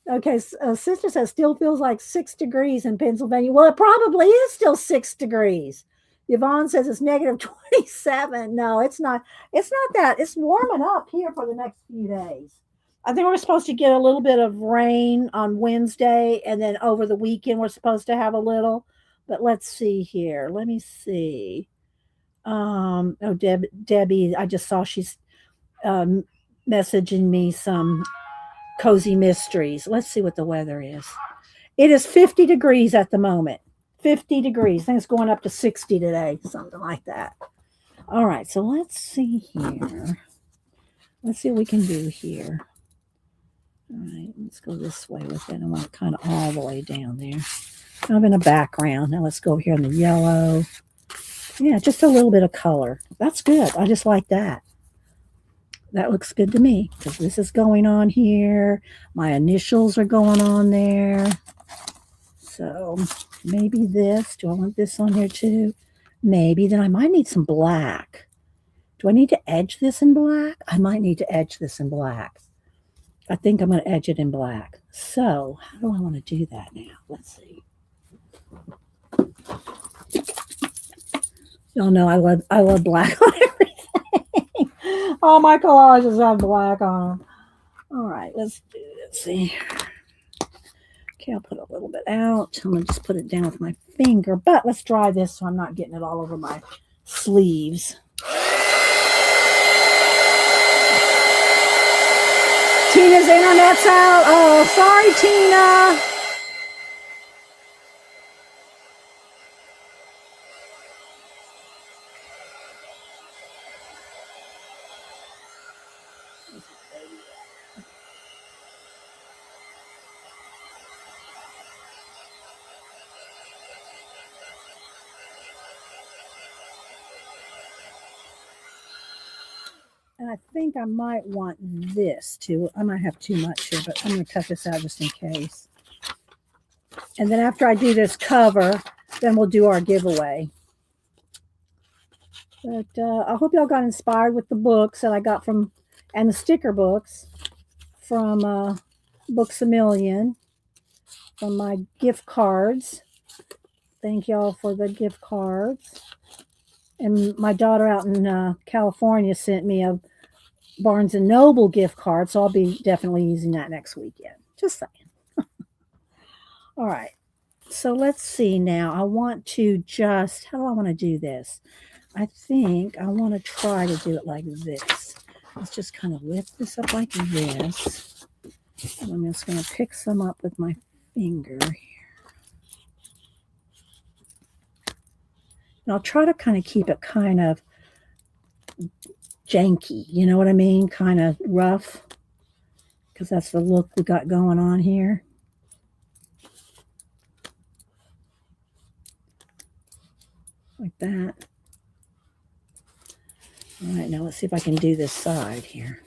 Okay. Sister says still feels like 6 degrees in Pennsylvania. Well, it probably is still 6 degrees. Yvonne says it's negative 27. No, it's not. It's not that. It's warming up here for the next few days. I think we're supposed to get a little bit of rain on Wednesday, and then over the weekend we're supposed to have a little. But let's see here. Let me see. Debbie, I just saw she's messaging me some cozy mysteries. Let's see what the weather is. It is 50 degrees at the moment. 50 degrees. I think it's going up to 60 today, something like that. All right, so let's see here. Let's see what we can do here. All right, let's go this way with it. I want it kind of all the way down there. Kind of in a background. Now let's go over here in the yellow. Yeah, just a little bit of color. That's good. I just like that. That looks good to me because this is going on here. My initials are going on there. So maybe this. Do I want this on here too? Maybe. Then I might need some black. Do I need to edge this in black? I might need to edge this in black. I think I'm going to edge it in black. So how do I want to do that now? Let's see. Y'all know I love black on everything. All my collages have black on them. All right, let's do this. See. Okay, I'll put a little bit out. I'm going to just put it down with my finger. But let's dry this so I'm not getting it all over my sleeves. Tina's internet's out. Oh, sorry, Tina. And I think I might want this too. I might have too much here, but I'm going to cut this out just in case. And then after I do this cover, then we'll do our giveaway. But I hope y'all got inspired with the books that I got from, and the sticker books from Books A Million, from my gift cards. Thank y'all for the gift cards. And my daughter out in California sent me a Barnes and Noble gift card, so I'll be definitely using that next weekend. Just saying. All right. So let's see now. I want to just, how do I want to do this? I think I want to try to do it like this. Let's just kind of lift this up like this. And I'm just going to pick some up with my finger here. And I'll try to kind of keep it kind of janky. You know what I mean? Kind of rough. Because that's the look we got going on here. Like that. All right, now let's see if I can do this side here.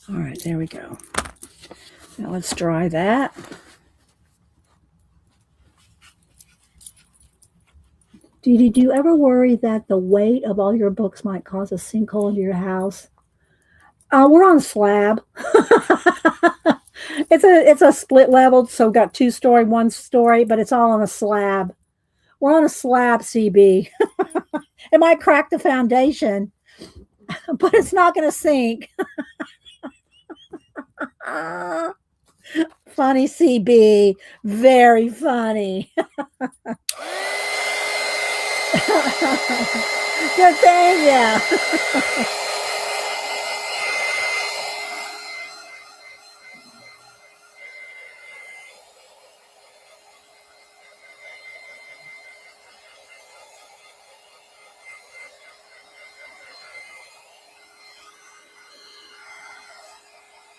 All right, there we go. Now let's dry that. Dee Dee, do you ever worry that the weight of all your books might cause a sinkhole into your house? We're on a slab. It's a split level, so we've got 2-story, 1-story, but it's all on a slab. We're on a slab, CB. It might crack the foundation, but it's not going to sink. Funny, CB. Very funny. Good thing, yeah.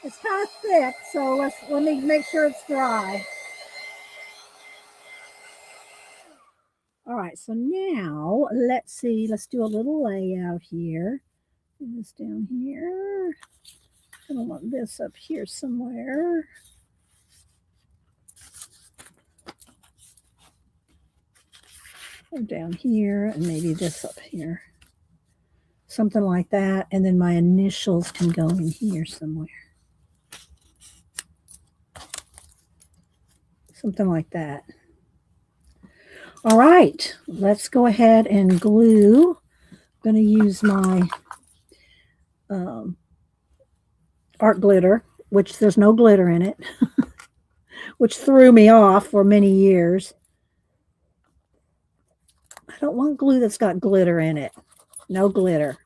It's kind of thick, so let me make sure it's dry. All right, so now let's see. Let's do a little layout here. Do this down here. I don't want this up here somewhere. Or down here, and maybe this up here. Something like that, and then my initials can go in here somewhere. Something like that. All right, let's go ahead and glue. I'm going to use my art glitter, which there's no glitter in it, which threw me off for many years. I don't want glue that's got glitter in it. No glitter.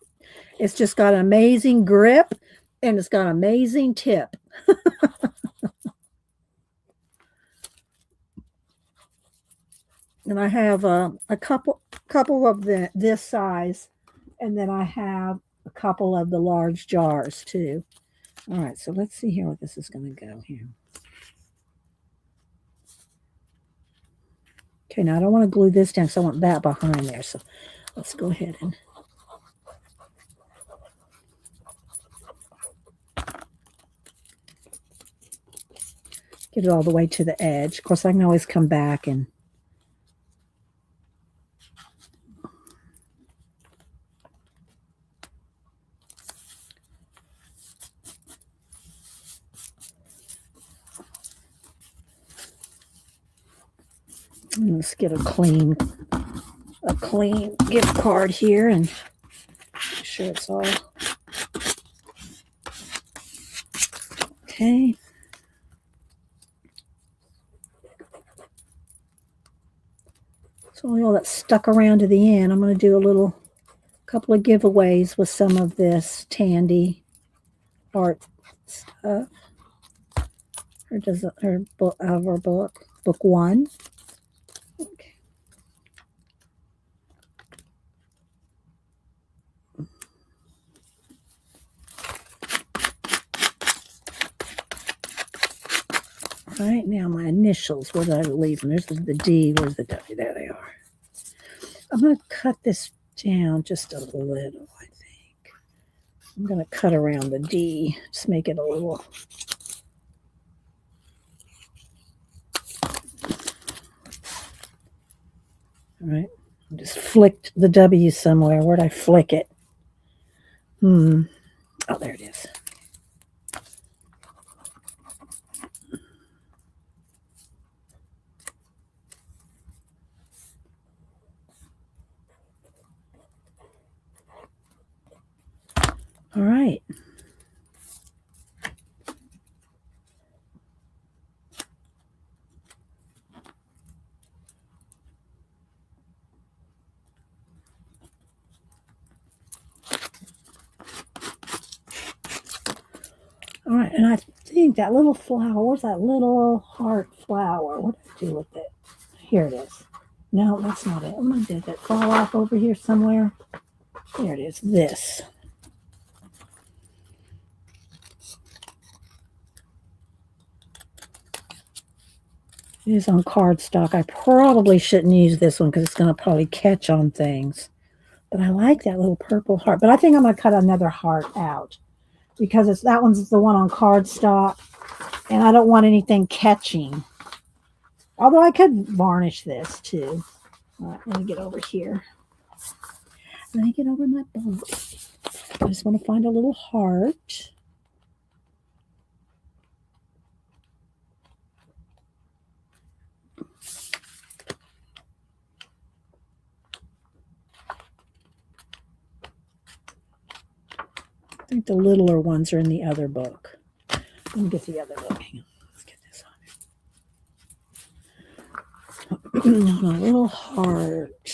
It's just got an amazing grip, and it's got an amazing tip. And I have a couple of this size, and then I have a couple of the large jars too. All right, so let's see here what this is going to go here. Okay, now I don't want to glue this down because I want that behind there. So let's go ahead and get it all the way to the edge. Of course, I can always come back and let's get a clean gift card here and make sure it's all okay. So all that stuck around to the end, I'm going to do a couple of giveaways with some of this Tandy Art stuff. Her book, our book 1. Okay. All right, now my initials. Where did I leave them? There's the D. Where's the W? There they are. I'm going to cut this down just a little, I think. I'm going to cut around the D. Just make it a little. All right. I just flicked the W somewhere. Where'd I flick it? Oh, there it is. All right. All right, and I think that little flower, where's that little heart flower? What did I do with it? Here it is. No, that's not it. Oh, did that fall off over here somewhere? There it is, this. It is on cardstock. I probably shouldn't use this one because it's going to probably catch on things. But I like that little purple heart. But I think I'm going to cut another heart out because that one's the one on cardstock. And I don't want anything catching. Although I could varnish this too. All right, let me get over here. Let me get over my book. I just want to find a little heart. I think the littler ones are in the other book. Let me get the other book. Hang on. Let's get this on. A little heart.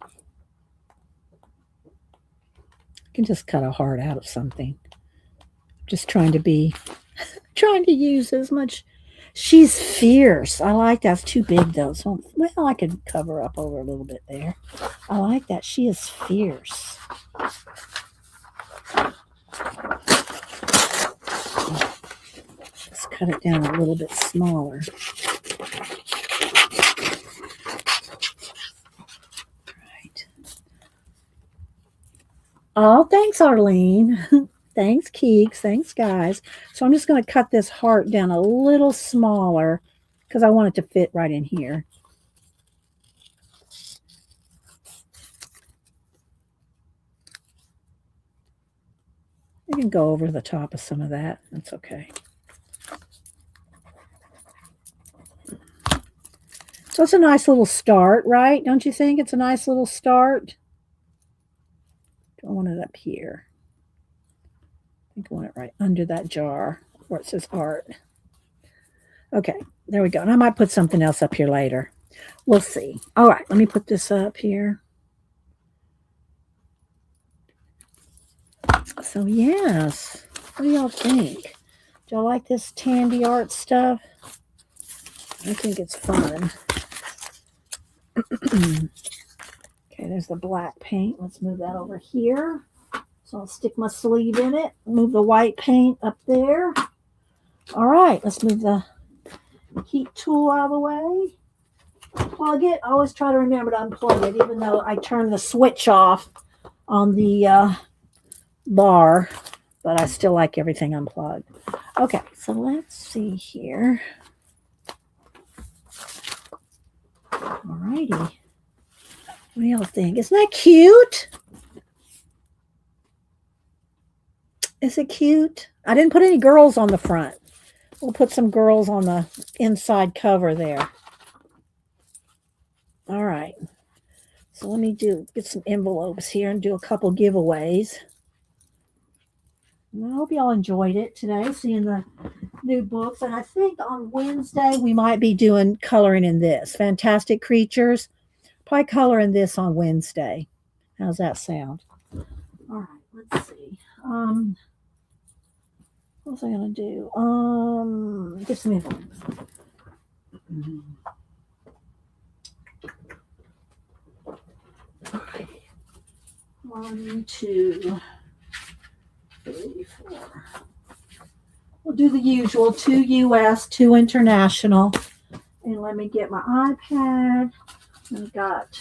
I can just cut a heart out of something. Just trying to use as much. She's fierce. I like that. It's too big though. So, well, I could cover up over a little bit there. I like that. She is fierce. Let's cut it down a little bit smaller. Right. Oh, thanks, Arlene. Thanks, Keeks. Thanks, guys. So I'm just going to cut this heart down a little smaller because I want it to fit right in here. I can go over the top of some of that. That's okay. So it's a nice little start, right? Don't you think it's a nice little start? I want it up here. I think I want it right under that jar where it says art. Okay, there we go. And I might put something else up here later. We'll see. All right, let me put this up here. So, yes. What do y'all think? Do y'all like this Tandy Arts stuff? I think it's fun. Okay, there's the black paint. Let's move that over here. So I'll stick my sleeve in it. Move the white paint up there. All right, let's move the heat tool out of the way. Plug it. I always try to remember to unplug it, even though I turn the switch off on the bar, but I still like everything unplugged. Okay, so let's see here. All righty. What do y'all think? Isn't that cute? Is it cute? I didn't put any girls on the front. We'll put some girls on the inside cover there. All right. So let me get some envelopes here and do a couple giveaways. I hope y'all enjoyed it today, seeing the new books. And I think on Wednesday we might be doing coloring in this. Fantastic Creatures. Probably coloring this on Wednesday. How's that sound? All right, let's see. What was I going to do? Get some envelopes. 1, 2, 3, 4. We'll do the usual 2 US, 2 international. And let me get my iPad. I've got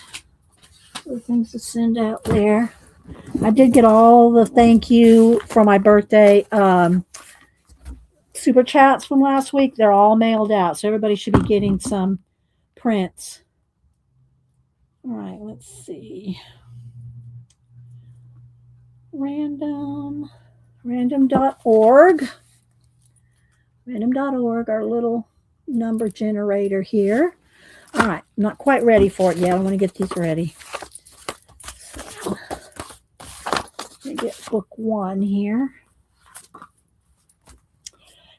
the things to send out there. I did get all the thank you for my birthday super chats from last week. They're all mailed out, so everybody should be getting some prints. All right, let's see. Random.org. Random.org, our little number generator here. All right, I'm not quite ready for it yet. I want to get these ready. So, let me get book 1 here.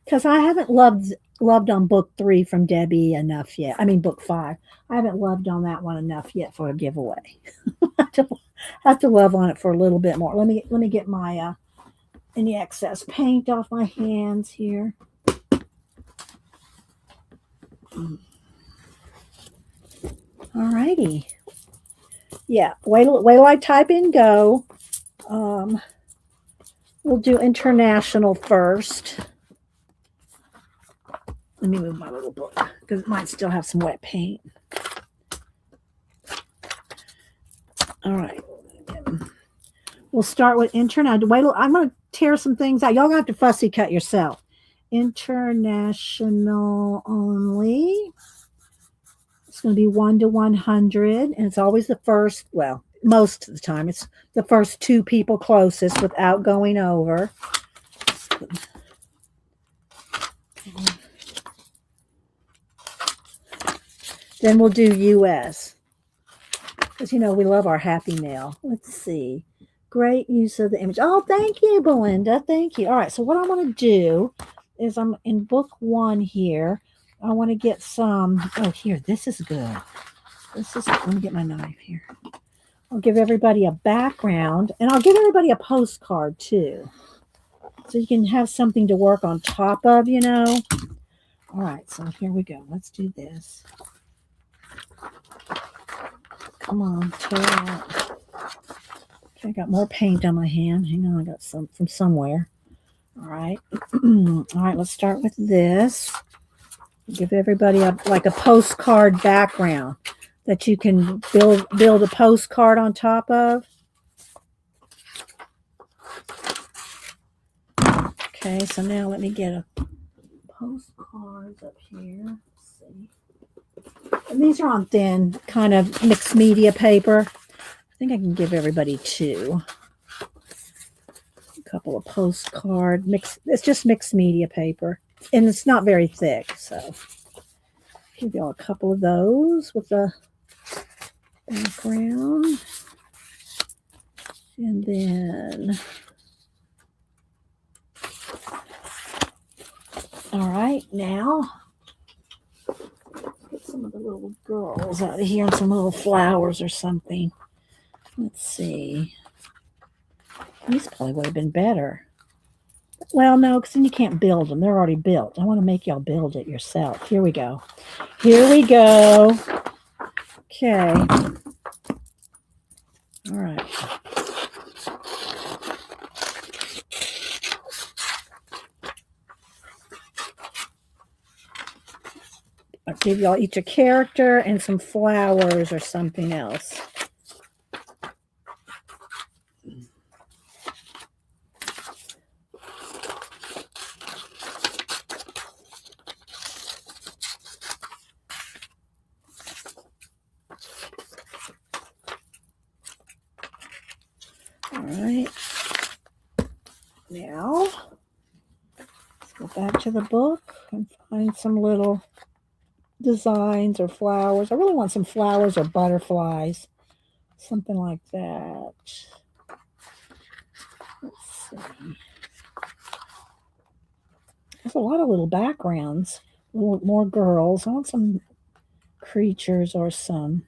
Because I haven't loved on book 3 from Debbie enough yet. I mean, book 5. I haven't loved on that one enough yet for a giveaway. I have to love on it for a little bit more. Let me get my any excess paint off my hands here. All righty. Yeah, wait till I type in go. We'll do international first. Let me move my little book because it might still have some wet paint. All right. We'll start with international. Wait till I'm going to tear some things out. Y'all going to have to fussy cut yourself. International only. It's going to be 1 to 100, and it's always the first, well, most of the time, it's the first 2 people closest without going over. Then we'll do US. Because, you know, we love our happy mail. Let's see. Great use of the image. Oh, thank you, Belinda. Thank you. All right, so what I want to do is I'm in book 1 here. I want to get some. Oh, here, this is good. Let me get my knife here. I'll give everybody a background, and I'll give everybody a postcard too, so you can have something to work on top of, you know. All right, so here we go. Let's do this. Come on, tear out. Okay, I got more paint on my hand. Hang on, I got some from somewhere. All right. All right, let's start with this. Give everybody like a postcard background that you can build a postcard on top of. Okay, so now let me get a postcards up here. Let's see. And these are on thin, kind of mixed media paper. I think I can give everybody 2. A couple of postcard mix. It's just mixed media paper. And it's not very thick, so give y'all a couple of those with the background. And then, all right, now, get some of the little girls out of here and some little flowers or something. Let's see. These probably would have been better. Well, no, because then you can't build them. They're already built. I want to make y'all build it yourself. Here we go. Here we go. Okay. All right. I'll give y'all each a character and some flowers or something else. All right. Now, let's go back to the book and find some little designs or flowers. I really want some flowers or butterflies, something like that. Let's see. There's a lot of little backgrounds, more girls. I want some creatures or some.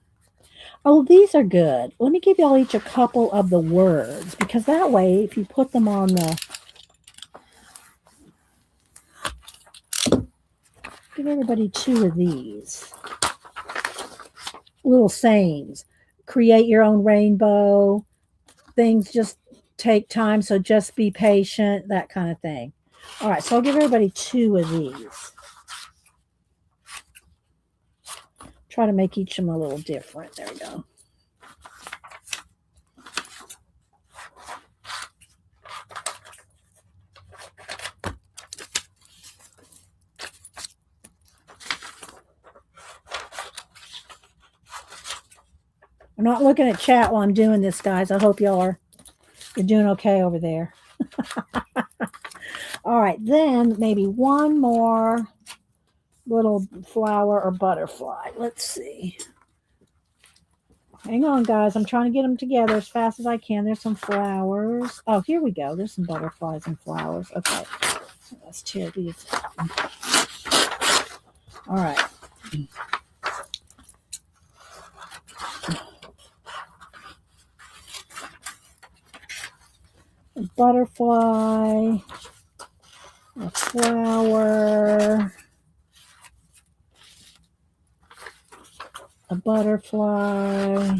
Oh, these are good. Let me give y'all each a couple of the words, because that way, if you put them on the, give everybody 2 of these little sayings. Create your own rainbow. Things just take time, so just be patient, that kind of thing. All right, so I'll give everybody 2 of these. Try to make each of them a little different. There we go. I'm not looking at chat while I'm doing this, guys. I hope you're doing okay over there. All right, then maybe one more little flower or butterfly. Let's see. Hang on, guys. I'm trying to get them together as fast as I can. There's some flowers. Oh, here we go. There's some butterflies and flowers. Okay. Let's tear these out. All right. A butterfly, a flower, a butterfly,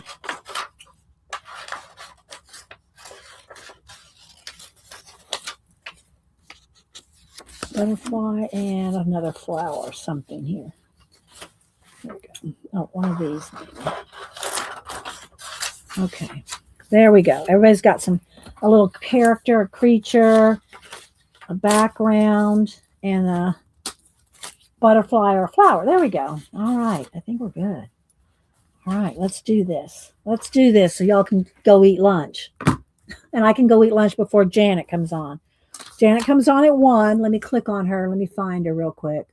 and another flower, something here. There we go. Oh, one of these. Okay, there we go. Everybody's got a little character, a creature, a background, and a butterfly or a flower. There we go. All right, I think we're good. All right, let's do this. Let's do this so y'all can go eat lunch. And I can go eat lunch before Janet comes on. Janet comes on at 1. Let me click on her. Let me find her real quick.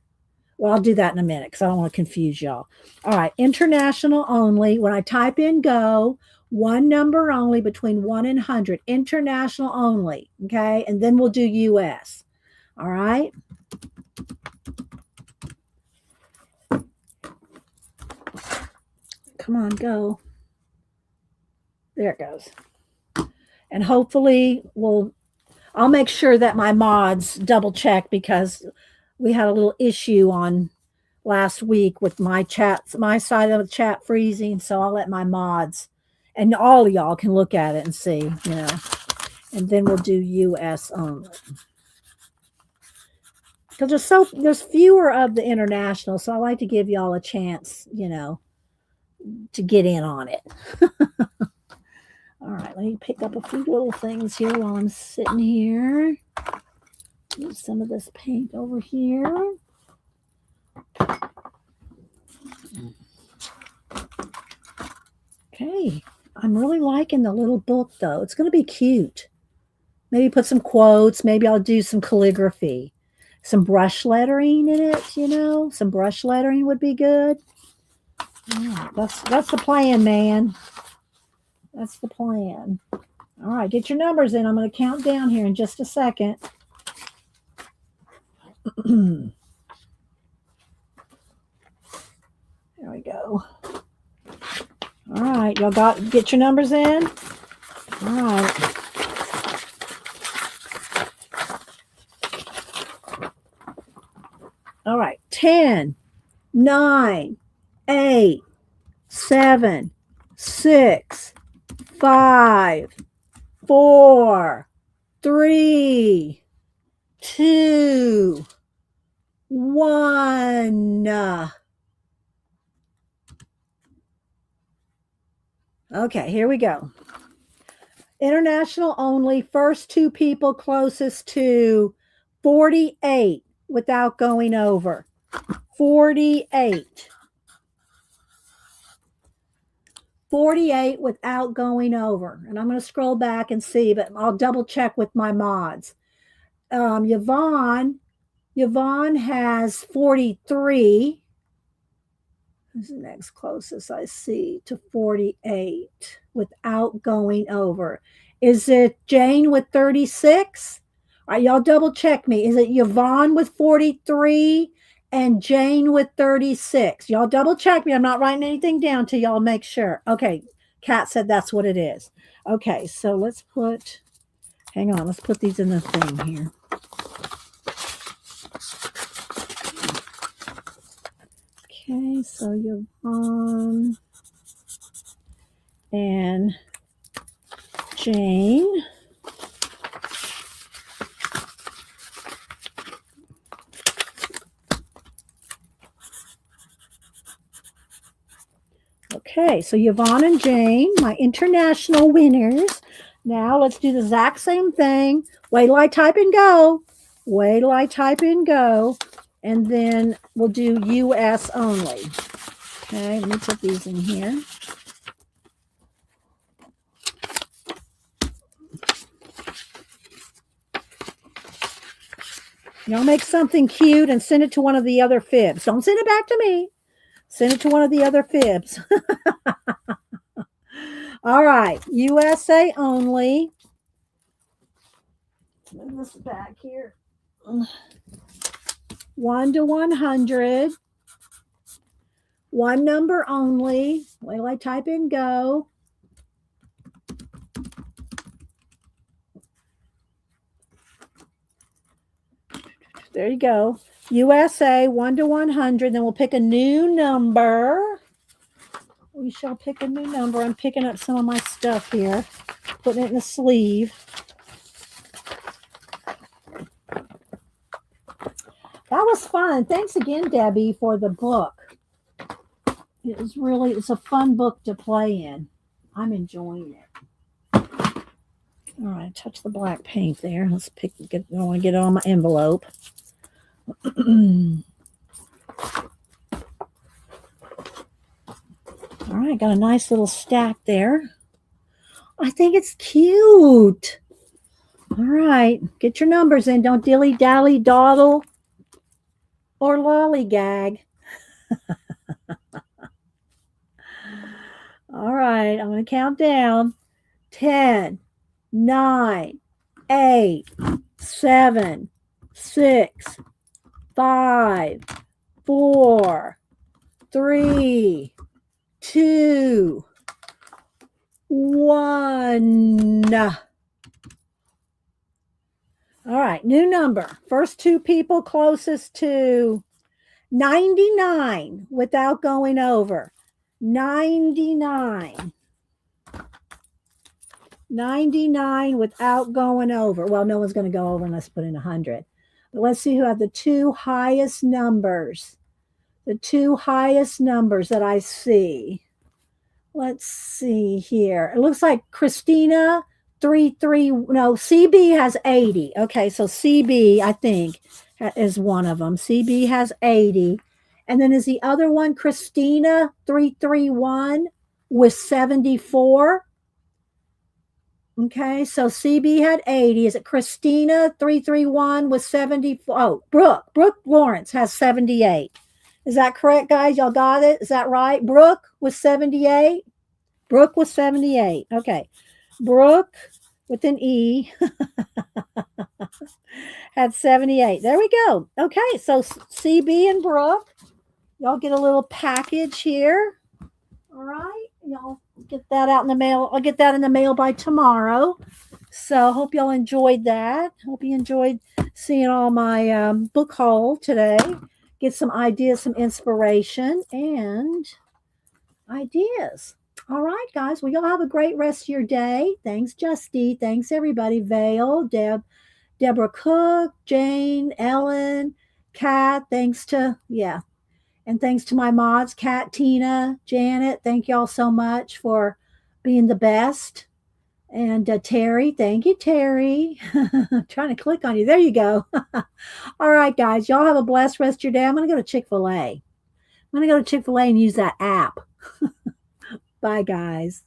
Well, I'll do that in a minute because I don't want to confuse y'all. All right, international only. When I type in go, one number only between 1 and 100. International only, okay? And then we'll do US. All right? Come on, go. There it goes. And hopefully I'll make sure that my mods double check because we had a little issue on last week with my side of the chat freezing. So I'll let my mods and all of y'all can look at it and see, and then we'll do US only. Because there's fewer of the international. So I like to give y'all a chance, to get in on it. All right, let me pick up a few little things here while I'm sitting here. Use some of this paint over here. Okay, I'm really liking the little book, though. It's going to be cute. Maybe put some quotes. Maybe I'll do some calligraphy. Some brush lettering in it, Some brush lettering would be good. Yeah, that's the plan, man. That's the plan. All right, get your numbers in. I'm going to count down here in just a second. There we go. All right, y'all get your numbers in? All right. All right, 10, 9, 8, 7, 6, 5, 4, 3, 2, 1. Okay, here we go. International only. First 2 people closest to 48 without going over. 48. 48 without going over. And I'm going to scroll back and see, but I'll double check with my mods. Yvonne has 43. Who's the next closest I see to 48 without going over? Is it Jane with 36? All right, y'all double check me. Is it Yvonne with 43 and Jane with 36? Y'all double check me. I'm not writing anything down till y'all make sure. Okay, Kat said that's what it is. Okay, so let's put these in the thing here. Okay, so Yvonne and Jane. Okay, so Yvonne and Jane, my international winners. Now let's do the exact same thing. Wait till I type and go. Wait till I type and go. And then we'll do US only. Okay, let me put these in here. Y'all make something cute and send it to one of the other fibs. Don't send it back to me. Send it to one of the other fibs. All right. USA only. Move this back here. 1 to 100. One number only. Wait till I type in go. There you go. USA 1 to 100. Then we'll pick a new number. We shall pick a new number. I'm picking up some of my stuff here, putting it in the sleeve. That was fun. Thanks again, Debbie, for the book. It's a fun book to play in. I'm enjoying it. All right, touch the black paint there. Let's I want to get it on my envelope. All right, got a nice little stack there. I think it's cute. All right, get your numbers in. Don't dilly-dally, dawdle, or lollygag. All right, I'm going to count down. 10, 9, 8, 7, 6, 5, 4, 3, 2, 1. All right, new number. First two people closest to 99 without going over. 99. 99 without going over. Well, no one's going to go over unless I put in 100. But let's see who have the two highest numbers. The two highest numbers that I see. Let's see here. It looks like Christina 33. No, CB has 80. Okay, so CB, I think, is one of them. CB has 80. And then is the other one Christina 331 with 74? Okay, so CB had 80. Is it Christina 331 with 74? Oh, Brooke Lawrence has 78. Is that correct, guys? Y'all got it? Is that right? Brooke was 78? Brooke was 78. Okay. Brooke with an E had 78. There we go. Okay, so CB and Brooke, y'all get a little package here. All right. Y'all get that out in the mail. I'll get that in the mail by tomorrow. So hope y'all enjoyed that. Hope you enjoyed seeing all my book haul today. Get some ideas, some inspiration, and ideas. All right, guys. Well, y'all have a great rest of your day. Thanks, Justy. Thanks, everybody. Vale, Deborah Cook, Jane, Ellen, Kat. Thanks to, and thanks to my mods, Kat, Tina, Janet. Thank y'all so much for being the best. And Terry, thank you, Terry. I'm trying to click on you. There you go. All right, guys. Y'all have a blessed rest of your day. I'm going to go to Chick-fil-A. I'm going to go to Chick-fil-A and use that app. Bye, guys.